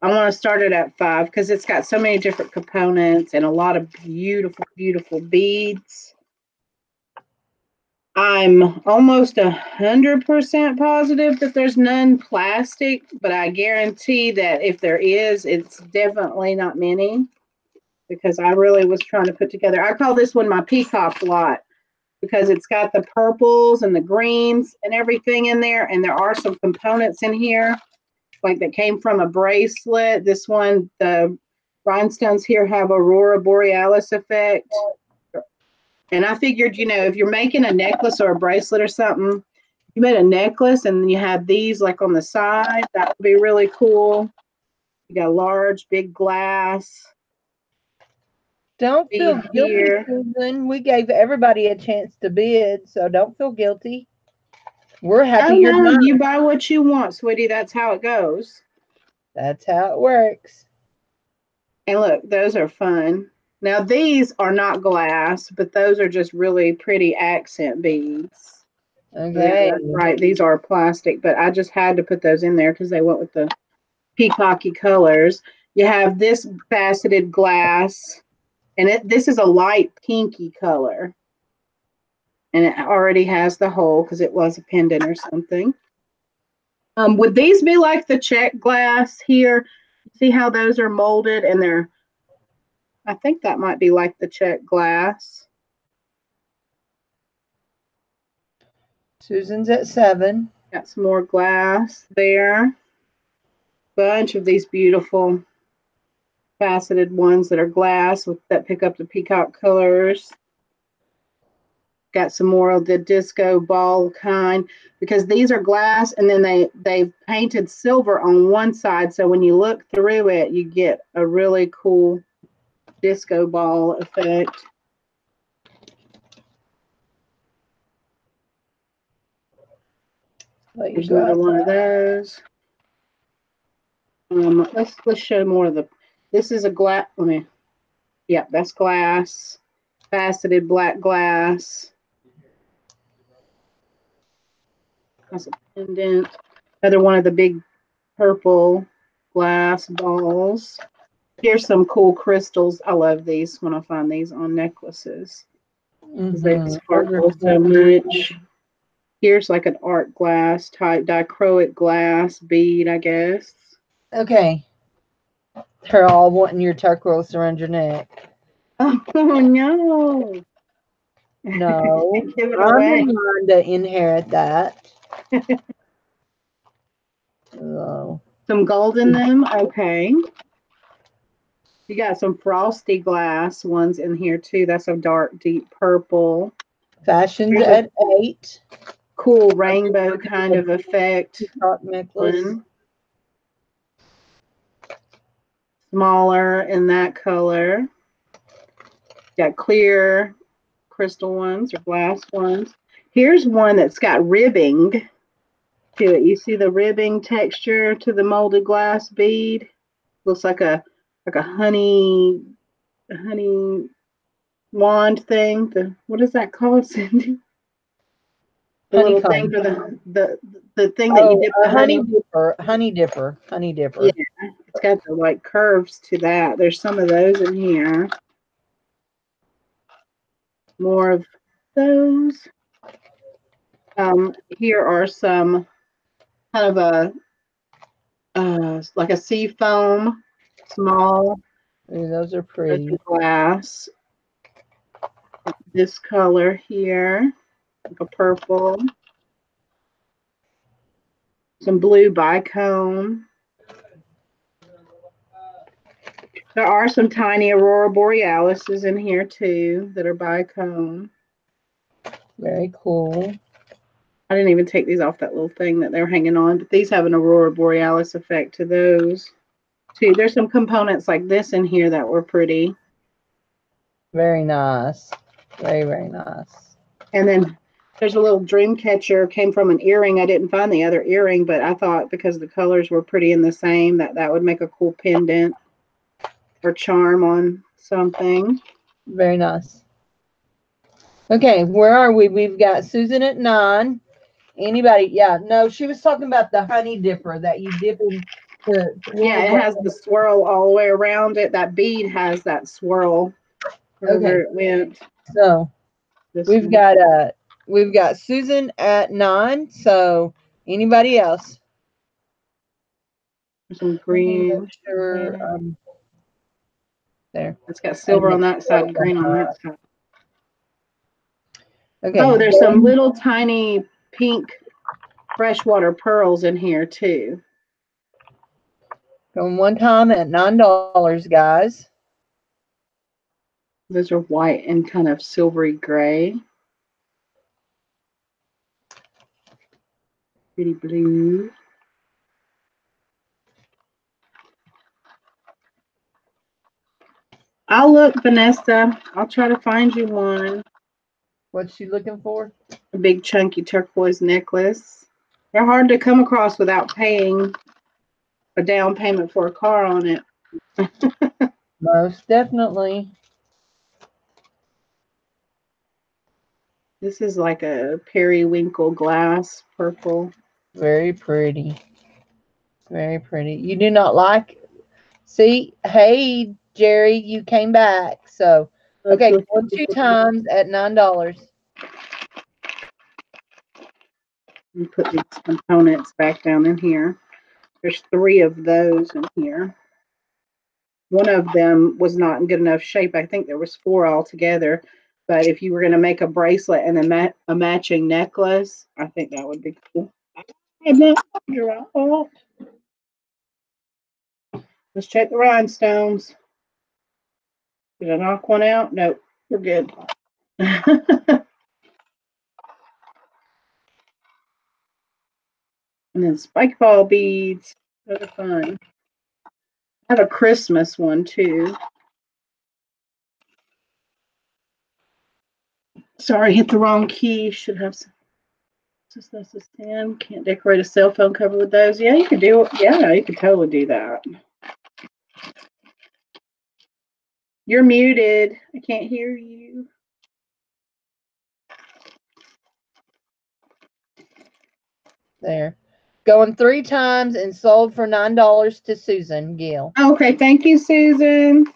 S1: I want to start it at 5 because it's got so many different components and a lot of beautiful, beautiful beads. I'm almost 100% positive that there's none plastic, but I guarantee that if there is, it's definitely not many because I really was trying to put together. I call this one my peacock lot because it's got the purples and the greens and everything in there, and there are some components in here like that came from a bracelet. This one, the rhinestones here have aurora borealis effect. And I figured, if you're making a necklace or a bracelet or something, you made a necklace and you had these like on the side, that would be really cool. You got a large, big glass.
S2: Don't feel guilty,
S1: here.
S2: Susan. We gave everybody a chance to bid, so don't feel guilty. We're happy
S1: Oh,
S2: you're
S1: no,
S2: mine.
S1: you buy what you want, sweetie. That's how it goes.
S2: That's how it works.
S1: And look, those are fun. Now, these are not glass, but those are just really pretty accent beads.
S2: Okay.
S1: That's right. These are plastic, but I just had to put those in there because they went with the peacocky colors. You have this faceted glass, and this is a light pinky color. And it already has the hole because it was a pendant or something. Would these be like the check glass here? See how those are molded and I think that might be like the check glass.
S2: Susan's at 7.
S1: Got some more glass there. Bunch of these beautiful faceted ones that are glass that pick up the peacock colors. Got some more of the disco ball kind because these are glass and then they've painted silver on one side, so when you look through it you get a really cool disco ball effect.
S2: Let your
S1: There's another
S2: glass
S1: one of those. Let's show more of the. This is a glass. Let me. Yeah, that's glass. Faceted black glass. That's a pendant. Another one of the big purple glass balls. Here's some cool crystals. I love these when I find these on necklaces because they
S2: Mm-hmm.
S1: sparkle so much. Here's like an art glass type dichroic glass bead, I guess.
S2: Okay. They're all wanting your turquoise around your neck.
S1: Oh no.
S2: No,
S1: Give it
S2: I'm
S1: away.
S2: the one to inherit that. So,
S1: Some gold in them. Okay. You got some frosty glass ones in here too. That's a dark, deep purple.
S2: fashioned
S1: Here's a
S2: at 8.
S1: cool rainbow kind of effect
S2: Peacock necklace.
S1: one. Smaller in that color. Got clear crystal ones or glass ones. Here's one that's got ribbing to it. You see the ribbing texture to the molded glass bead? Looks like a honey wand thing. What is that called, Cindy? The little thing
S2: Honeycomb.
S1: for the thing that you
S2: Oh,
S1: dip
S2: a
S1: the honey.
S2: honey dipper. Honey dipper. Honey
S1: Yeah,
S2: dipper.
S1: it's got the like curves to that. There's some of those in here. More of those. Here are some kind of a like a sea foam, small
S2: Ooh, those are pretty.
S1: glass. This color here, like a purple. Some blue bicone. There are some tiny aurora borealises in here too that are bicone.
S2: Very cool.
S1: I didn't even take these off that little thing that they're hanging on, but these have an aurora borealis effect to those too. There's some components like this in here that were pretty.
S2: Very nice. Very, very nice.
S1: And then there's a little dream catcher, came from an earring. I didn't find the other earring, but I thought because the colors were pretty in the same that would make a cool pendant or charm on something.
S2: Very nice. Okay, where are we? We've got Susan at 9. Anybody? Yeah, no, she was talking about the honey dipper that you dip in to
S1: Yeah, it has the swirl all the way around it. That bead has that swirl wherever it went.
S2: So
S1: This
S2: we've
S1: one.
S2: got Susan at 9. So anybody else?
S1: Some green.
S2: Sure. There.
S1: It's got silver on that side and green on that side.
S2: Okay.
S1: Oh, there's some little tiny pink freshwater pearls in here too.
S2: Going one time at $9, guys.
S1: Those are white and kind of silvery gray. Pretty blue. I'll look, Vanessa. I'll try to find you one.
S2: What's she looking for?
S1: A big chunky turquoise necklace. They're hard to come across without paying a down payment for a car on it.
S2: Most definitely.
S1: This is like a periwinkle glass purple.
S2: Very pretty. Very pretty. You do not like. See, hey Jerry, you came back. So okay, going 2 times at $9.
S1: And put these components back down in here. There's 3 of those in here. One of them was not in good enough shape. I think there was 4 altogether. But if you were going to make a bracelet and a matching necklace, I think that would be cool. Let's check the rhinestones. Did I knock one out? Nope, we're good. And then spike ball beads. Those are fun. I have a Christmas one too. Sorry, hit the wrong key. Should have Just this is 10. Can't decorate a cell phone cover with those. Yeah, you could do it. Yeah, you could totally do that. You're muted. I can't hear you.
S2: There. Going 3 times and sold for $9 to Susan Gill.
S1: Okay, thank you, Susan.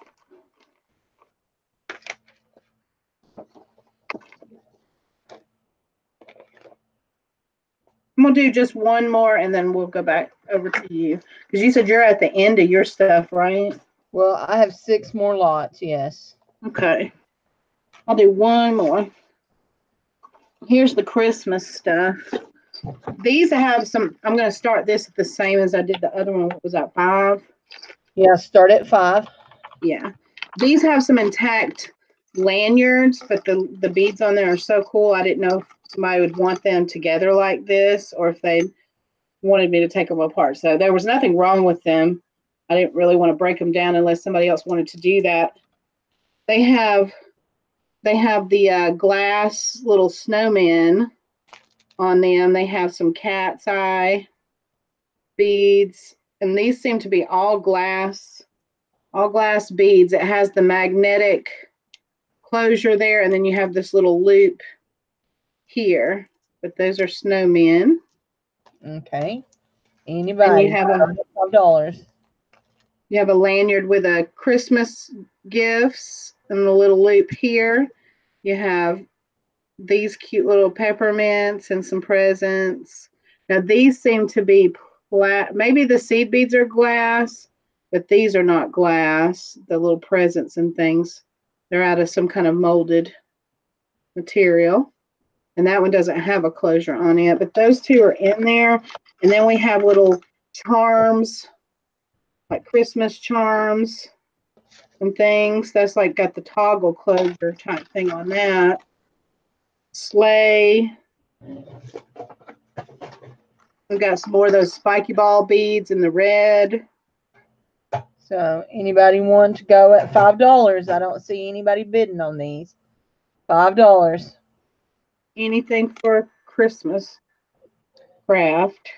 S1: I'm going to do just one more and then we'll go back over to you. Because you said you're at the end of your stuff, right?
S2: Well, I have 6 more lots, yes.
S1: Okay. I'll do one more. Here's the Christmas stuff. These have some, I'm going to start this the same as I did the other one. What was that, 5?
S2: Yeah, start at 5.
S1: Yeah. These have some intact lanyards, but the beads on there are so cool. I didn't know if somebody would want them together like this or if they wanted me to take them apart. So there was nothing wrong with them. I didn't really want to break them down unless somebody else wanted to do that. They have the glass little snowmen on them. They have some cat's eye beads, and these seem to be all glass beads. It has the magnetic closure there, and then you have this little loop here. But those are snowmen.
S2: Okay.
S1: And
S2: Anybody?
S1: you have
S2: $5.
S1: You have a lanyard with a Christmas gifts and the little loop here. You have these cute little peppermints and some presents. Now these seem to be maybe the seed beads are glass, but these are not glass. The little presents and things, they're out of some kind of molded material. And that one doesn't have a closure on it, but those two are in there. And then we have little charms, like Christmas charms and things. That's like got the toggle closure type thing on that. Sleigh. We've got some more of those spiky ball beads in the red.
S2: So anybody want to go at $5? I don't see anybody bidding on these. $5.
S1: Anything for Christmas craft.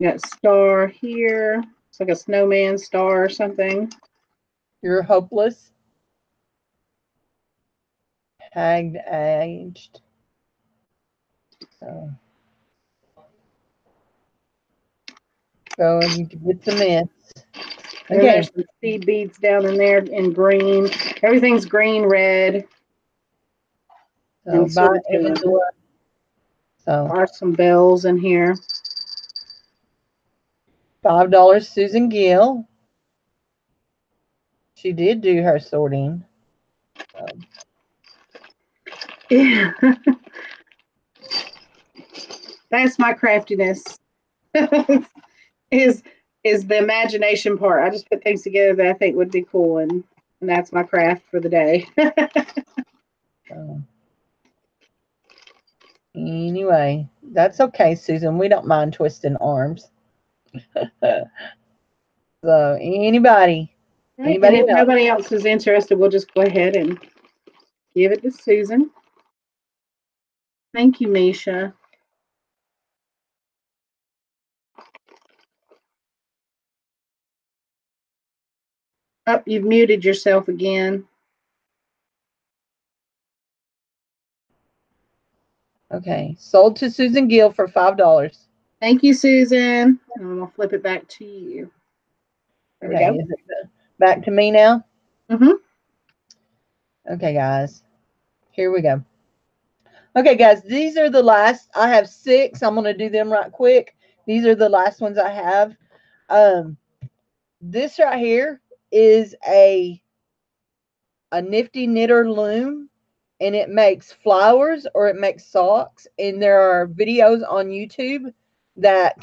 S1: Got star here. It's like a snowman star or something.
S2: You're hopeless. Tagged aged. So go and get some myths.
S1: And
S2: Okay.
S1: there's some seed beads down in there in green. Everything's green, red.
S2: So
S1: And
S2: buy
S1: sort
S2: so
S1: there are some bells in here.
S2: $5 Susan Gill. She did do her sorting. So.
S1: Yeah. That's my craftiness. is the imagination part. I just put things together that I think would be cool, and that's my craft for the day.
S2: So. Anyway, that's okay, Susan. We don't mind twisting arms. So anybody
S1: Right, and if
S2: else?
S1: nobody else is interested, we'll just go ahead and give it to Susan. Thank you, Misha. Oh, you've muted yourself again.
S2: Okay, sold to Susan Gill for $5.
S1: Thank you, Susan. And I'm gonna flip it back to you. There we go.
S2: Is it back to me now?
S1: Mm-hmm.
S2: Okay, guys. Here we go. Okay, guys, these are the last. I have 6. I'm going to do them right quick. These are the last ones I have. This right here is a nifty knitter loom, and it makes flowers or it makes socks. And there are videos on YouTube that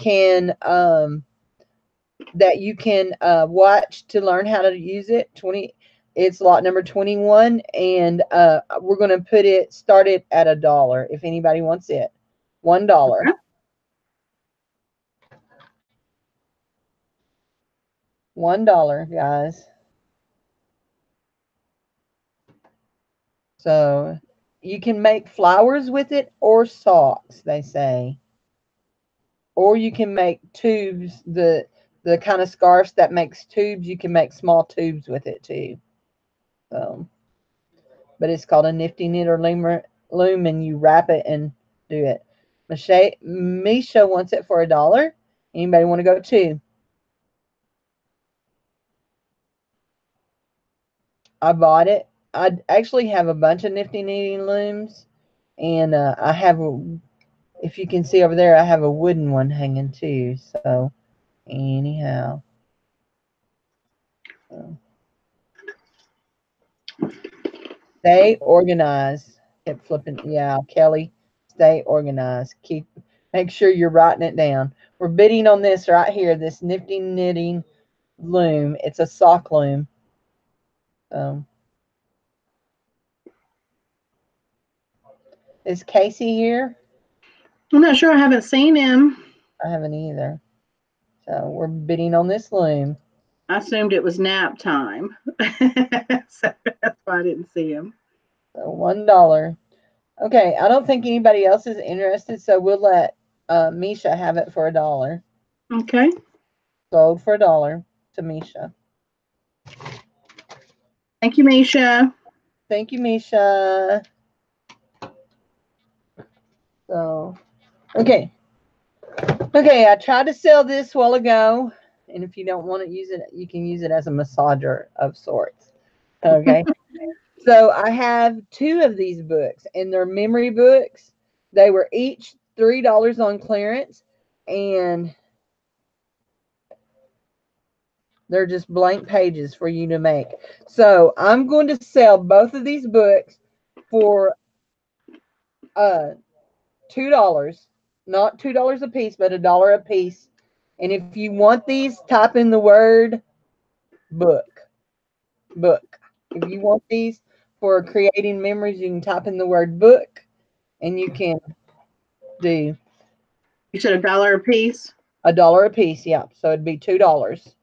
S2: you can watch to learn how to use it. It's lot number 21, and we're going to put it started at $1 if anybody wants it. $1.
S1: Okay.
S2: $1, guys. So you can make flowers with it or socks, they say. Or you can make tubes, the kind of scarf that makes tubes, you can make small tubes with it too. So, but it's called a nifty knit or loom, and you wrap it and do it. Misha wants it for $1. Anybody want to go too? I bought it. I actually have a bunch of nifty knitting looms, and I have, if you can see over there, I have a wooden one hanging too. So anyhow, so. Stay organized. Kept flipping. Yeah, Kelly, stay organized. Make sure you're writing it down. We're bidding on this right here, this nifty knitting loom. It's a sock loom. Is Casey here?
S1: I'm not sure. I haven't seen him.
S2: I haven't either. So we're bidding on this loom.
S1: I assumed it was nap time. So that's why I didn't see him.
S2: So $1. Okay, I don't think anybody else is interested, so we'll let Misha have it for $1.
S1: Okay.
S2: Sold for $1 to Misha.
S1: Thank you, Misha.
S2: Thank you, Misha. So, okay. Okay, I tried to sell this a while ago, and if you don't want to use it, you can use it as a massager of sorts. Okay. So I have 2 of these books, and they're memory books. They were each $3 on clearance, and they're just blank pages for you to make. So I'm going to sell both of these books for $2, not $2 a piece, but $1 a piece. And if you want these, type in the word book. Book. If you want these for creating memories, you can type in the word book, and you can do.
S1: You said $1 a piece?
S2: $1 a piece, yeah. So it'd be $2.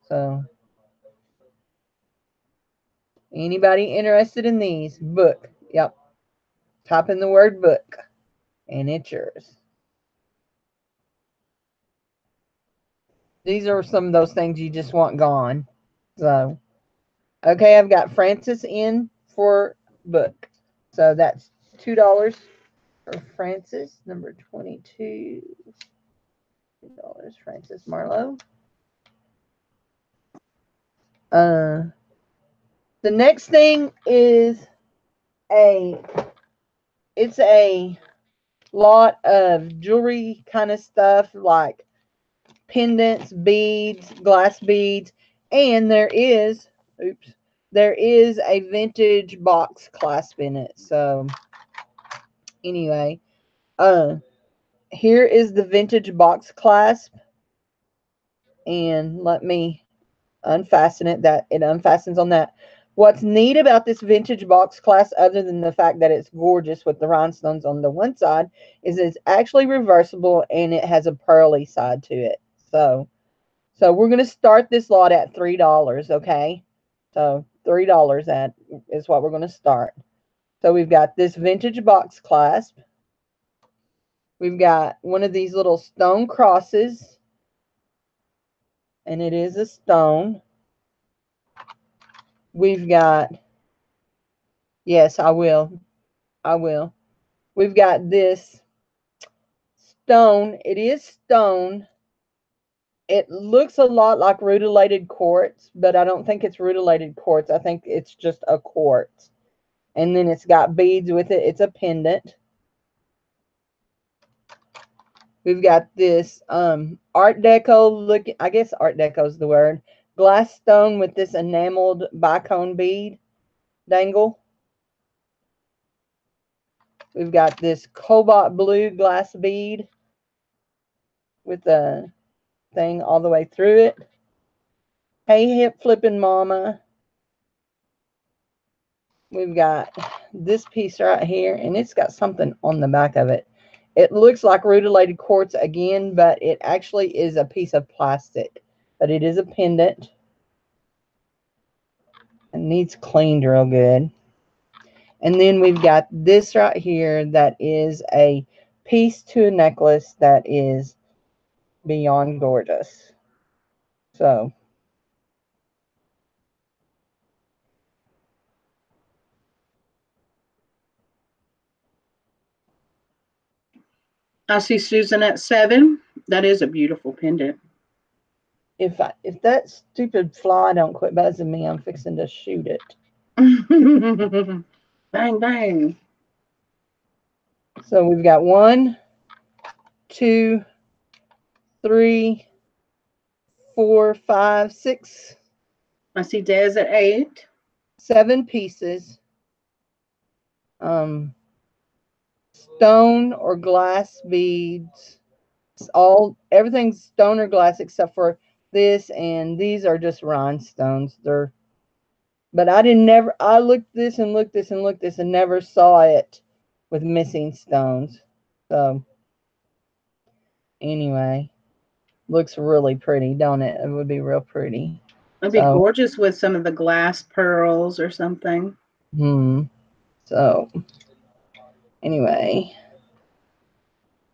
S2: So anybody interested in these? Book. Yep. Type in the word book, and it's yours. These are some of those things you just want gone. So, okay, I've got Francis in for book. So that's $2 for Francis, number 22. $2, Francis Marlowe. The next thing is it's a lot of jewelry kind of stuff like pendants, beads, glass beads, and there is a vintage box clasp in it. So anyway, here is the vintage box clasp, and let me unfasten it. That it unfastens on that. What's neat about this vintage box clasp, other than the fact that it's gorgeous with the rhinestones on the one side, is it's actually reversible and it has a pearly side to it. So we're going to start this lot at $3, okay? So $3 is what we're going to start. So we've got this vintage box clasp. We've got one of these little stone crosses, and it is a stone. We've got, yes, I will. We've got this stone. It is stone. It looks a lot like rutilated quartz, but I don't think it's rutilated quartz. I think it's just a quartz. And then it's got beads with it. It's a pendant. We've got this Art Deco look. I guess Art Deco is the word. Glass stone with this enameled bicone bead dangle. We've got this cobalt blue glass bead with a thing all the way through it. Hey, hip flipping mama. We've got this piece right here, and it's got something on the back of it. It looks like rutilated quartz again, but it actually is a piece of plastic. But it is a pendant. It needs cleaned real good. And then we've got this right here that is a piece to a necklace that is beyond gorgeous. So
S1: I see Susan at 7. That is a beautiful pendant.
S2: if that stupid fly don't quit buzzing me, I'm fixing to shoot it.
S1: Bang, bang.
S2: So we've got 1, 2, 3, 4, 5, 6,
S1: I see Des at 8.
S2: 7 pieces. Stone or glass beads. Everything's stone or glass except for this, and these are just rhinestones. But I looked this and looked this and looked this and never saw it with missing stones. So anyway, looks really pretty, don't it? It would be real pretty.
S1: It'd be gorgeous with some of the glass pearls or something.
S2: So anyway,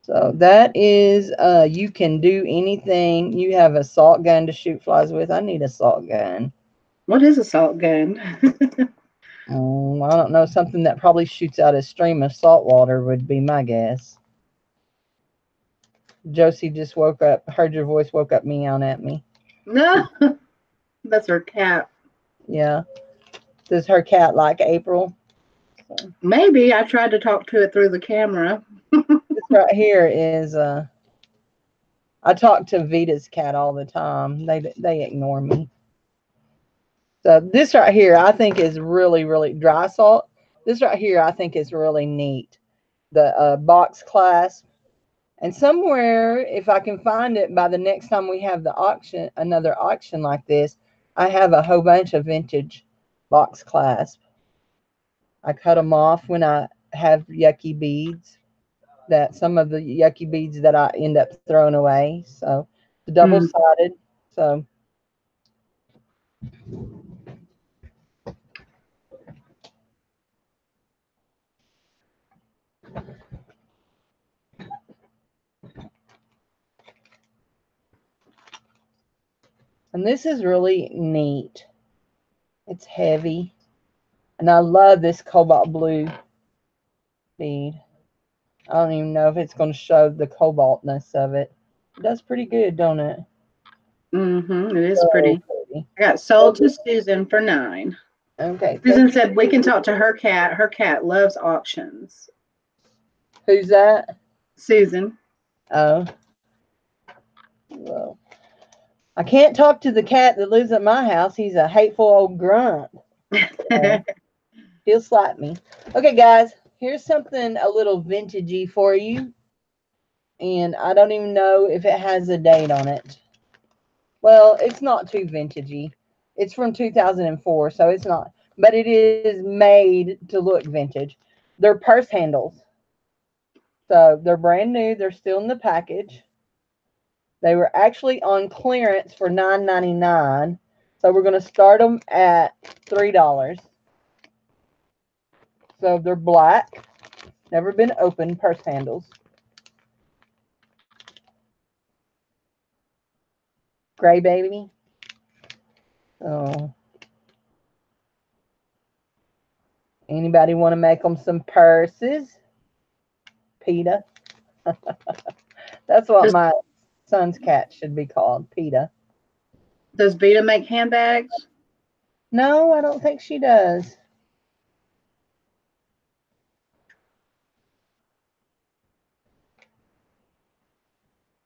S2: so that is you can do anything. You have a salt gun to shoot flies with. I need a salt gun.
S1: What is a salt gun?
S2: I don't know. Something that probably shoots out a stream of salt water would be my guess. Josie just woke up. Heard your voice, woke up meowing at me.
S1: No, that's her cat.
S2: Yeah. Does her cat like April?
S1: Maybe. I tried to talk to it through the camera.
S2: This right here is I talk to Vita's cat all the time. They ignore me. So this right here I think is really, really dry salt. This right here I think is really neat. The box clasp. And somewhere, if I can find it by the next time we have the auction, another auction like this, I have a whole bunch of vintage box clasp. I cut them off when I have yucky beads. That some of the yucky beads that I end up throwing away. So the double-sided. So and this is really neat. It's heavy. And I love this cobalt blue bead. I don't even know if it's going to show the cobaltness of it. It does pretty good, don't it?
S1: It is pretty. I got sold to Susan for 9.
S2: Okay.
S1: Susan said we can talk to her cat. Her cat loves auctions.
S2: Who's that?
S1: Susan.
S2: Oh. Well, I can't talk to the cat that lives at my house. He's a hateful old grunt. So he'll slap me. Okay, guys. Here's something a little vintagey for you. And I don't even know if it has a date on it. Well, it's not too vintagey. It's from 2004, so it's not. But it is made to look vintage. They're purse handles. So they're brand new. They're still in the package. They were actually on clearance for $9.99. So we're going to start them at $3. So they're black. Never been opened purse handles. Gray baby. Oh. Anybody want to make them some purses? PETA. That's what my son's cat should be called, PETA.
S1: Does Vita make handbags?
S2: No, I don't think she does.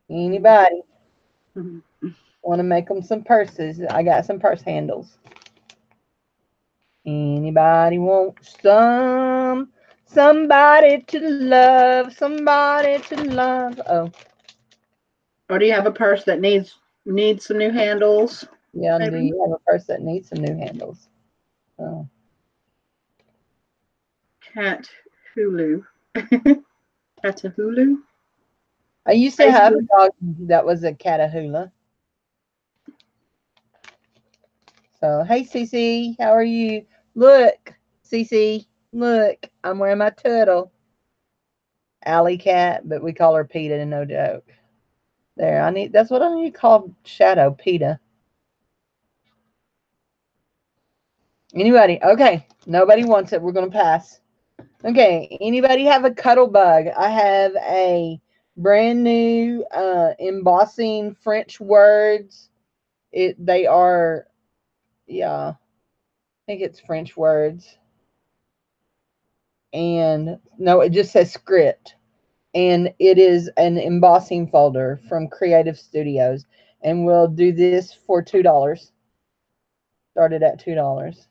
S2: Anybody want to make them some purses? I got some purse handles. Anybody want somebody to love, somebody to love? Oh.
S1: Or do you have a purse that needs some new handles?
S2: Yeah, do you have a purse that needs some new handles? Oh.
S1: Cat Hulu. Catahulu?
S2: I used to have a dog that was a Catahoula. So, hey, Cece, how are you? Look, Cece, Look, I'm wearing my turtle. Alley cat, but we call her PETA, no joke. There, that's what I need to call Shadow, PETA. Anybody? Okay, nobody wants it. We're gonna pass. Okay, anybody have a cuddle bug? I have a brand new embossing French words. They are, yeah, I think it's French words. And no, it just says script. And it is an embossing folder from Creative Studios. And we'll do this for $2. Started at $2.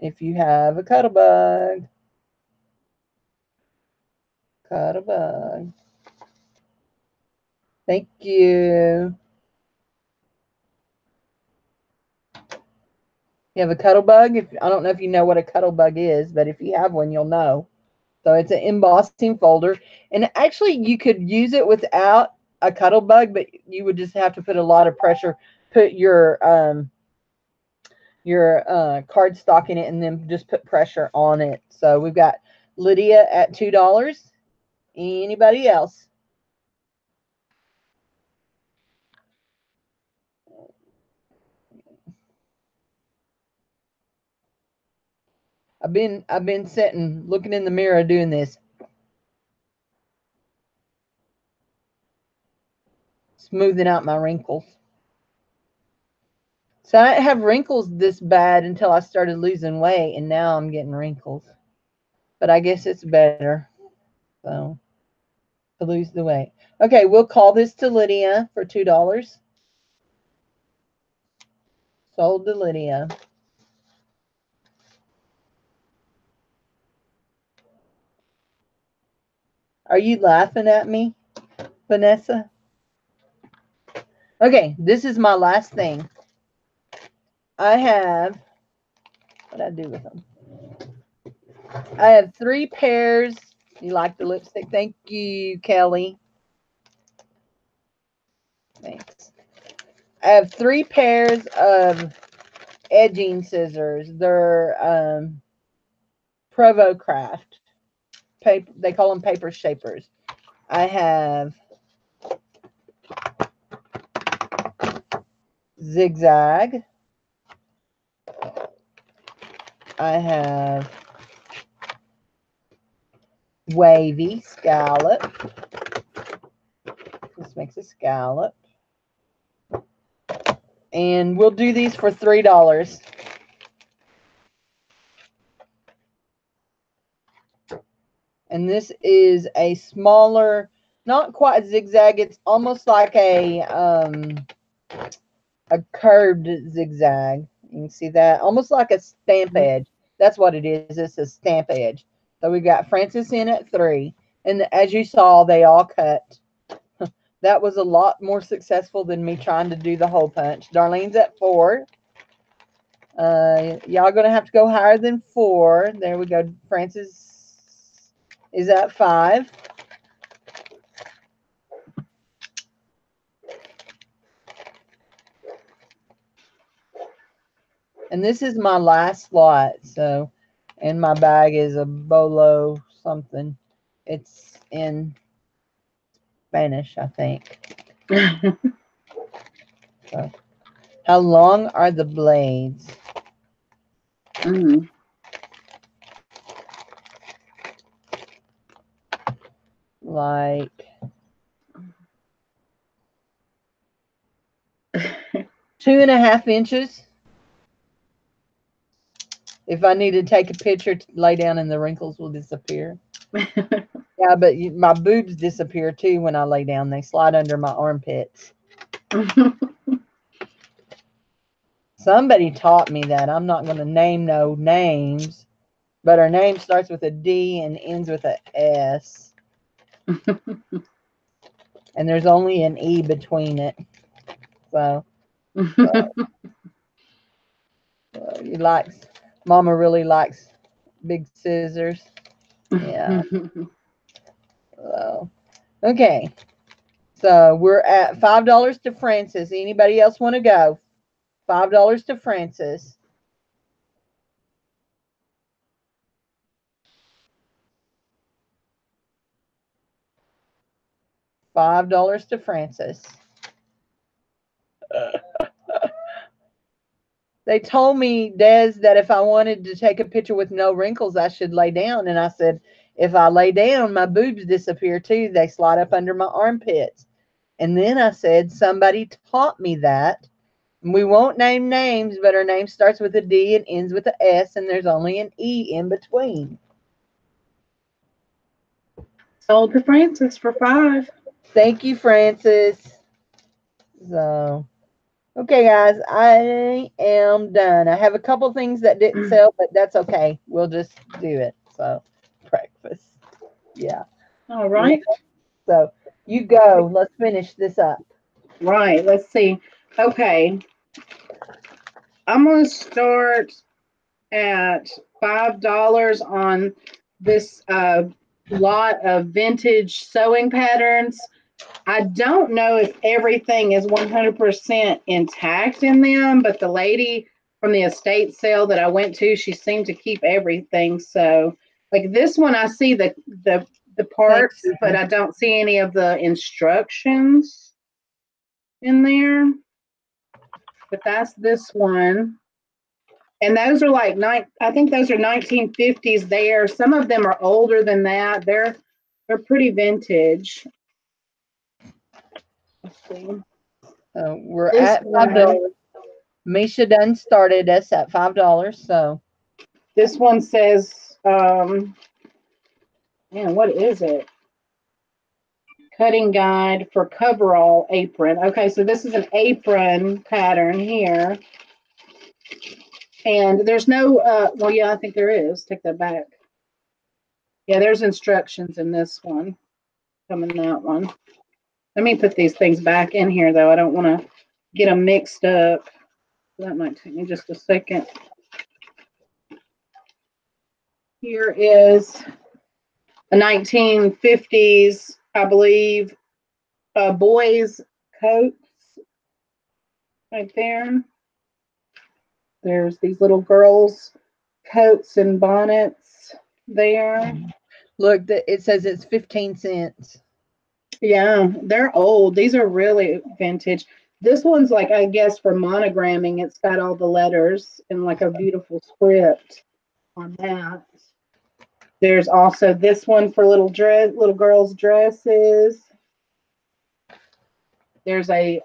S2: If you have a cuddle bug. Cuddle bug. Thank you. You have a cuddle bug? I don't know if you know what a cuddle bug is, but if you have one, you'll know. So it's an embossing folder. And actually, you could use it without a cuddle bug, but you would just have to put a lot of pressure. Put your cardstock in it and then just put pressure on it. So we've got Lydia at $2. Anybody else? I've been sitting looking in the mirror doing this. Smoothing out my wrinkles. So I didn't have wrinkles this bad until I started losing weight, and now I'm getting wrinkles. But I guess it's better. So to lose the weight. Okay, we'll call this to Lydia for $2. Sold to Lydia. Are you laughing at me, Vanessa? Okay, this is my last thing. I have, what did I do with them? I have 3 pairs. You like the lipstick? Thank you, Kelly. Thanks. I have 3 pairs of edging scissors. They're Provo Craft. Paper, they call them paper shapers. I have Zigzag. I have Wavy, Scallop. This makes a scallop. And we'll do these for $3. And this is a smaller, not quite zigzag. It's almost like a curved zigzag. You can see that, almost like a stamp edge. That's what it is. It's a stamp edge. So we got Francis in at 3, and as you saw, they all cut. That was a lot more successful than me trying to do the hole punch. Darlene's at 4. Y'all gonna have to go higher than 4. There we go. Francis is at 5. And this is my last slot. So, and my bag is a bolo something. It's in Spanish, I think. So, how long are the blades? Like 2.5 inches. If I need to take a picture to lay down and the wrinkles will disappear. Yeah, but my boobs disappear too when I lay down. They slide under my armpits. Somebody taught me that. I'm not going to name no names, but her name starts with a D and ends with a S. And there's only an E between it. So you like, Mama really likes big scissors. Yeah. So, okay. So we're at $5 to Francis. Anybody else want to go? $5 to Francis. $5 to Francis. They told me, Des, that if I wanted to take a picture with no wrinkles, I should lay down. And I said, if I lay down, my boobs disappear too. They slide up under my armpits. And then I said, somebody taught me that. We won't name names, but her name starts with a D and ends with an S, and there's only an E in between.
S1: Sold to Francis for $5.
S2: Thank you, Francis. So, okay, guys, I am done. I have a couple things that didn't sell, but that's okay. We'll just do it. So, breakfast. Yeah.
S1: All right.
S2: So, you go. Let's finish this up.
S1: Right. Let's see. Okay. I'm going to start at $5 on this lot of vintage sewing patterns. I don't know if everything is 100% intact in them, but the lady from the estate sale that I went to, she seemed to keep everything. So, like this one, I see the parts, but I don't see any of the instructions in there. But that's this one. And those are like I think those are 1950s there. Some of them are older than that. They're pretty vintage. Let's see.
S2: We're at $5. Misha done started us at $5. So
S1: this one says, man, what is it? Cutting guide for coverall apron. Okay, so this is an apron pattern here. And there's no, well, yeah, I think there is. Take that back. Yeah, there's instructions in this one. Come in that one. Let me put these things back in here, though. I don't want to get them mixed up. That might take me just a second. Here is a 1950s, I believe, boys' coats right there. There's these little girls' coats and bonnets there.
S2: Look, it says it's 15 cents.
S1: Yeah, they're old. These are really vintage. This one's like, I guess, for monogramming. It's got all the letters and like a beautiful script on that. There's also this one for little girls' dresses. There's a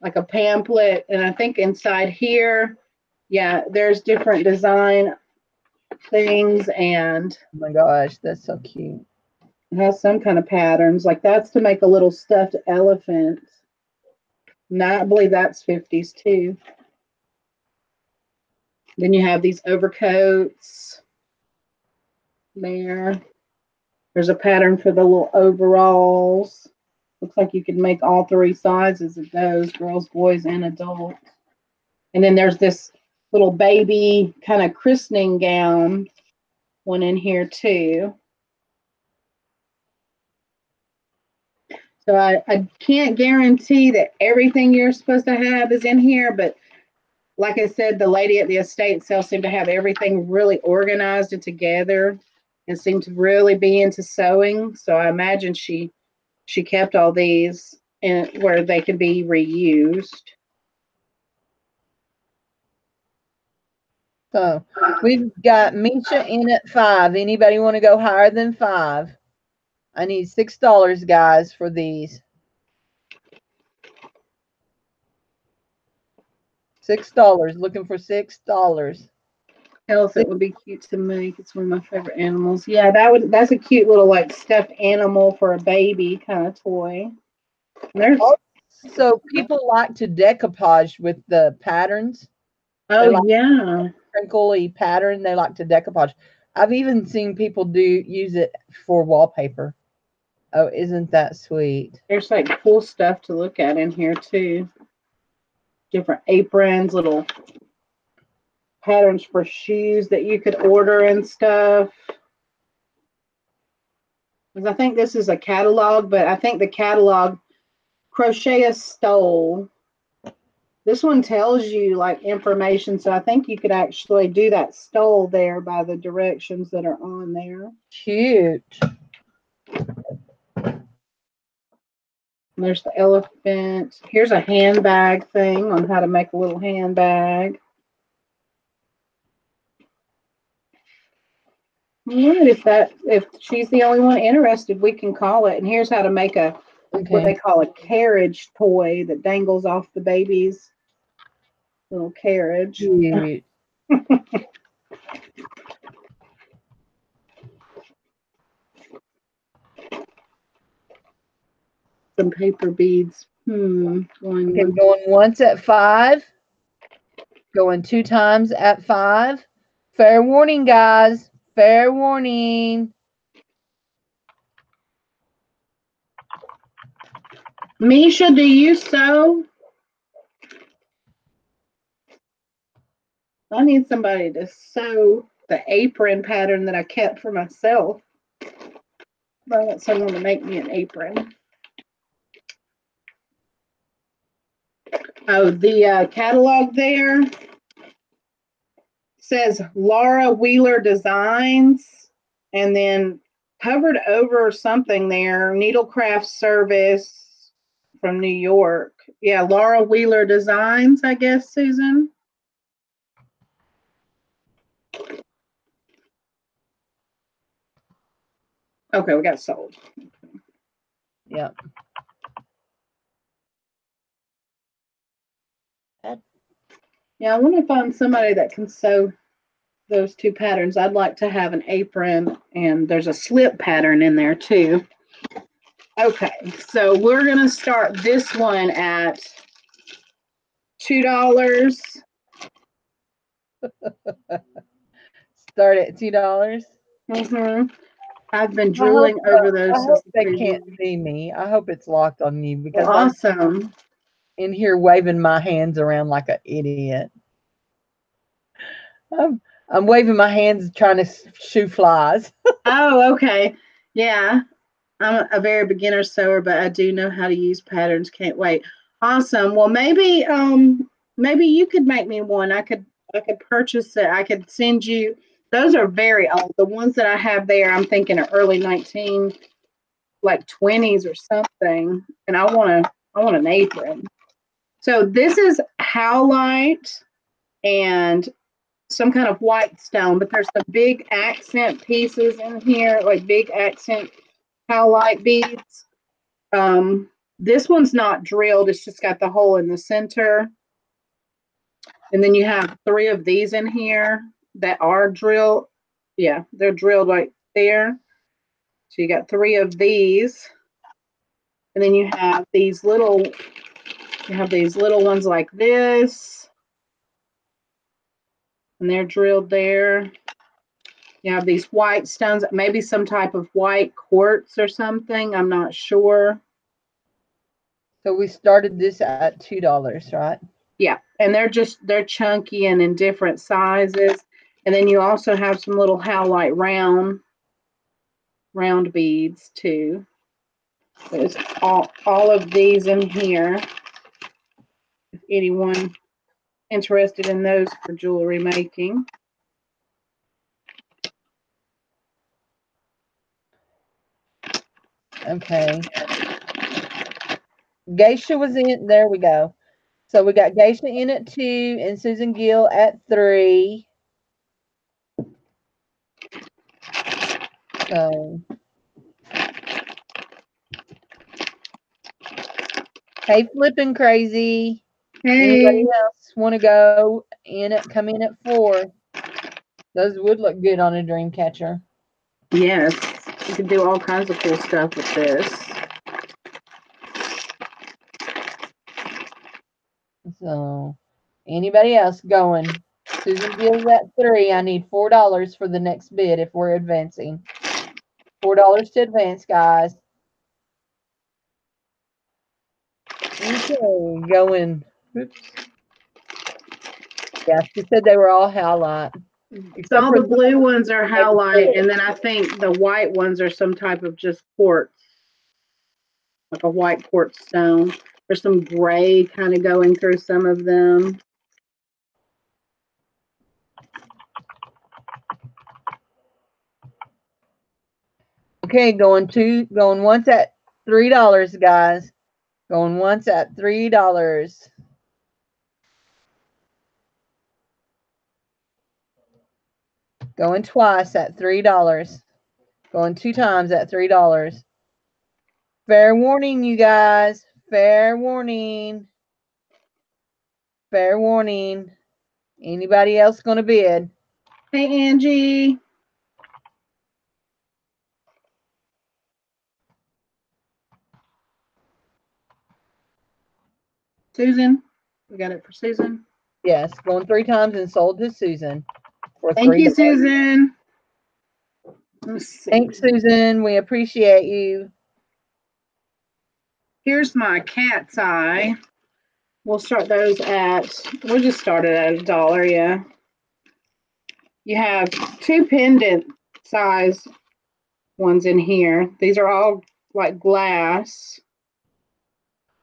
S1: like a pamphlet, and I think inside here, yeah, there's different design things, and
S2: oh my gosh, that's so cute.
S1: It has some kind of patterns. Like that's to make a little stuffed elephant. And I believe that's 50s too. Then you have these overcoats there. There's a pattern for the little overalls. Looks like you could make all three sizes of those, girls, boys, and adults. And then there's this little baby kind of christening gown one in here too. So I can't guarantee that everything you're supposed to have is in here, but like I said, the lady at the estate sale seemed to have everything really organized and together and seemed to really be into sewing. So I imagine she kept all these in where they can be reused.
S2: So we've got Misha in at 5. Anybody want to go higher than 5? I need $6, guys, for these. $6. Looking for $6.
S1: Elephant would be cute to make. It's one of my favorite animals. Yeah, that's a cute little like stuffed animal for a baby kind of toy.
S2: So people like to decoupage with the patterns.
S1: Oh yeah.
S2: Crinkly pattern. They like to decoupage. I've even seen people use it for wallpaper. Oh, isn't that sweet?
S1: There's like cool stuff to look at in here too. Different aprons, little patterns for shoes that you could order and stuff. Because I think this is a catalog, but I think the catalog Crochet a Stole. This one tells you like information, so I think you could actually do that stole there by the directions that are on there.
S2: Cute.
S1: There's the elephant. Here's a handbag thing on how to make a little handbag. All right, if she's the only one interested, we can call it. And here's how to make a what they call a carriage toy that dangles off the baby's little carriage.
S2: Cute.
S1: Some paper beads.
S2: Okay, going once at 5. Going 2 times at 5. Fair warning, guys. Fair warning.
S1: Misha, do you sew? I need somebody to sew the apron pattern that I kept for myself. I want someone to make me an apron. Oh, the catalog there says Laura Wheeler Designs, and then covered over something there, Needlecraft Service from New York. Yeah, Laura Wheeler Designs, I guess, Susan. Okay, we got sold.
S2: Yep.
S1: Yeah, I want to find somebody that can sew those two patterns. I'd like to have an apron, and there's a slip pattern in there too. Okay, so we're going to start this one at $2.
S2: Start at $2.
S1: Mm-hmm. I've been drooling over those
S2: I
S1: since
S2: hope
S1: the
S2: they
S1: preview.
S2: can't see me. I hope it's locked on you because
S1: Well, awesome.
S2: I'm in here waving my hands around like an idiot. I'm waving my hands trying to shoo flies.
S1: Oh, okay. Yeah, I'm a very beginner sewer, but I do know how to use patterns. Can't wait. Awesome. Well, maybe you could make me one. I could purchase it. I could send you. Those are very old. The ones that I have there, I'm thinking are early 19, like 20s or something. And I want an apron. So this is howlite and some kind of white stone, but there's some big accent pieces in here, like big accent howlite beads. This one's not drilled, it's just got the hole in the center. And then you have 3 of these in here that are drilled. Yeah, they're drilled right there. So you got 3 of these. And then you have these little ones like this. And they're drilled there. You have these white stones, maybe some type of white quartz or something. I'm not sure.
S2: So we started this at $2, right?
S1: Yeah, and they're chunky and in different sizes. And then you also have some little howlite round beads too. There's all of these in here. If anyone interested in those for jewelry making.
S2: Okay. Geisha was in. There we go. So we got Geisha in at 2 and Susan Gill at 3. So, hey, flipping crazy.
S1: Hey.
S2: Anybody else want to go in at come in at 4? Those would look good on a dream catcher.
S1: Yes, you can do all kinds of cool stuff with this.
S2: So, anybody else going? Susan Gill's at 3. I need $4 for the next bid if we're advancing. $4 to advance, guys. Okay, going. Oops. Yeah, she said they were all howlite.
S1: So all the blue ones are howlite, and then I think the white ones are some type of just quartz, like a white quartz stone. There's some gray kind of going through some of them.
S2: Okay, going once at $3, guys. Going once at $3. Going twice at $3. Going 2 times at $3. Fair warning, you guys. Fair warning. Fair warning. Anybody else going to bid?
S1: Hey, Angie. Susan. We got it for Susan.
S2: Yes, going 3 times and sold to Susan for
S1: Thank
S2: $3.
S1: you, Susan. Let's see.
S2: Thanks, Susan. We appreciate you.
S1: Here's my cat's eye. We'll start those we'll just start it at $1, yeah. You have 2 pendant size ones in here. These are all like glass.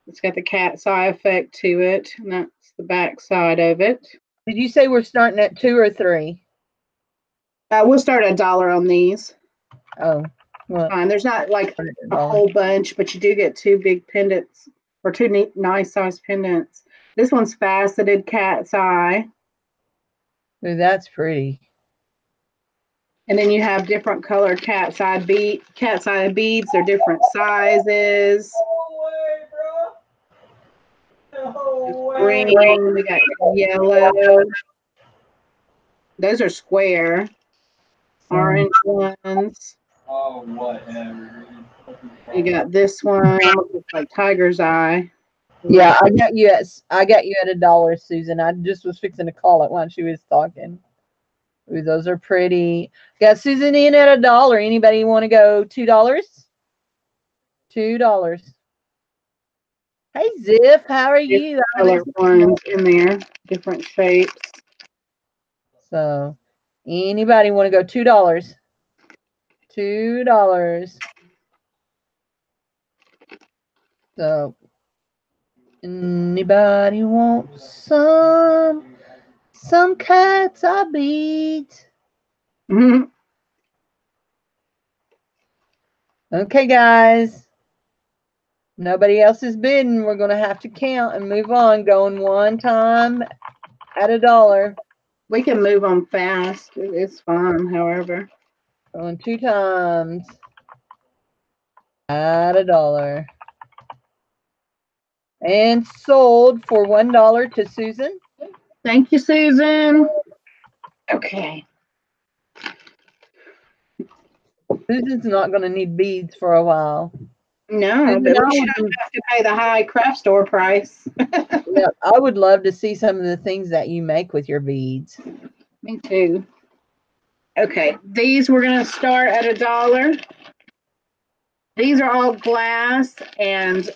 S1: It's got the cat's eye effect to it, and that's the back side of it.
S2: Did you say we're starting at 2 or 3?
S1: We'll start at $1 on these.
S2: Oh, well.
S1: Fine. There's not like a whole bunch, but you do get 2 big pendants or 2 nice size pendants. This one's faceted cat's eye.
S2: Ooh, that's pretty.
S1: And then you have different colored cat's eye beads. They're different sizes. Green, we got yellow. Those are square. Orange ones.
S3: Oh, whatever.
S1: You got this one, looks like tiger's eye.
S2: Yeah, I got you at $1, Susan. I just was fixing to call it while she was talking. Ooh, those are pretty. Got Susan in at $1. Anybody want to go $2? $2. Hey Ziff, how are you?
S1: Color ones in there, different shapes.
S2: So, anybody want to go $2? $2. So, anybody want some cat's eye beads?
S1: Mhm.
S2: Okay, guys. Nobody else is bidding. We're going to have to count and move on. Going 1 time at $1.
S1: We can move them fast. It's fun, however.
S2: Going 2 times at $1. And sold for $1 to Susan.
S1: Thank you, Susan. Okay.
S2: Susan's not going to need beads for a while.
S1: No, but we shouldn't have to pay the high craft store price.
S2: Yeah, I would love to see some of the things that you make with your beads.
S1: Me too. Okay, these we're going to start at $1. These are all glass and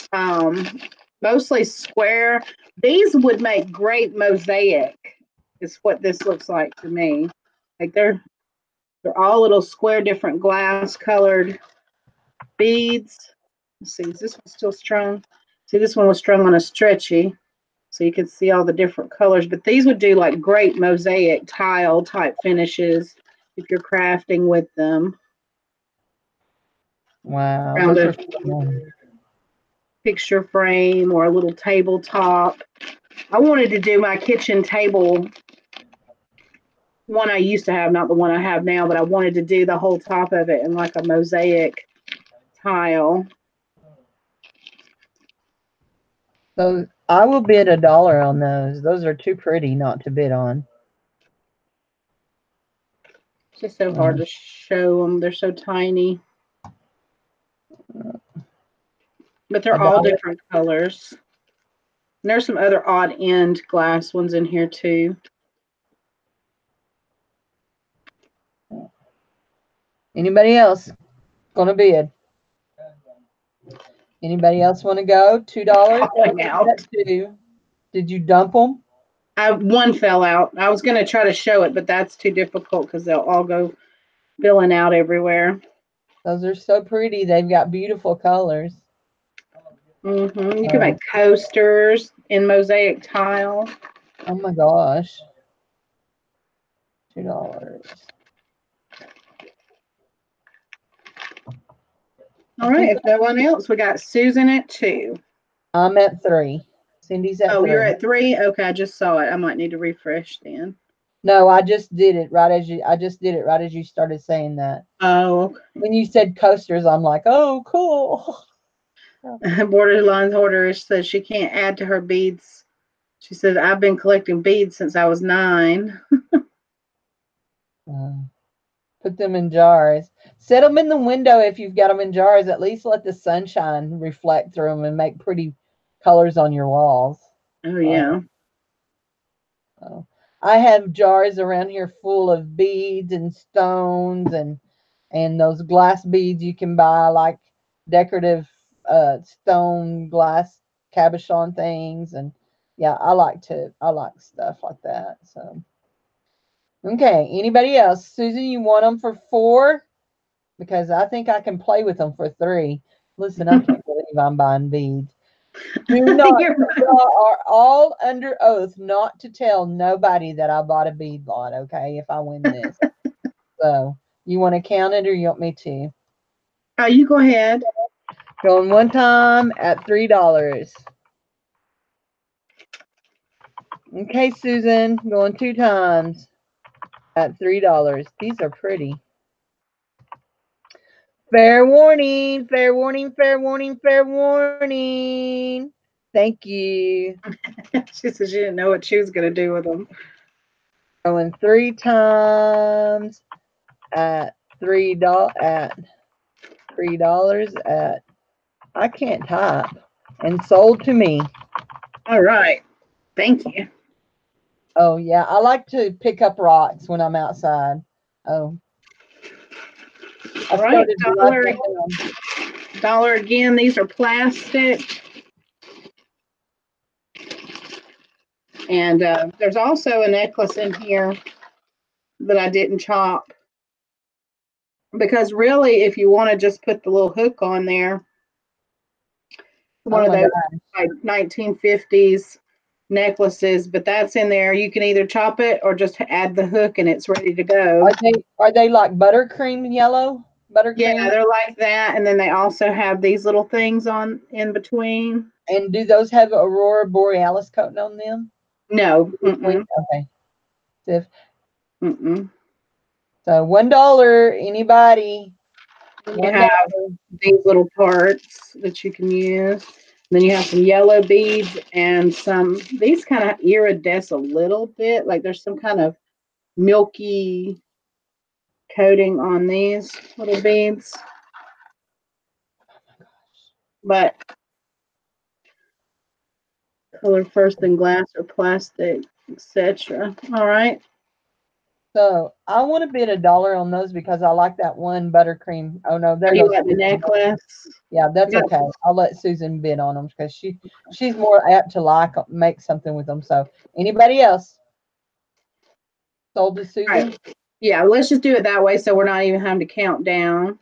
S1: mostly square. These would make great mosaic, is what this looks like to me. Like they're all little square, different glass colored beads. Let's see, is this one still strung? See, this one was strung on a stretchy, so you can see all the different colors. But these would do like great mosaic tile type finishes if you're crafting with them.
S2: Wow,
S1: Around
S2: those
S1: a
S2: are fun.
S1: picture frame or a little tabletop. I wanted to do my kitchen table one I used to have, not the one I have now, but I wanted to do the whole top of it in like a mosaic tile.
S2: So I will bid $1 on those. Those are too pretty not to bid on.
S1: It's just so hard to show them. They're so tiny. But they're all different colors. And there's some other odd end glass ones in here too.
S2: Anybody else gonna bid? Anybody else want to go? $2. Did you dump them?
S1: One fell out. I was going to try to show it, but that's too difficult because they'll all go filling out everywhere.
S2: Those are so pretty. They've got beautiful colors.
S1: You can make coasters in mosaic tile.
S2: Oh my gosh. $2.
S1: All right. If no one else, we got Susan at $2.
S2: I'm at 3. Cindy's at
S1: Oh,
S2: 3.
S1: you're at 3? Okay, I just saw it. I might need to refresh then.
S2: No, I just did it right as you started saying that.
S1: Oh, okay.
S2: When you said coasters, I'm like, oh, cool.
S1: Borderline Hoarder says she can't add to her beads. She says, I've been collecting beads since I was 9.
S2: Put them in jars. Set them in the window if you've got them in jars. At least let the sunshine reflect through them and make pretty colors on your walls.
S1: Oh, yeah.
S2: I have jars around here full of beads and stones and those glass beads you can buy, like decorative stone glass cabochon things. And yeah, I like stuff like that. So okay, anybody else? Susan, you want them for 4? Because I think I can play with them for 3. Listen, I can't believe I'm buying beads. Do not. Y'all are all under oath not to tell nobody that I bought a bead lot, okay, if I win this. So, you want to count it or you want me to?
S1: Oh, you go ahead.
S2: Going one time at $3. Okay, Susan, going 2 times at $3. These are pretty. Fair warning, fair warning, fair warning, fair warning. Thank you.
S1: She said she didn't know what she was going to do with them.
S2: Going 3 times at $3 at I can't type, and sold to me.
S1: All right. Thank you.
S2: Oh yeah, I like to pick up rocks when I'm outside. Oh,
S1: All right. Dollar again. These are plastic. And there's also a necklace in here that I didn't chop. Because really, if you want to just put the little hook on there, one of those like 1950s necklaces, but that's in there. You can either chop it or just add the hook and it's ready to go.
S2: Are they like buttercream yellow? Buttercream?
S1: Yeah, they're like that. And then they also have these little things on in between.
S2: And do those have Aurora Borealis coating on them?
S1: No.
S2: Okay.
S1: Mm-mm.
S2: So $1. Anybody?
S1: You have these little parts that you can use. And then you have some yellow beads and some, these kind of iridesce a little bit. Like there's some kind of milky coating on these little beads. But color first in glass or plastic, etc. All right.
S2: So I want to bid $1 on those because I like that one buttercream. Oh no, there goes
S1: the necklace.
S2: Yeah, that's okay. I'll let Susan bid on them because she's more apt to make something with them. So anybody else? Sold to Susan?
S1: Right. Yeah, let's just do it that way so we're not even having to count down.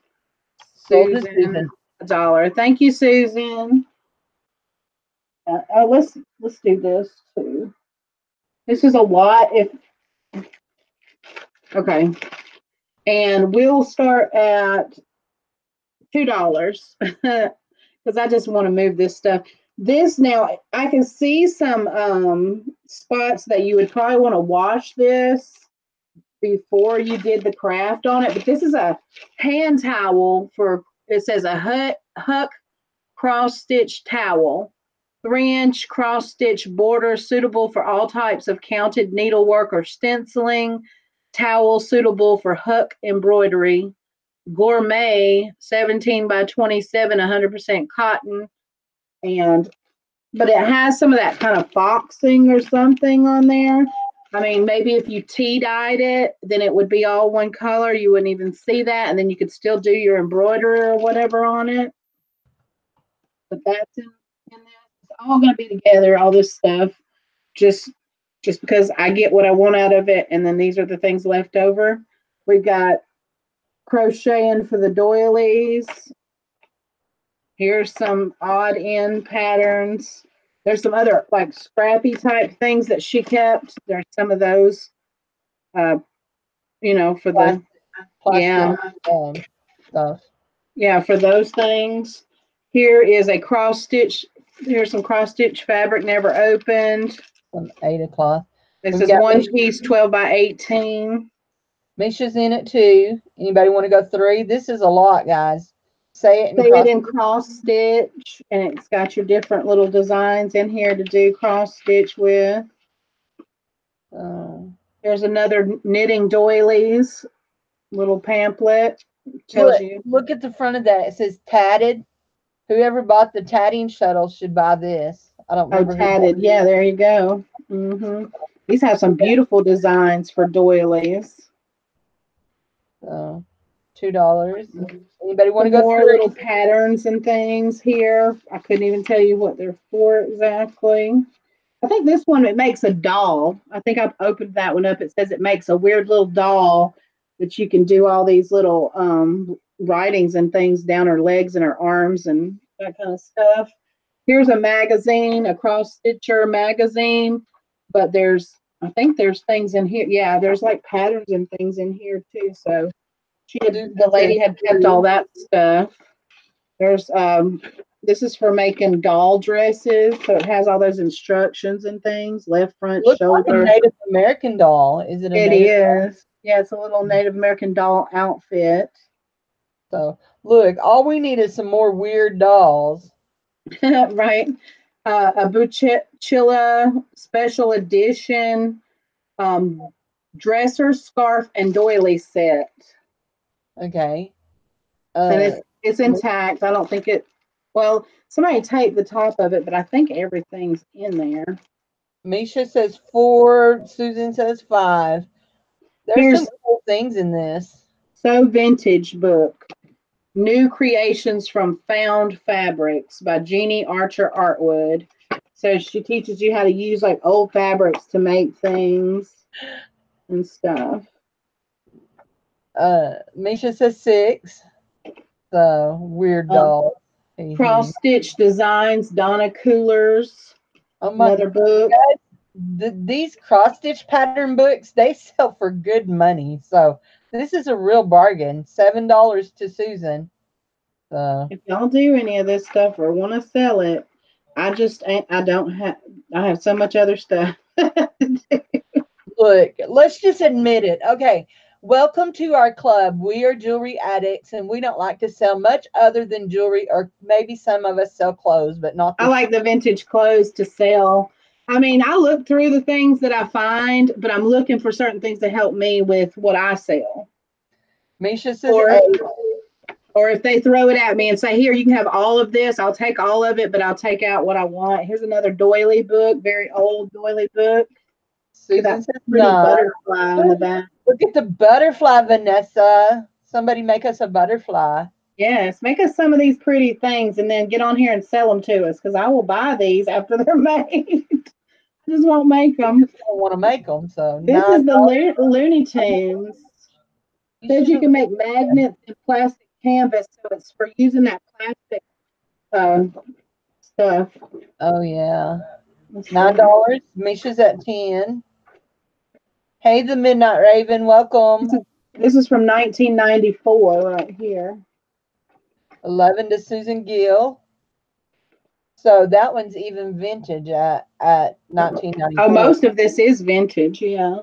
S2: Sold to Susan.
S1: $1. Thank you, Susan. Let's do this too. This is a lot. Okay, and we'll start at $2 because I just want to move this stuff. This now I can see some spots that you would probably want to wash this before you did the craft on it, but this is a hand towel for. It says a Huck cross stitch towel. 3-inch cross stitch border suitable for all types of counted needlework or stenciling. Towel suitable for Huck embroidery. Gourmet 17 by 27, 100% cotton. But it has some of that kind of foxing or something on there. I mean, maybe if you tea dyed it, then it would be all one color. You wouldn't even see that, and then you could still do your embroidery or whatever on it. But that's in there. It's all going to be together, all this stuff, just because I get what I want out of it, and then these are the things left over. We've got crocheting for the doilies. Here's some odd end patterns. There's some other like scrappy type things that she kept. There's some of those, for the
S2: stuff.
S1: Yeah, for those things. Here is a cross stitch Here's some cross stitch fabric never opened.
S2: Some 8 o'clock.
S1: This
S2: We
S1: is
S2: got
S1: one piece, 12 by 18.
S2: Misha's in it too. Anybody want to go 3? This is a lot, guys. Say it
S1: In cross stitch, and it's got your different little designs in here to do cross stitch with. There's another knitting doilies little pamphlet. Tells you.
S2: Look at the front of that. It says tatted. Whoever bought the tatting shuttle should buy this. I don't remember.
S1: Tatted. Yeah, there you go. These have some beautiful designs for doilies.
S2: So, $2. Anybody want to go
S1: more
S2: 3?
S1: little patterns and things here. I couldn't even tell you what they're for exactly. I think this one, it makes a doll. I think I've opened that one up. It says it makes a weird little doll that you can do all these little writings and things down her legs and her arms and that kind of stuff. Here's a magazine, a cross stitcher magazine, but I think there's things in here. Yeah, there's like patterns and things in here too. So the lady had kept all that stuff. There's this is for making doll dresses, so it has all those instructions and things. Left, front, shoulder.
S2: Like a Native American doll. Is it?
S1: It is. Yeah, it's a little Native American doll outfit.
S2: So look, all we need is some more weird dolls.
S1: Right. A Buchilla special edition dresser, scarf, and doily set.
S2: Okay.
S1: And it's intact. I don't think it. Well, somebody taped the top of it, but I think everything's in there.
S2: Misha says 4. Susan says 5. There's some cool things in this.
S1: So Vintage book. New Creations from Found Fabrics by Jeannie Archer Artwood. So she teaches you how to use like old fabrics to make things and stuff.
S2: Misha says 6. So weird doll.
S1: Cross Stitch Designs, Donna Coolers. Another book.
S2: These cross stitch pattern books, they sell for good money. So this is a real bargain. $7 to Susan. So
S1: if y'all do any of this stuff or want to sell it, I have so much other stuff.
S2: Look, let's just admit it. Okay. Welcome to our club. We are jewelry addicts, and we don't like to sell much other than jewelry, or maybe some of us sell clothes, but not.
S1: I like the vintage clothes to sell. I mean, I look through the things that I find, but I'm looking for certain things to help me with what I sell.
S2: Misha says
S1: or if they throw it at me and say, here, you can have all of this, I'll take all of it, but I'll take out what I want. Here's another doily book, very old doily book.
S2: Susan says
S1: pretty butterfly in the back.
S2: Look at the butterfly, Vanessa. Somebody make us a butterfly.
S1: Yes, make us some of these pretty things and then get on here and sell them to us, because I will buy these after they're made. I just won't make them.
S2: I don't want to make them. So
S1: this is the Looney Tunes. Says you can make magnets and plastic canvas, so it's for using that plastic stuff.
S2: Oh yeah, $9. Misha's at 10. Hey, the Midnight Raven, welcome.
S1: This is from 1994 right here.
S2: 11 to Susan Gill. So that one's even vintage at 1994.
S1: Oh, most of this is vintage, yeah.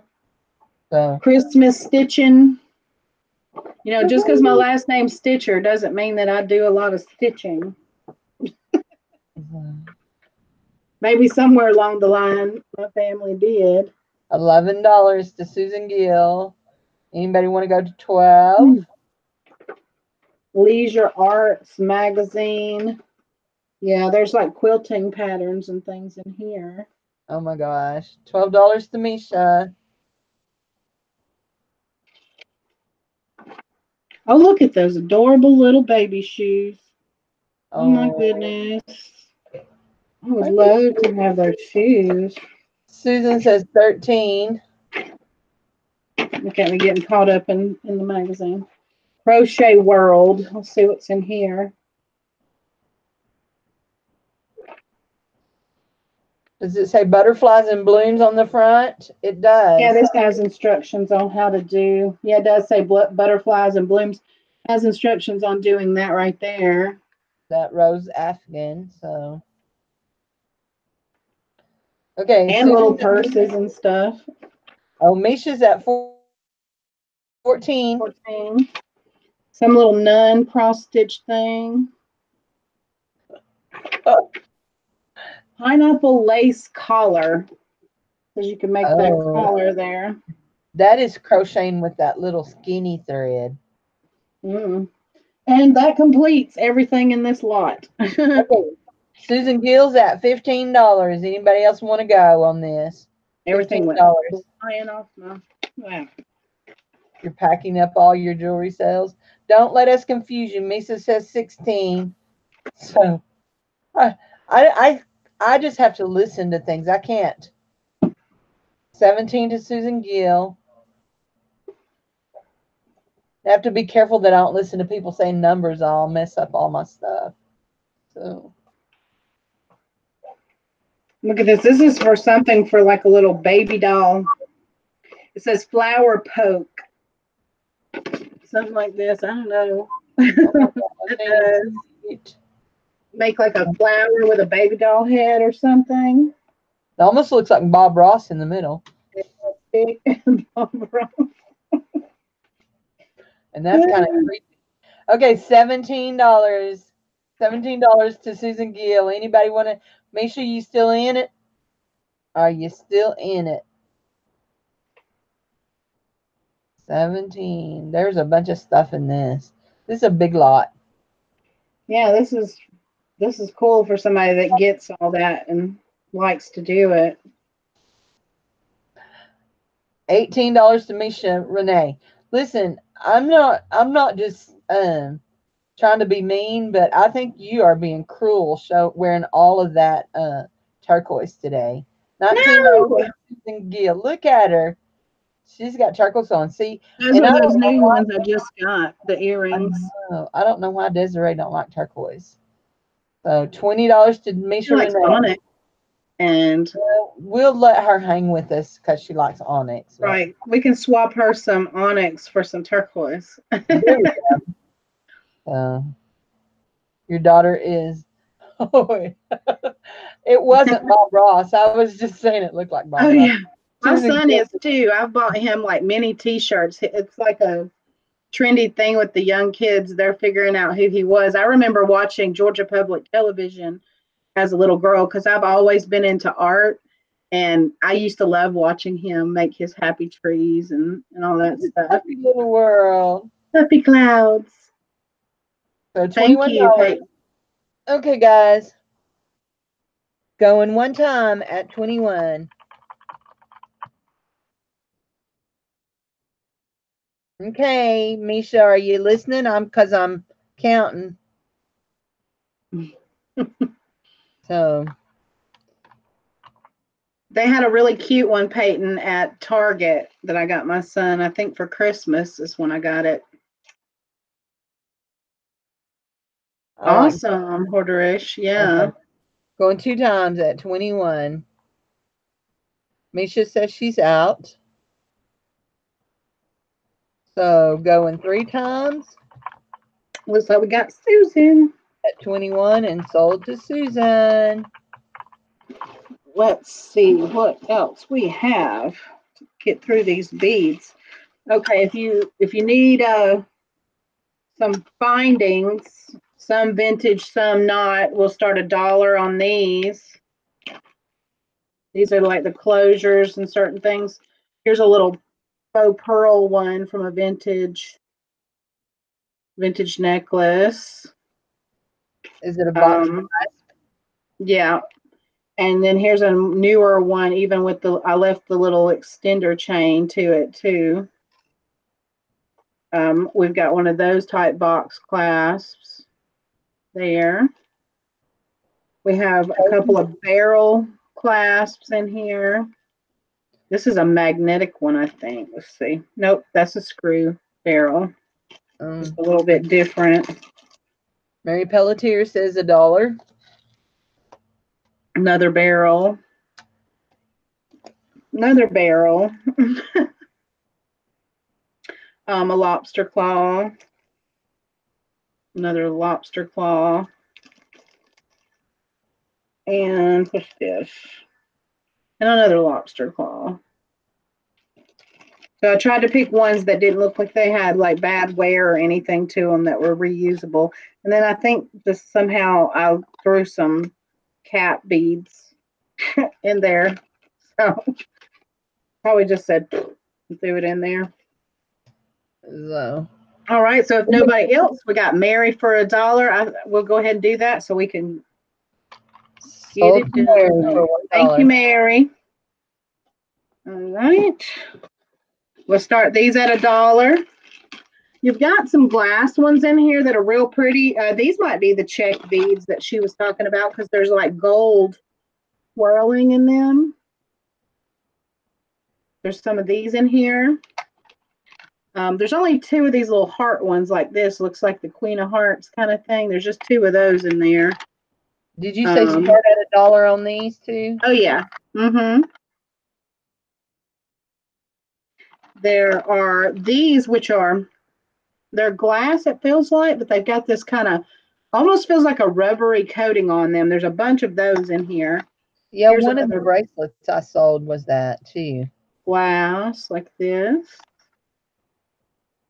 S2: So
S1: Christmas stitching. You know, just because my last name's Stitcher doesn't mean that I do a lot of stitching. Maybe somewhere along the line my family did.
S2: $11 to Susan Gill. Anybody want to go to 12?
S1: Leisure Arts magazine. Yeah, there's like quilting patterns and things in here.
S2: Oh my gosh. $12 to Misha.
S1: Oh, look at those adorable little baby shoes. Oh my goodness. I would love to have those shoes.
S2: Susan says 13.
S1: Look at me getting caught up in the magazine. Crochet World. Let's see what's in here.
S2: Does it say butterflies and blooms on the front? It does.
S1: Yeah, this has instructions on how to do. Yeah, it does say butterflies and blooms. It has instructions on doing that right there.
S2: That Rose Afghan. So Okay,
S1: And little
S2: Susan.
S1: purses and stuff.
S2: Oh, Misha's at 14.
S1: 14. Some little nun cross stitch thing.
S2: Oh,
S1: Pineapple lace collar. Because you can make that
S2: oh,
S1: collar there.
S2: that is crocheting with that little skinny thread.
S1: Mm. And that completes everything in this lot.
S2: Okay, Susan Gill's at $15. Anybody else want to go on this?
S1: Everything went
S2: $15.
S1: flying off my. Wow.
S2: You're packing up all your jewelry sales. Don't let us confuse you. Misa says 16. So I I just have to listen to things. I can't. 17 to Susan Gill. I have to be careful that I don't listen to people saying numbers. I'll mess up all my stuff. So
S1: Look at this. This is for something for like a little baby doll. It says flower poke. Something like this. I don't know. It does. Make like a flower with a baby doll head or something.
S2: It almost looks like Bob Ross in the middle.
S1: And
S2: And that's kind of creepy. Okay, $17. $17 to Susan Gill. Anybody want to make sure you still in it? Are you still in it? 17. There's a bunch of stuff in this. This is a big lot.
S1: yeah, this is cool for somebody that gets all that and likes to do it.
S2: $18 to Misha Renee. Listen, I'm not just trying to be mean, but I think you are being cruel wearing all of that turquoise today. 19
S1: No,
S2: Susan Gill. Look at her. She's got turquoise on. See,
S1: those
S2: and
S1: are
S2: I
S1: those
S2: don't know
S1: new
S2: why
S1: ones I just got. The earrings.
S2: I don't know why Desiree don't like turquoise. So $20 to
S1: She
S2: Misha
S1: likes
S2: Renee.
S1: onyx, and
S2: We'll let her hang with us because she likes onyx.
S1: right, we can swap her some onyx for some turquoise.
S2: There you go. Your daughter is. Oh, it wasn't Bob Ross. I was just saying it looked like Bob
S1: Oh
S2: Ross.
S1: yeah, my
S2: Susan
S1: son
S2: Gill.
S1: is too. I've bought him like mini T-shirts. It's like a trendy thing with the young kids. They're figuring out who he was. I remember watching Georgia Public Television as a little girl because I've always been into art, and I used to love watching him make his happy trees and all that stuff.
S2: Happy little world.
S1: Happy clouds.
S2: So
S1: Thank
S2: $21.
S1: you, Peyton.
S2: Okay, guys. Going one time at 21. Okay, Misha, are you listening? Because I'm counting. So
S1: They had a really cute one, Peyton, at Target that I got my son. I think for Christmas is when I got it.
S2: I like.
S1: Awesome, Hoarderish. Yeah.
S2: Okay. Going two times at 21. Misha says she's out. So going three times
S1: Looks like we got Susan.
S2: at 21 and sold to Susan.
S1: Let's see what else we have to get through these beads. Okay, if you need some findings, some vintage, some not, we'll start $1 on these. These are like the closures and certain things. Here's a little faux pearl one from a vintage necklace.
S2: Is it a box?
S1: Yeah. And then here's a newer one, even with I left the little extender chain to it too. We've got one of those type box clasps there. We have a couple of barrel clasps in here. This is a magnetic one, I think. Let's see. Nope, that's a screw barrel. Just a little bit different.
S2: Mary Pelletier says $1.
S1: Another barrel. Another barrel. A lobster claw. Another lobster claw. And what's this? and another lobster claw. So I tried to pick ones that didn't look like they had like bad wear or anything to them, that were reusable. And then I think just somehow I threw some cat beads in there. So probably just said threw it in there.
S2: So
S1: All right. So if nobody else, we got Mary for $1. We'll go ahead and do that so we can get it done. Thank you, Mary. All right. We'll start these at $1. You've got some glass ones in here that are real pretty. These might be the check beads that she was talking about, because there's like gold swirling in them. There's some of these in here. There's only 2 of these little heart ones like this. Looks like the Queen of Hearts kind of thing. There's just 2 of those in there.
S2: Did you say start at $1 on these too?
S1: Oh, yeah. There are these, which are, they're glass, it feels like, but they've got this kind of, almost feels like a rubbery coating on them. There's a bunch of those in here.
S2: Yeah, one of the bracelets I sold was that too.
S1: Glass like this.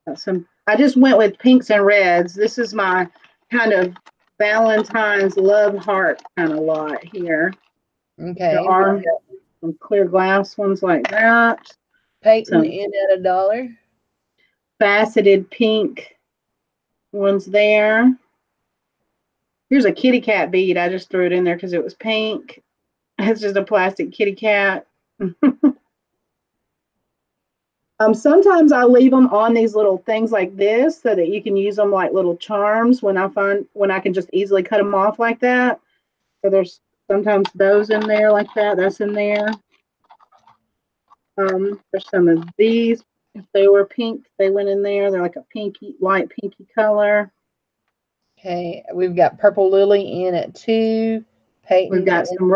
S1: Got some. I just went with pinks and reds. This is my kind of Valentine's love heart kind of lot here.
S2: Okay.
S1: There are some clear glass ones like that.
S2: Peyton in at $1.
S1: Faceted pink ones there. Here's a kitty cat bead. I just threw it in there because it was pink. It's just a plastic kitty cat. Sometimes I leave them on these little things like this so that you can use them like little charms when I can just easily cut them off like that. So there's sometimes those in there like that. That's in there. There's some of these. If they were pink, they went in there. They're like a pinky, light pinky color.
S2: Okay, we've got Purple Lily in at $2. Peyton.
S1: We've got some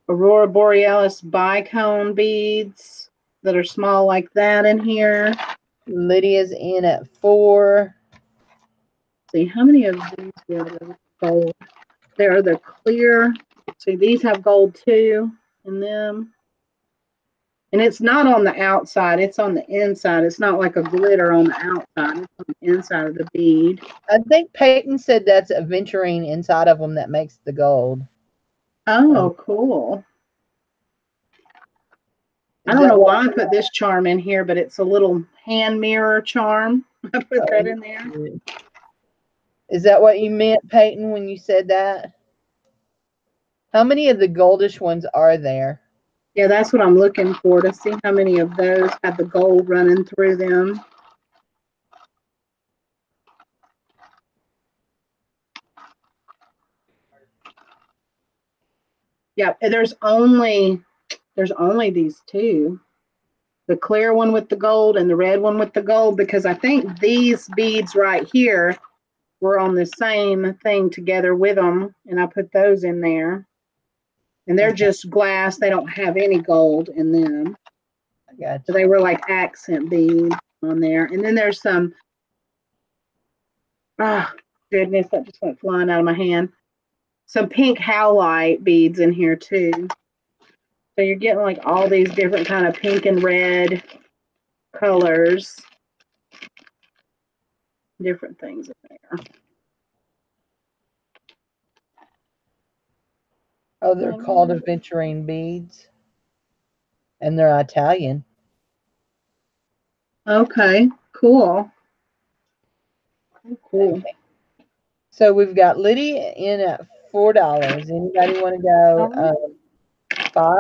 S1: Aurora Borealis bicone beads that are small like that in here.
S2: Lydia's in at $4.
S1: See, how many of these are gold? There are the clear. See, these have gold too in them. And it's not on the outside, it's on the inside. It's not like a glitter on the outside. It's on the inside of the bead.
S2: I think Peyton said that's aventurine inside of them that makes the gold.
S1: Oh, cool. I don't know why I put this charm in here, but it's a little hand mirror charm. I put that in there.
S2: Is that what you meant, Peyton, when you said that? How many of the goldish ones are there?
S1: Yeah, that's what I'm looking for, to see how many of those have the gold running through them. Yeah, there's only these 2. The clear one with the gold and the red one with the gold, because I think these beads right here were on the same thing together with them, and I put those in there. And they're just glass. They don't have any gold in them.
S2: I got you.
S1: So they were like accent beads on there. And then there's some, goodness, that just went flying out of my hand. Some pink howlite beads in here too. So you're getting like all these different kind of pink and red colors. Different things in there.
S2: Oh, they're called aventurine beads. And they're Italian.
S1: Okay, cool. Cool.
S2: Okay. So we've got Lydia in at $4. Anybody want to go 5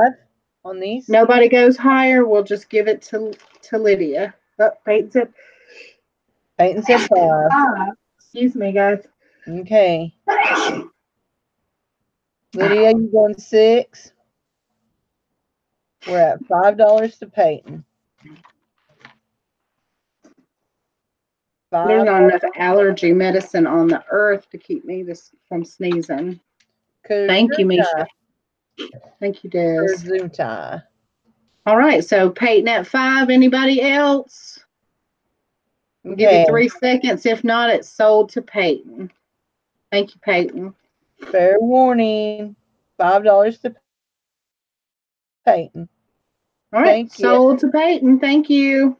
S2: on these?
S1: Nobody goes higher. We'll just give it to Lydia. Oh, Peyton said
S2: 5.
S1: Excuse me, guys.
S2: Okay. Lydia, you going 6? We're at $5 to Peyton.
S1: There's not enough allergy medicine on the earth to keep me from sneezing. Thank you, Misha. Thank you, Des. All right, so Peyton at 5. Anybody else? We'll give you 3 seconds. If not, it's sold to Peyton. Thank you, Peyton.
S2: Fair warning. $5 to Peyton.
S1: All right,
S2: Thank you.
S1: sold to Peyton. Thank you.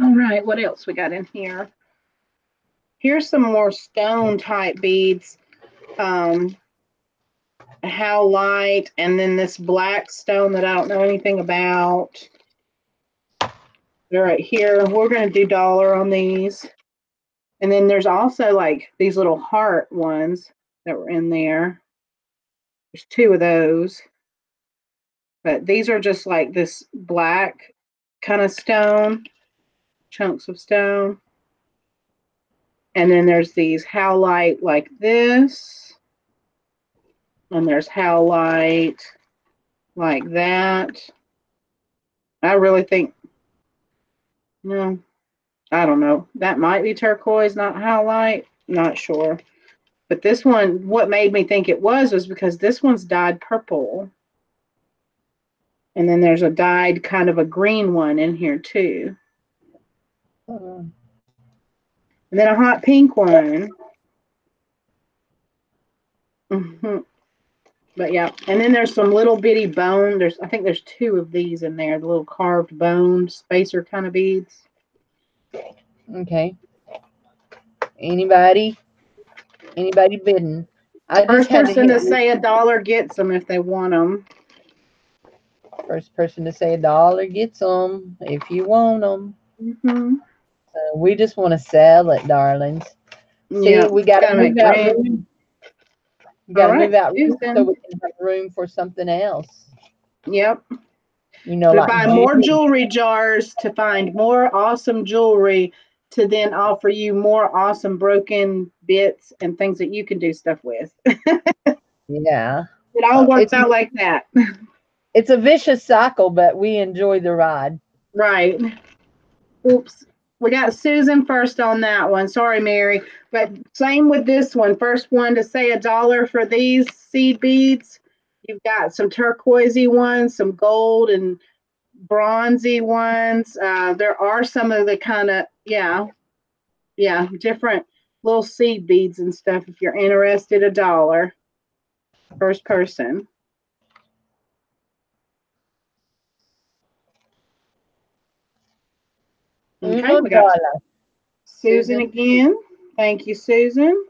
S1: All right, what else we got in here? Here's some more stone type beads. How light, and then this black stone that I don't know anything about. They're right here. We're going to do dollar on these. And then there's also like these little heart ones that were in there. There's two of those. But these are just like this black kind of stone, chunks of stone. And then there's these howlite like this. And there's howlite like that. I really think, no, I don't know. That might be turquoise, not howlite. Not sure. But this one, what made me think it was because this one's dyed purple. And then there's a dyed kind of a green one in here too. And then a hot pink one. But yeah, and then there's some little bitty bone. I think there's two of these in there, the little carved bone spacer kind of beads.
S2: Okay. Anybody bidding?
S1: First person to say a dollar gets them if they want them.
S2: First person to say a dollar gets them if you want them. We just want to sell it, darlings. See, we got to move out room. We got to move out room so we can have room for something else.
S1: Yep.
S2: You know,
S1: to
S2: like
S1: buy more jewelry jars, to find more awesome jewelry, to then offer you more awesome broken bits and things that you can do stuff with.
S2: Yeah.
S1: It all works out like that.
S2: It's a vicious cycle, but we enjoy the ride.
S1: Right. Oops. We got Susan first on that one. Sorry, Mary. But same with this one. First one to say a dollar for these seed beads. You've got some turquoisey ones, some gold and bronzy ones. There are some of the kind of, different little seed beads and stuff. If you're interested, a dollar. First person. Okay, we got Susan again. Thank you, Susan.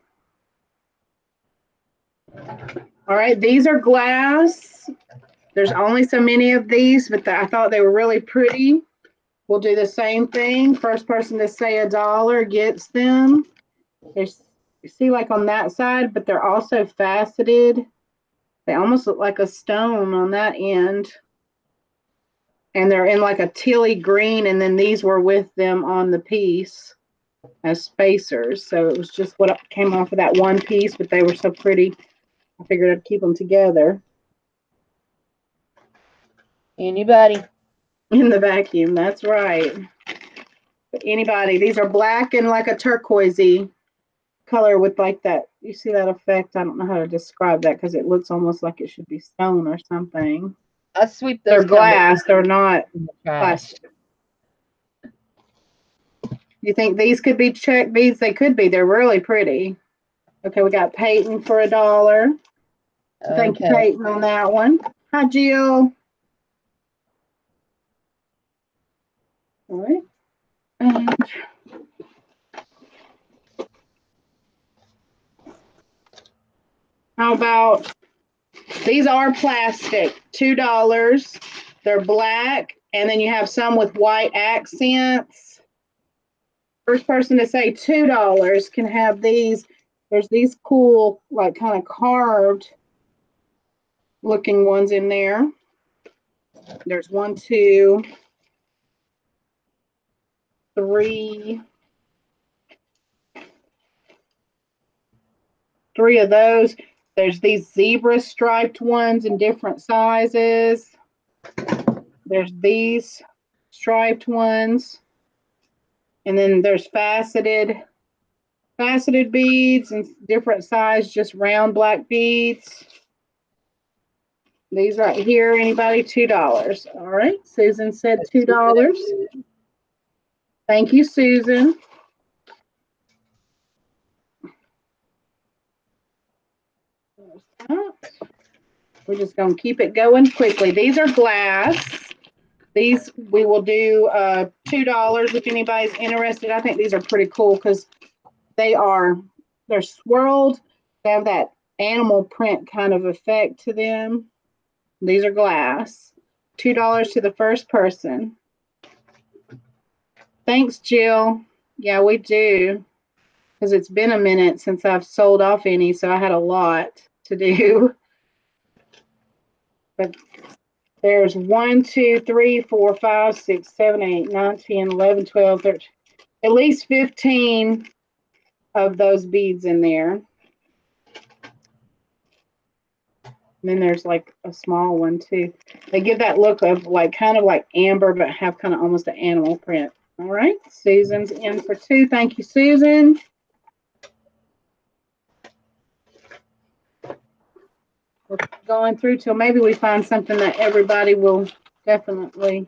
S1: All right, these are glass. There's only so many of these, but I thought they were really pretty. We'll do the same thing. First person to say a dollar gets them. There's, you see, like on that side, but they're also faceted. They almost look like a stone on that end. And they're in like a tealy green, and then these were with them on the piece as spacers. So it was just what came off of that one piece, but they were so pretty. I figured I'd keep them together.
S2: Anybody?
S1: In the vacuum, that's right. But anybody, these are black and like a turquoisey color with like that. You see that effect? I don't know how to describe that because it looks almost like it should be stone or something.
S2: I sweep those.
S1: They're glass. They're not plastic. You think these could be check beads? They could be. They're really pretty. Okay, we got Peyton for a dollar. So thank you, Peyton, on that one. Hi, Jill. All right. And how about these are plastic, $2. They're black, and then you have some with white accents. First person to say $2 can have these. There's these cool, like kind of carved looking ones in there. There's 1, 2, 3. 3 of those. There's these zebra striped ones in different sizes. There's these striped ones. And then there's faceted beads in different size, just round black beads. These right here, anybody, $2. All right, Susan said $2. Thank you, Susan. We're just going to keep it going quickly. These are glass. These we will do $2 if anybody's interested. I think these are pretty cool because they're swirled. They have that animal print kind of effect to them. These are glass. $2 to the first person. Thanks, Jill. Yeah, we do. Because it's been a minute since I've sold off any, so I had a lot to do. But there's 1, 2, 3, 4, 5, 6, 7, 8, 9, 10, 11, 12, 13, at least 15 of those beads in there. And then there's like a small one too. They give that look of like kind of like amber, but have kind of almost an animal print. All right, Susan's in for 2. Thank you, Susan. We're going through till maybe we find something that everybody will definitely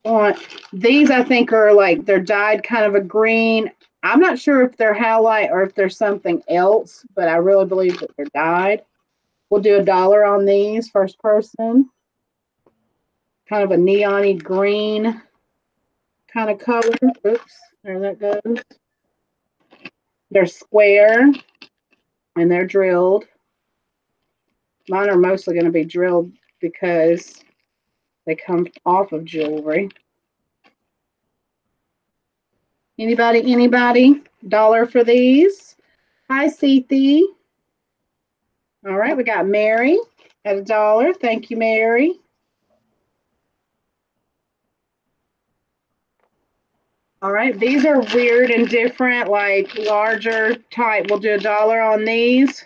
S1: want. These I think are like they're dyed kind of a green. I'm not sure if they're halite or if there's something else, but I really believe that they're dyed. We'll do $1 on these, first person. Kind of a neon-y green kind of color. Oops, there that goes. They're square and they're drilled. Mine are mostly going to be drilled because they come off of jewelry. Anybody? $1 for these. Hi, Sethi. All right, we got Mary at $1. Thank you, Mary. All right, these are weird and different, like larger type. We'll do $1 on these.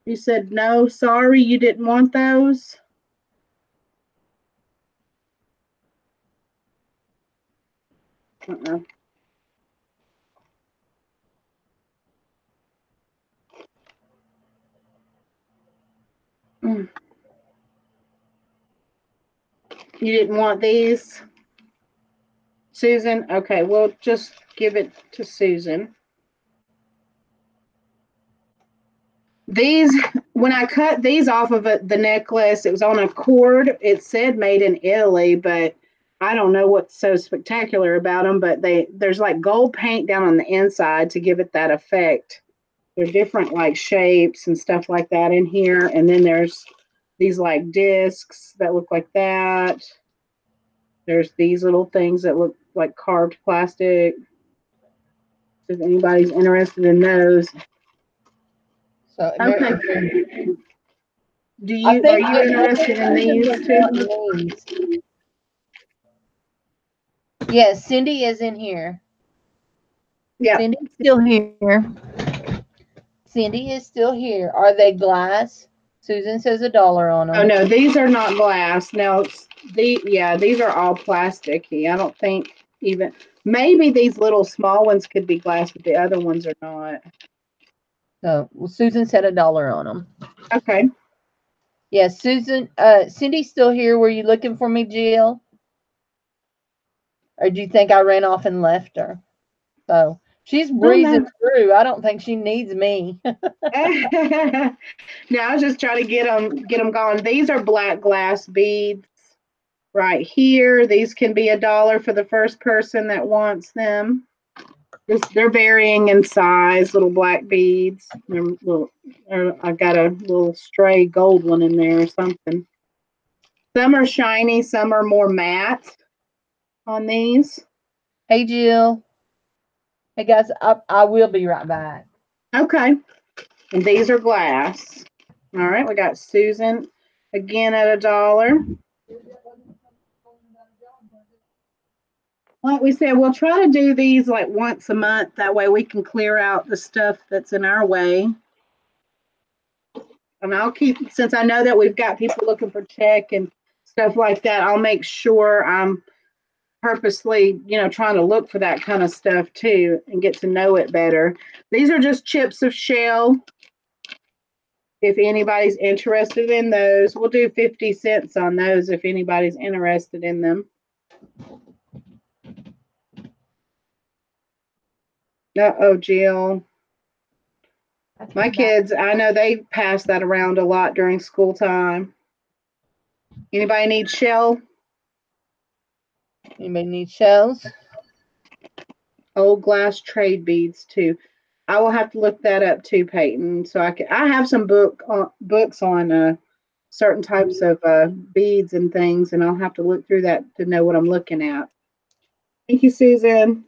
S1: You said no, sorry, you didn't want those. You didn't want these, Susan? Okay, we'll just give it to Susan. These, when I cut these off of the necklace, it was on a cord. It said made in Italy, but I don't know what's so spectacular about them, but there's like gold paint down on the inside to give it that effect. They're different like shapes and stuff like that in here. And then there's these like discs that look like that. There's these little things that look like carved plastic. If anybody's interested in those.
S2: So,
S1: okay. Are you interested in these too?
S2: Yes, Cindy is in here.
S1: Yeah.
S2: Cindy's still here. Cindy is still here. Are they glass? Susan says $1 on them.
S1: Oh no, these are not glass. Now these are all plasticky. I don't think even maybe these little small ones could be glass, but the other ones are not.
S2: So well, Susan said $1 on them.
S1: Okay.
S2: Yes, Susan. Cindy's still here. Were you looking for me, Jill? Or do you think I ran off and left her? So she's breezing through. I don't think she needs me.
S1: No, I was just trying to get them going. These are black glass beads right here. These can be $1 for the first person that wants them. They're varying in size, little black beads. I got a little stray gold one in there or something. Some are shiny, some are more matte on these.
S2: Hey, Jill. Hey, guys, I will be right back.
S1: Okay. And these are glass. All right, we got Susan again at $1. Like we said, we'll try to do these like once a month. That way we can clear out the stuff that's in our way. And I'll keep, since I know that we've got people looking for check and stuff like that, I'll make sure I'm purposely, trying to look for that kind of stuff too and get to know it better. These are just chips of shell. If anybody's interested in those, we'll do 50 cents on those if anybody's interested in them. Uh-oh, Jill. My kids, I know they pass that around a lot during school time. Anybody need shell?
S2: Anybody need shells?
S1: Old glass trade beads too. I will have to look that up too, Peyton. So I have some books on certain types of beads and things, and I'll have to look through that to know what I'm looking at. Thank you, Susan.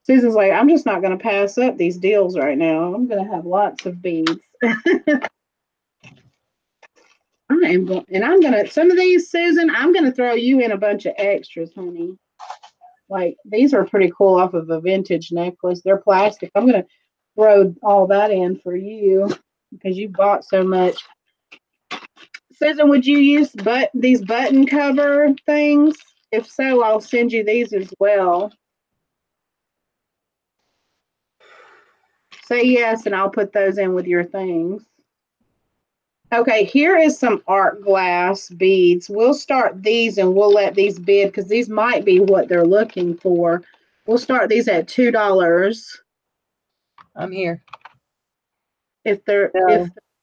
S1: Susan's like, I'm just not going to pass up these deals right now. I'm going to have lots of beads. I am going, and I'm going to, some of these, Susan, I'm going to throw you in a bunch of extras, honey. Like, these are pretty cool off of a vintage necklace. They're plastic. I'm going to throw all that in for you because you bought so much. Susan, would you use these button cover things? If so, I'll send you these as well. Say yes, and I'll put those in with your things. Okay, here is some art glass beads. We'll start these and we'll let these bid because these might be what they're looking for. We'll start these at $2.
S2: I'm here.
S1: If they're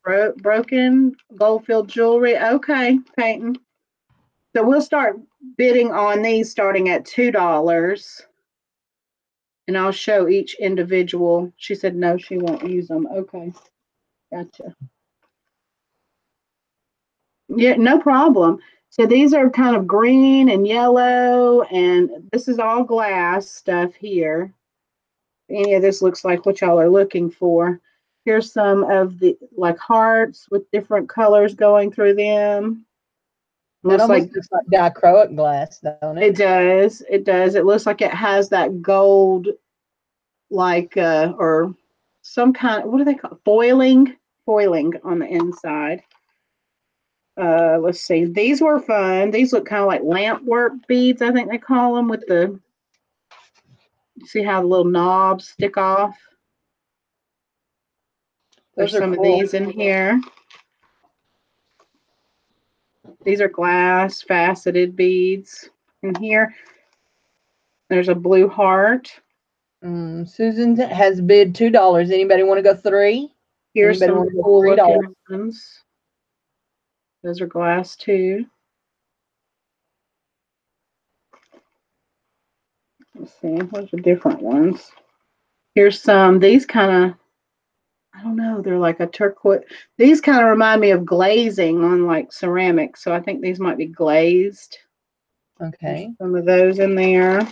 S1: broken gold-filled jewelry, okay, Peyton. So we'll start bidding on these starting at $2. And I'll show each individual. She said no, she won't use them. Okay, gotcha. Yeah, no problem. So these are kind of green and yellow, and this is all glass stuff here. Any of this looks like what y'all are looking for. Here's some of the like hearts with different colors going through them.
S2: That almost looks like dichroic glass, don't it?
S1: It does. It does. It looks like it has that gold, like or some kind. What do they call foiling? Foiling on the inside. Let's see. These were fun. These look kind of like lamp work beads, I think they call them, with the, see how the little knobs stick off? There's some cool. Of these in here. These are glass faceted beads in here. There's a blue heart.
S2: Susan has bid $2. Anybody want to go $3?
S1: Here's some cool looking ones. Those are glass too. Let's see, what's the different ones? Here's some, these kind of, I don't know, they're like a turquoise. These kind of remind me of glazing on like ceramic, so I think these might be glazed.
S2: Okay.
S1: There's some of those in there.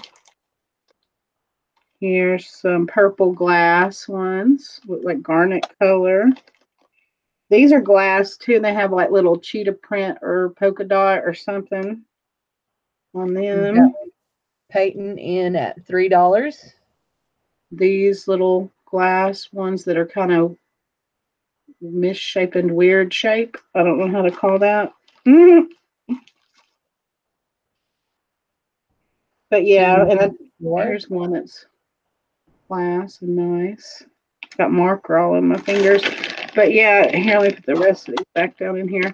S1: Here's some purple glass ones with like garnet color. These are glass too, and they have like little cheetah print or polka dot or something on them.
S2: Peyton in at $3.
S1: These little glass ones that are kind of misshapen, weird shape. I don't know how to call that. But yeah, and here's one that's glass and nice. Got marker all in my fingers. But yeah, here, let me put the rest of these back down in here.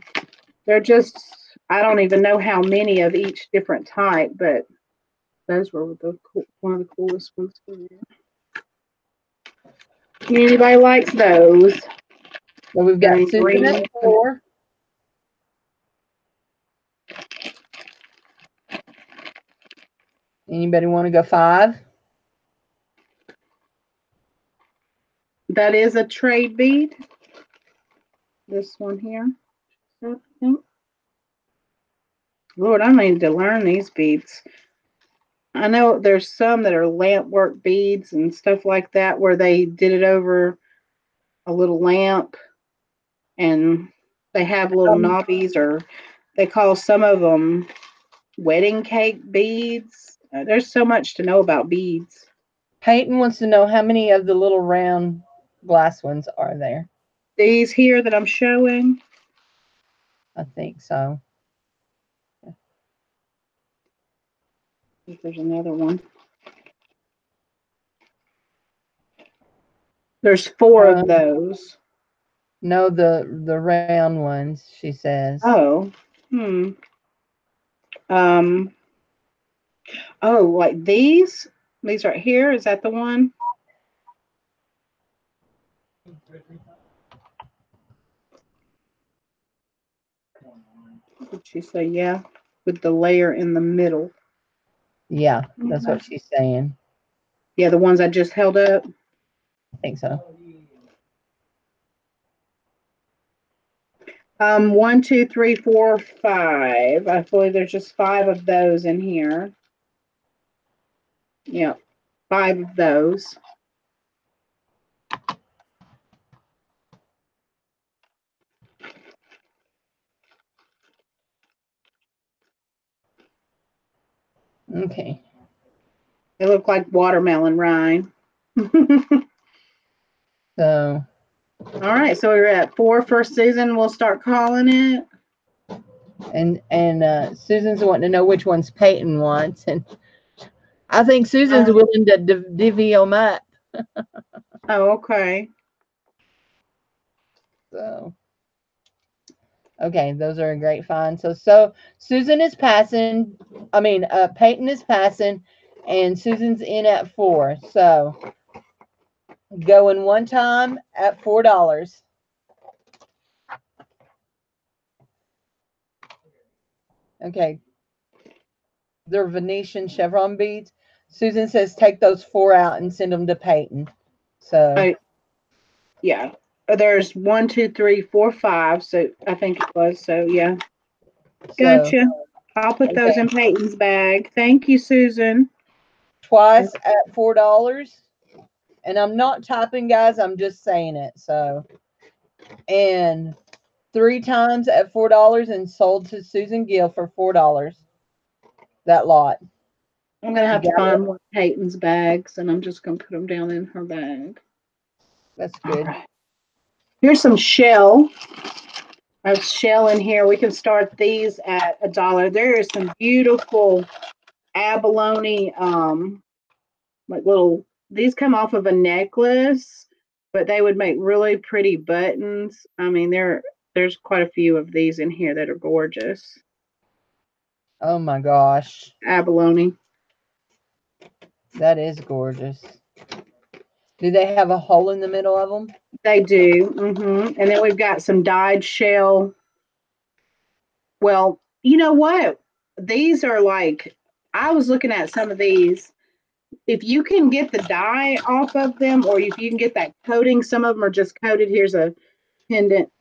S1: They're just, I don't even know how many of each different type, but those were one of the coolest ones. Anybody likes those?
S2: Well, we've got Susan at 4. Anybody want to go 5?
S1: That is a trade bead. This one here. I think. Lord, I need to learn these beads. I know there's some that are lamp work beads and stuff like that where they did it over a little lamp and they have little knobbies, or they call some of them wedding cake beads. There's so much to know about beads.
S2: Peyton wants to know how many of the little round glass ones are there.
S1: These here that I'm showing?
S2: I think so.
S1: There's another one. There's 4 of those.
S2: No, the round ones, she says.
S1: Oh. Oh, like these? These right here? Is that the one? Did she say yeah? With the layer in the middle.
S2: Yeah, that's what she's saying.
S1: Yeah, the ones I just held up.
S2: I think so.
S1: 1, 2, 3, 4, 5. I believe there's just 5 of those in here. Yeah, 5 of those.
S2: Okay.
S1: They look like watermelon rind.
S2: So.
S1: All right, so we're at 4 for Susan. We'll start calling it.
S2: And Susan's wanting to know which ones Peyton wants, and I think Susan's willing to divvy them up.
S1: Oh, okay.
S2: So, okay, those are a great find. So Susan is passing. I mean, Peyton is passing, and Susan's in at 4. So, going one time at $4. Okay, they're Venetian chevron beads. Susan says take those 4 out and send them to Peyton. So,
S1: yeah, there's 1, 2, 3, 4, 5. So I think it was. So yeah, gotcha. I'll put those in Peyton's bag. Thank you, Susan.
S2: Twice at $4. And I'm not typing, guys. I'm just saying it. So, and 3 times at $4 and sold to Susan Gill for $4. That lot.
S1: I'm going to have to find one of Peyton's bags, and I'm just going to put them down in her bag.
S2: That's good.
S1: Right. Here's some shell. A shell in here. We can start these at $1. There is some beautiful abalone, like little, these come off of a necklace, but they would make really pretty buttons. I mean, there's quite a few of these in here that are gorgeous.
S2: Oh my gosh.
S1: Abalone.
S2: That is gorgeous. Do they have a hole in the middle of them?
S1: They do. And then we've got some dyed shell. Well, you know what? These are like, I was looking at some of these. If you can get the dye off of them, or if you can get that coating, some of them are just coated. Here's a pendant,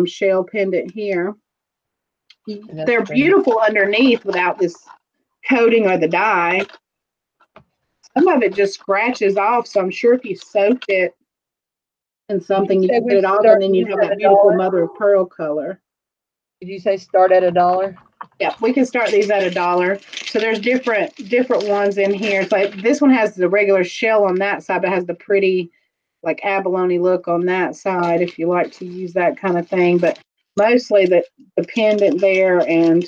S1: shell pendant here. They're beautiful underneath without this coating or the dye. Some of it just scratches off, so I'm sure if you soaked it in something, you can get it off, and then you have that beautiful mother of pearl color.
S2: Did you say start at $1?
S1: Yeah, we can start these at $1. So there's different ones in here. It's like this one has the regular shell on that side, but has the pretty like abalone look on that side if you like to use that kind of thing. But mostly the pendant there and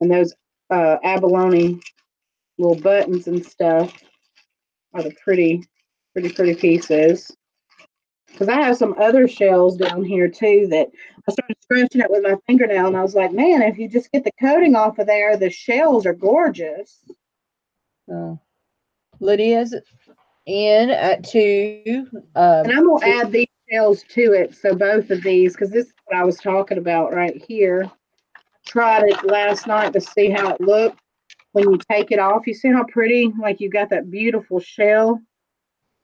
S1: those abalone little buttons and stuff are the pretty pieces. Because I have some other shells down here too that I started scratching it with my fingernail, and I was like, man, if you just get the coating off of there, the shells are gorgeous.
S2: So Lydia's in at 2.
S1: And I'm going to add these shells to it. So both of these, because this is what I was talking about right here. Tried it last night to see how it looked when you take it off. You see how pretty, like you got that beautiful shell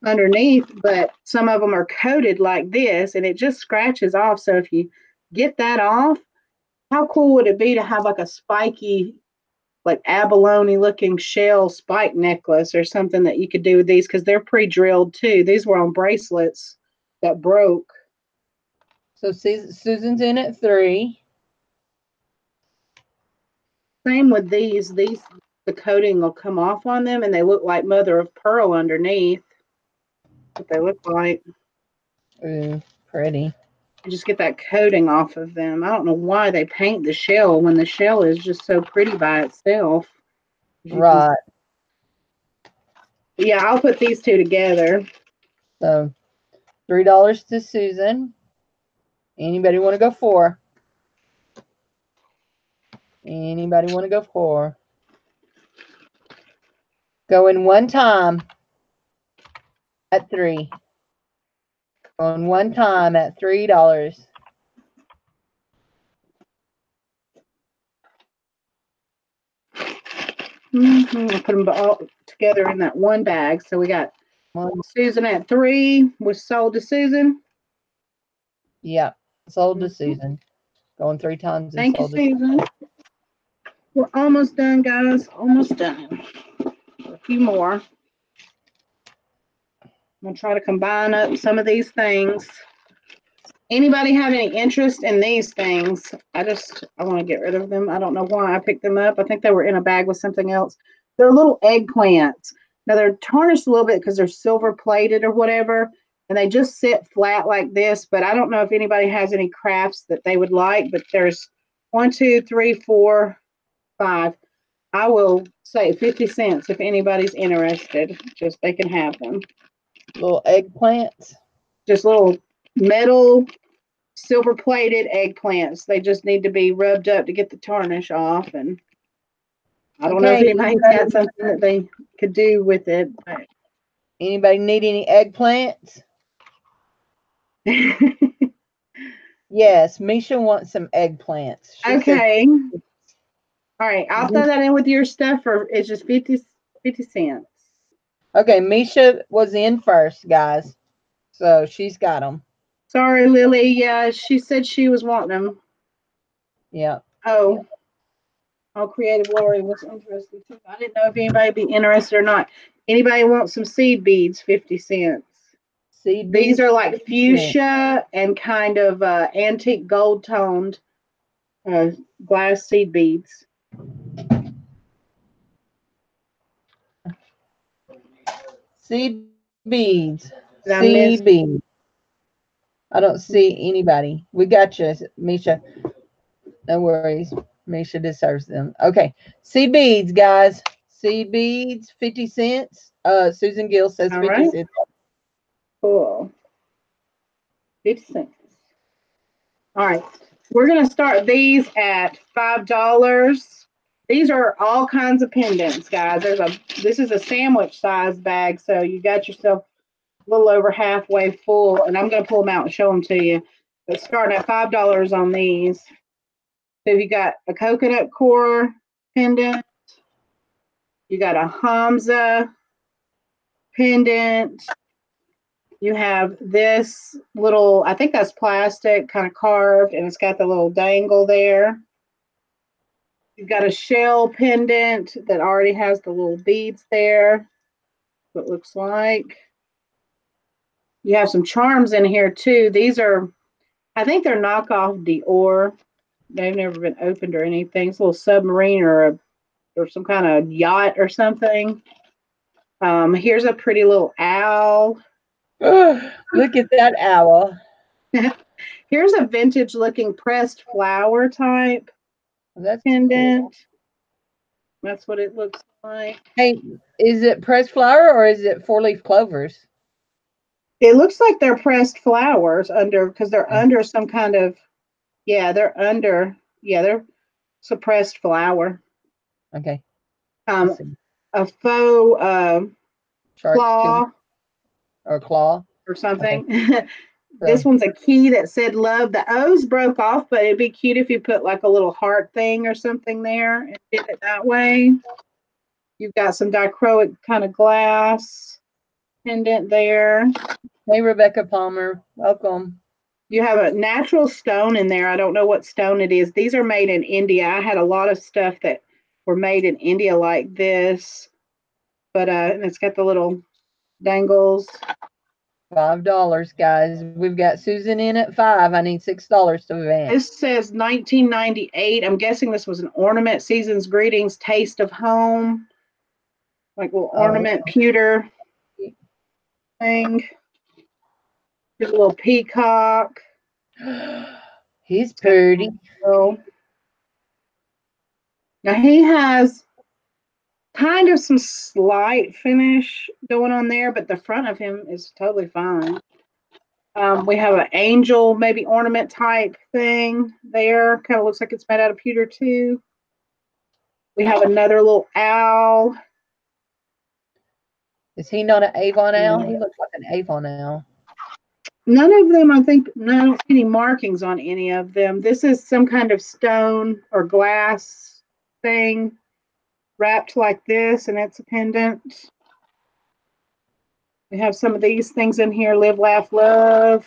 S1: underneath, but some of them are coated like this and it just scratches off. So if you get that off, how cool would it be to have like a spiky, like abalone looking shell spike necklace or something that you could do with these, because they're pre-drilled too. These were on bracelets that broke.
S2: So Susan's in at 3.
S1: Same with these the coating will come off on them and they look like mother of pearl underneath. What they look like.
S2: Ooh, pretty.
S1: You just get that coating off of them. I don't know why they paint the shell when the shell is just so pretty by itself.
S2: Right.
S1: Yeah, I'll put these two together.
S2: So $3 to Susan. Anybody want to go 4? Anybody want to go 4? Going one time at 3. On one time at $3.
S1: I'll put them all together in that one bag. So we got Susan at 3 was sold to Susan.
S2: Yeah, sold to Susan. Going 3 times and
S1: Thank you,
S2: sold to Susan.
S1: We're almost done, guys. Almost done. A few more. I'm gonna try to combine up some of these things. Anybody have any interest in these things? I want to get rid of them. I don't know why I picked them up. I think they were in a bag with something else. They're little eggplants. Now they're tarnished a little bit because they're silver plated or whatever, and they just sit flat like this. But I don't know if anybody has any crafts that they would like. But there's 1, 2, 3, 4, 5. I will say 50 cents if anybody's interested. Just they can have them.
S2: Little eggplants.
S1: Just little metal silver plated eggplants. They just need to be rubbed up to get the tarnish off. And I don't know if anybody's got something that they could do with it. But
S2: anybody need any eggplants? Yes, Misha wants some eggplants.
S1: Okay. All right. I'll throw that in with your stuff, or it's just 50 cents.
S2: Okay, Misha was in first, guys. So she's got them.
S1: Sorry, Lily. Yeah, she said she was wanting them.
S2: Yeah.
S1: Oh, Creative Lori was interested too. I didn't know if anybody would be interested or not. Anybody want some seed beads? 50 cents.
S2: Seed
S1: These
S2: beads
S1: are like fuchsia and kind of antique gold toned glass seed beads.
S2: Seed beads.
S1: Seed
S2: beads. I don't see anybody. We got you, Misha. No worries. Misha deserves them. Okay. Seed beads, guys. Seed beads, 50 cents. Susan Gill says 50 cents.
S1: Cool. 50 cents. All right. We're going to start these at $5. These are all kinds of pendants, guys. This is a sandwich size bag, so you got yourself a little over halfway full, and I'm going to pull them out and show them to you. But starting at $5 on these. So you got a coconut core pendant. You got a Hamza pendant. You have this little, I think that's plastic, kind of carved, and it's got the little dangle there. You've got a shell pendant that already has the little beads there. What it looks like. You have some charms in here too. These are, I think they're knockoff Dior. They've never been opened or anything. It's a little submarine or some kind of yacht or something. Here's a pretty little owl.
S2: Look at that owl.
S1: Here's a vintage looking pressed flower type pendant. Cool. That's what it looks like.
S2: Hey, is it pressed flower or is it 4-leaf clovers?
S1: It looks like they're pressed flowers because they're under some kind of, they're suppressed flower.
S2: Okay.
S1: A faux claw.
S2: Or claw.
S1: Or something. Okay. This one's a key that said love. The O's broke off, but it'd be cute if you put like a little heart thing or something there and did it that way. You've got some dichroic kind of glass pendant there.
S2: Hey, Rebecca Palmer. Welcome.
S1: You have a natural stone in there. I don't know what stone it is. These are made in India. I had a lot of stuff that were made in India like this. But and it's got the little dangles.
S2: $5, guys. We've got Susan in at 5. I need $6 to advance.
S1: This says 1998. I'm guessing this was an ornament. Season's Greetings, Taste of Home. Like little ornament pewter thing. Here's a little peacock.
S2: He's pretty.
S1: Now he has kind of some slight finish going on there, but the front of him is totally fine. We have an angel, maybe ornament type thing there. Kind of looks like it's made out of pewter too. We have another little owl.
S2: Is he not an Avon owl? He looks like an Avon owl.
S1: None of them, I think, no, I don't see any markings on any of them. This is some kind of stone or glass thing wrapped like this, and it's a pendant. We have some of these things in here, live, laugh, love.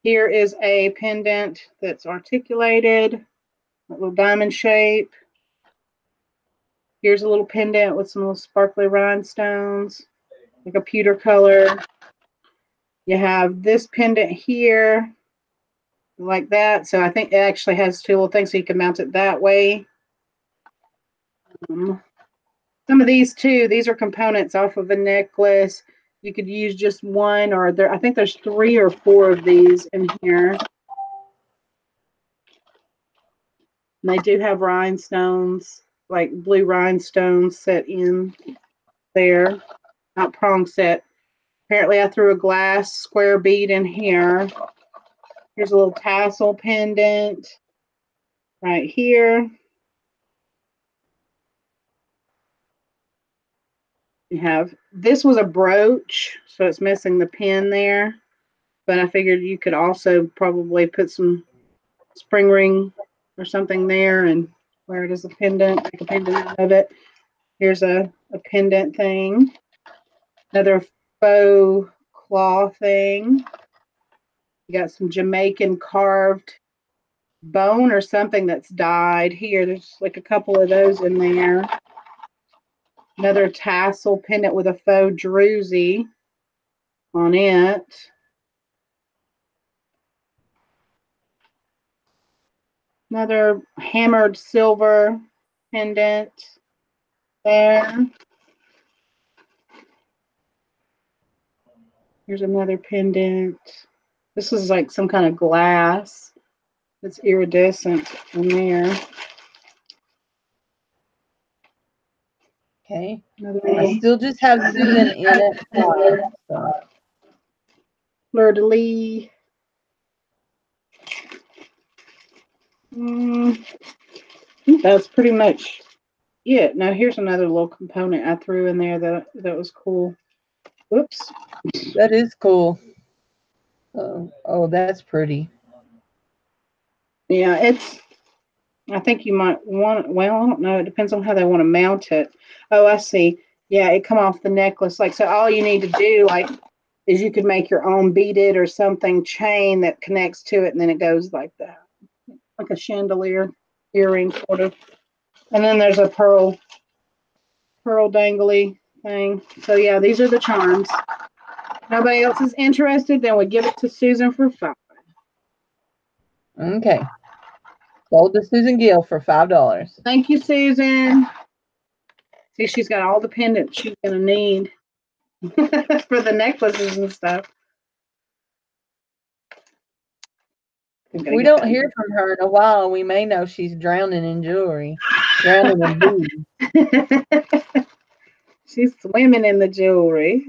S1: Here is a pendant that's articulated, a little diamond shape. Here's a little pendant with some little sparkly rhinestones, like a pewter color. You have this pendant here, like that. So I think it actually has two little things, so you can mount it that way. Some of these too, these are components off of a necklace. You could use just one, or there, I think there's 3 or 4 of these in here. And they do have rhinestones, like blue rhinestones set in there, not prong set. Apparently I threw a glass square bead in here. Here's a little tassel pendant right here. You have, this was a brooch, so it's missing the pin there. But I figured you could also probably put some spring ring or something there and wear it as a pendant, make a pendant out of it. Here's a pendant thing. Another faux claw thing. You got some Jamaican carved bone or something that's dyed here. There's like a couple of those in there. Another tassel pendant with a faux druzy on it. Another hammered silver pendant there. Here's another pendant. This is like some kind of glass that's iridescent in there.
S2: Okay.
S1: Another
S2: I still just have Susan in it. So.
S1: fleur de lis. I think that's pretty much it. Now here's another little component I threw in there that was cool. Whoops.
S2: That is cool. Oh, that's pretty.
S1: Yeah, it's, I think you might want, well, I don't know. It depends on how they want to mount it. Oh, I see. Yeah, it come off the necklace. Like, so all you need to do, like, is you could make your own beaded or something chain that connects to it, and then it goes like that. Like a chandelier earring sort of. And then there's a pearl dangly thing. So yeah, these are the charms. Nobody else is interested, then we give it to Susan for $5.
S2: Okay. Sold to Susan Gill for $5.
S1: Thank you, Susan. See, she's got all the pendants she's gonna need for the necklaces and stuff.
S2: If we don't hear from her in a while, we may know she's drowning in jewelry. Drowning in beads.
S1: She's swimming in the jewelry.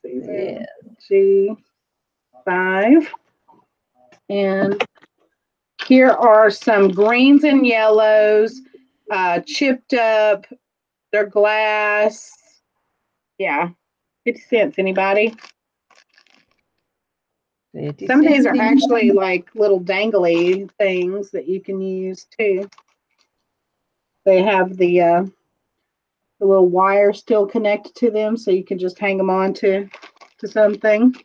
S2: Yeah.
S1: G5. And here are some greens and yellows, chipped up. They're glass. Yeah, 50 cents. Anybody?
S2: 50
S1: Some of these are
S2: cents.
S1: actually like little dangly things that you can use too. They have the little wire still connected to them, so you can just hang them on to something.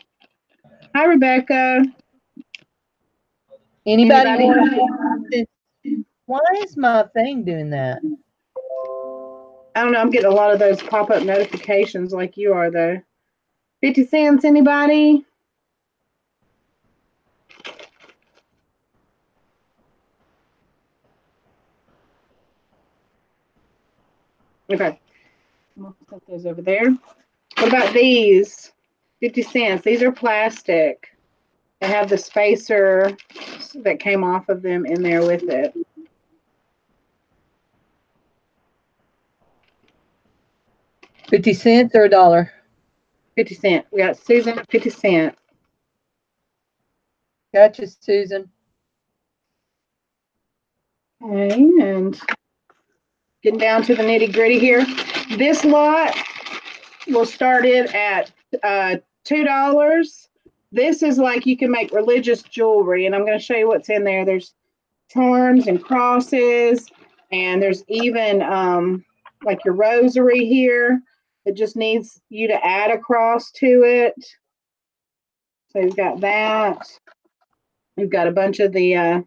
S1: Hi, Rebecca.
S2: Anybody want to? Why is my thing doing that?
S1: I don't know. I'm getting a lot of those pop-up notifications like you are, though. 50 cents, anybody? Okay. I'll set those over there. What about these? 50 cents. These are plastic. They have the spacer that came off of them in there with it.
S2: $0.50 or $1?
S1: 50 cents. We got Susan at 50 cents.
S2: Gotcha, Susan.
S1: Okay, and getting down to the nitty gritty here. This lot will start it at $2. This is like you can make religious jewelry, and I'm going to show you what's in there. There's charms and crosses, and there's even like your rosary here. It just needs you to add a cross to it. So you've got that. You've got a bunch of the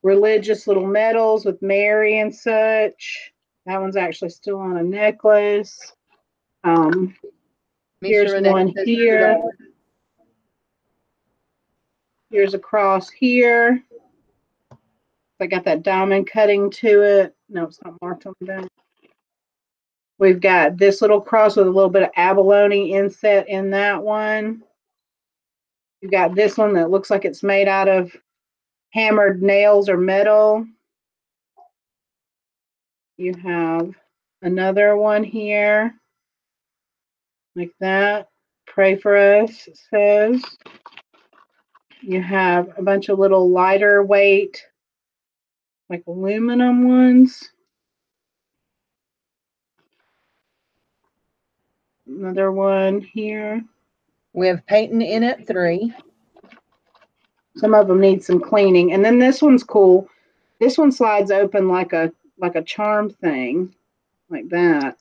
S1: religious little medals with Mary and such. That one's actually still on a necklace. Here's one here. Here's a cross here. I got that diamond cutting to it. No, it's not marked on the back. We've got this little cross with a little bit of abalone inset in that one. You've got this one that looks like it's made out of hammered nails or metal. You have another one here, like that. Pray for us, it says. You have a bunch of little lighter weight, like aluminum ones. Another one here.
S2: We have painting in at 3.
S1: Some of them need some cleaning. And then this one's cool. This one slides open like a charm thing, like that.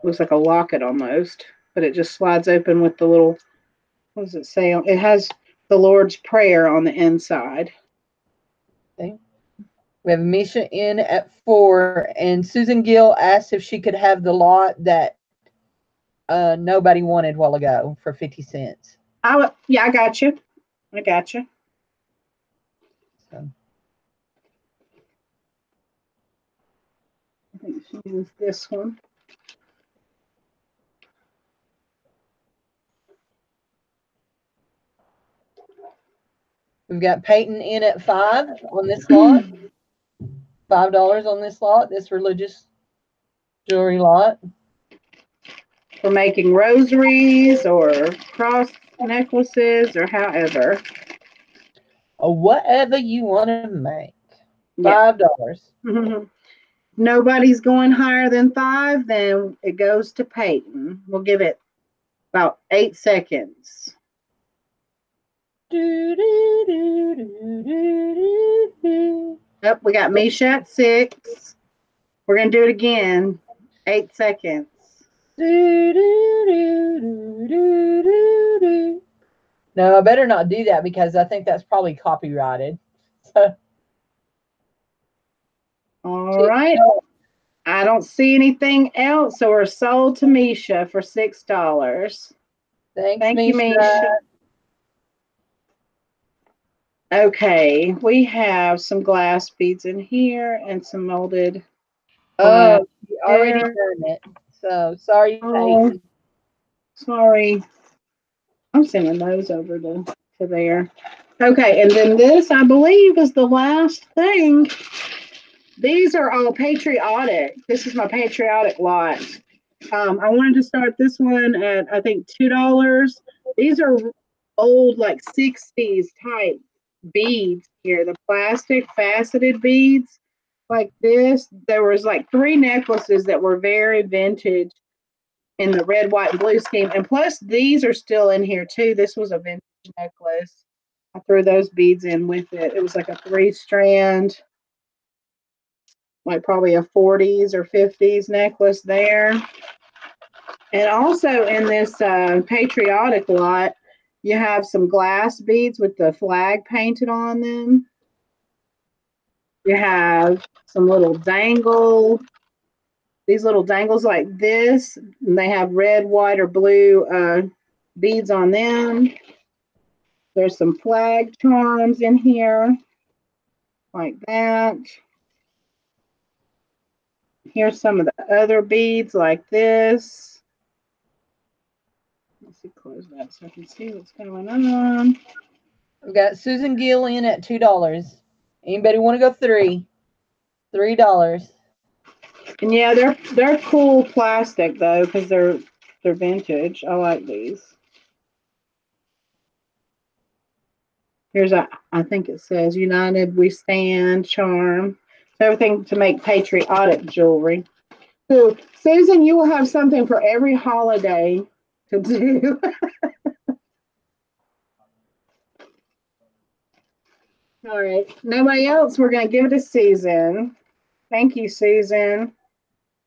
S1: Looks like a locket almost, but it just slides open with the little, what does it say? It has the Lord's Prayer on the inside.
S2: Okay. We have Misha in at 4, and Susan Gill asked if she could have the lot that nobody wanted a while ago for 50 cents.
S1: Yeah, I got you. I got you.
S2: So.
S1: I think she used this one.
S2: We've got Peyton in at 5 on this lot. $5 on this lot, this religious jewelry lot.
S1: For making rosaries or cross necklaces or however.
S2: Or whatever you want to make.
S1: Yeah.
S2: $5.
S1: Nobody's going higher than 5, then it goes to Peyton. We'll give it about 8 seconds. Yep, we got Misha at 6. We're going to do it again. 8 seconds.
S2: No, I better not do that because I think that's probably copyrighted. So.
S1: All right. I don't see anything else, so we're sold to Misha for $6.
S2: Thank
S1: you, Misha. Okay, we have some glass beads in here and some molded.
S2: Oh, you already done it. So sorry, Peyton.
S1: Sorry. I'm sending those over to there. Okay, and then this, I believe, is the last thing. These are all patriotic. This is my patriotic lot. I wanted to start this one at, I think, $2. These are old, like 60s type beads here. The plastic faceted beads like this. There was like 3 necklaces that were very vintage in the red, white, and blue scheme. And plus, these are still in here too. This was a vintage necklace. I threw those beads in with it. It was like a 3-strand, like probably a 40s or 50s necklace there. And also in this patriotic lot, you have some glass beads with the flag painted on them. You have some little these little dangles like this, and they have red, white, or blue beads on them. There's some flag charms in here, like that. Here's some of the other beads like this. Let's see, close that so I can see what's going on.
S2: We've got Susan Gill in at $2. Anybody want to go 3? $3.
S1: And yeah, they're cool plastic though, because they're vintage. I like these. Here's I think it says United We Stand charm. Everything to make patriotic jewelry. So Susan, you will have something for every holiday to do. All right. Nobody else. We're going to give it to Susan. Thank you, Susan.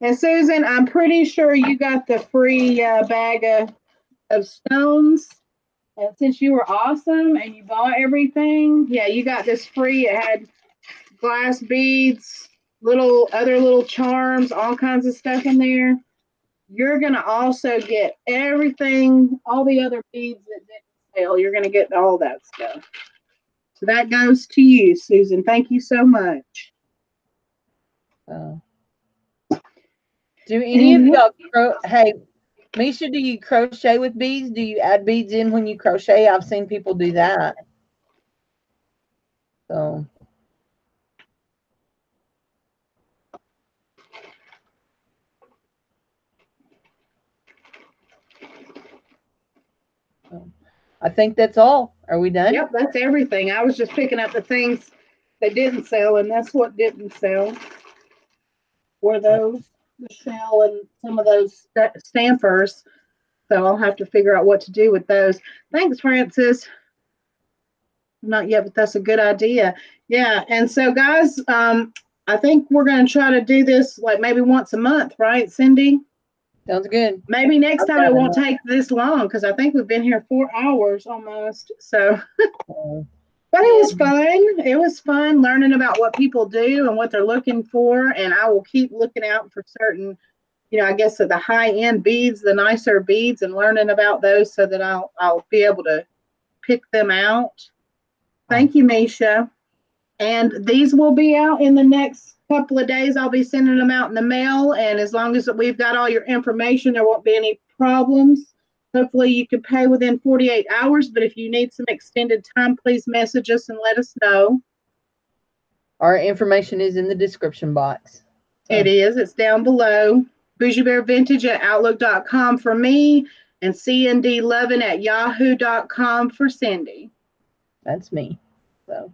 S1: And Susan, I'm pretty sure you got the free bag of stones. And since you were awesome and you bought everything, yeah, you got this free. It had glass beads, other little charms, all kinds of stuff in there. You're going to also get everything, all the other beads that didn't sell. You're going to get all that stuff. So that goes to you, Susan. Thank you so much.
S2: Do any of y'all hey, Misha, do you crochet with beads? Do you add beads in when you crochet? I've seen people do that. So I think that's all. Are we done?
S1: Yep, that's everything. I was just picking up the things that didn't sell, and that's what didn't sell. Were those the shell and some of those stampers. So I'll have to figure out what to do with those. Thanks, Francis. Not yet, but that's a good idea. Yeah, and so guys, I think we're going to try to do this like maybe once a month, right, Cindy?
S2: Sounds good.
S1: Maybe next time it won't take this long because I think we've been here 4 hours almost. So, but it was fun. It was fun learning about what people do and what they're looking for. And I will keep looking out for certain, I guess the high end beads, the nicer beads, and learning about those so that I'll be able to pick them out. Thank you, Misha. And these will be out in the next couple of days. I'll be sending them out in the mail. And as long as we've got all your information, there won't be any problems. Hopefully you can pay within 48 hours. But if you need some extended time, please message us and let us know.
S2: Our information is in the description box.
S1: So. It is. It's down below. boujeebearvintage at outlook.com for me, and cndloven at yahoo.com for Cindy.
S2: That's me. So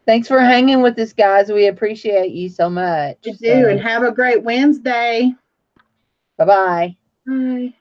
S2: thanks for hanging with us, guys. We appreciate you so much.
S1: You do, and have a great Wednesday.
S2: Bye-bye.
S1: Bye.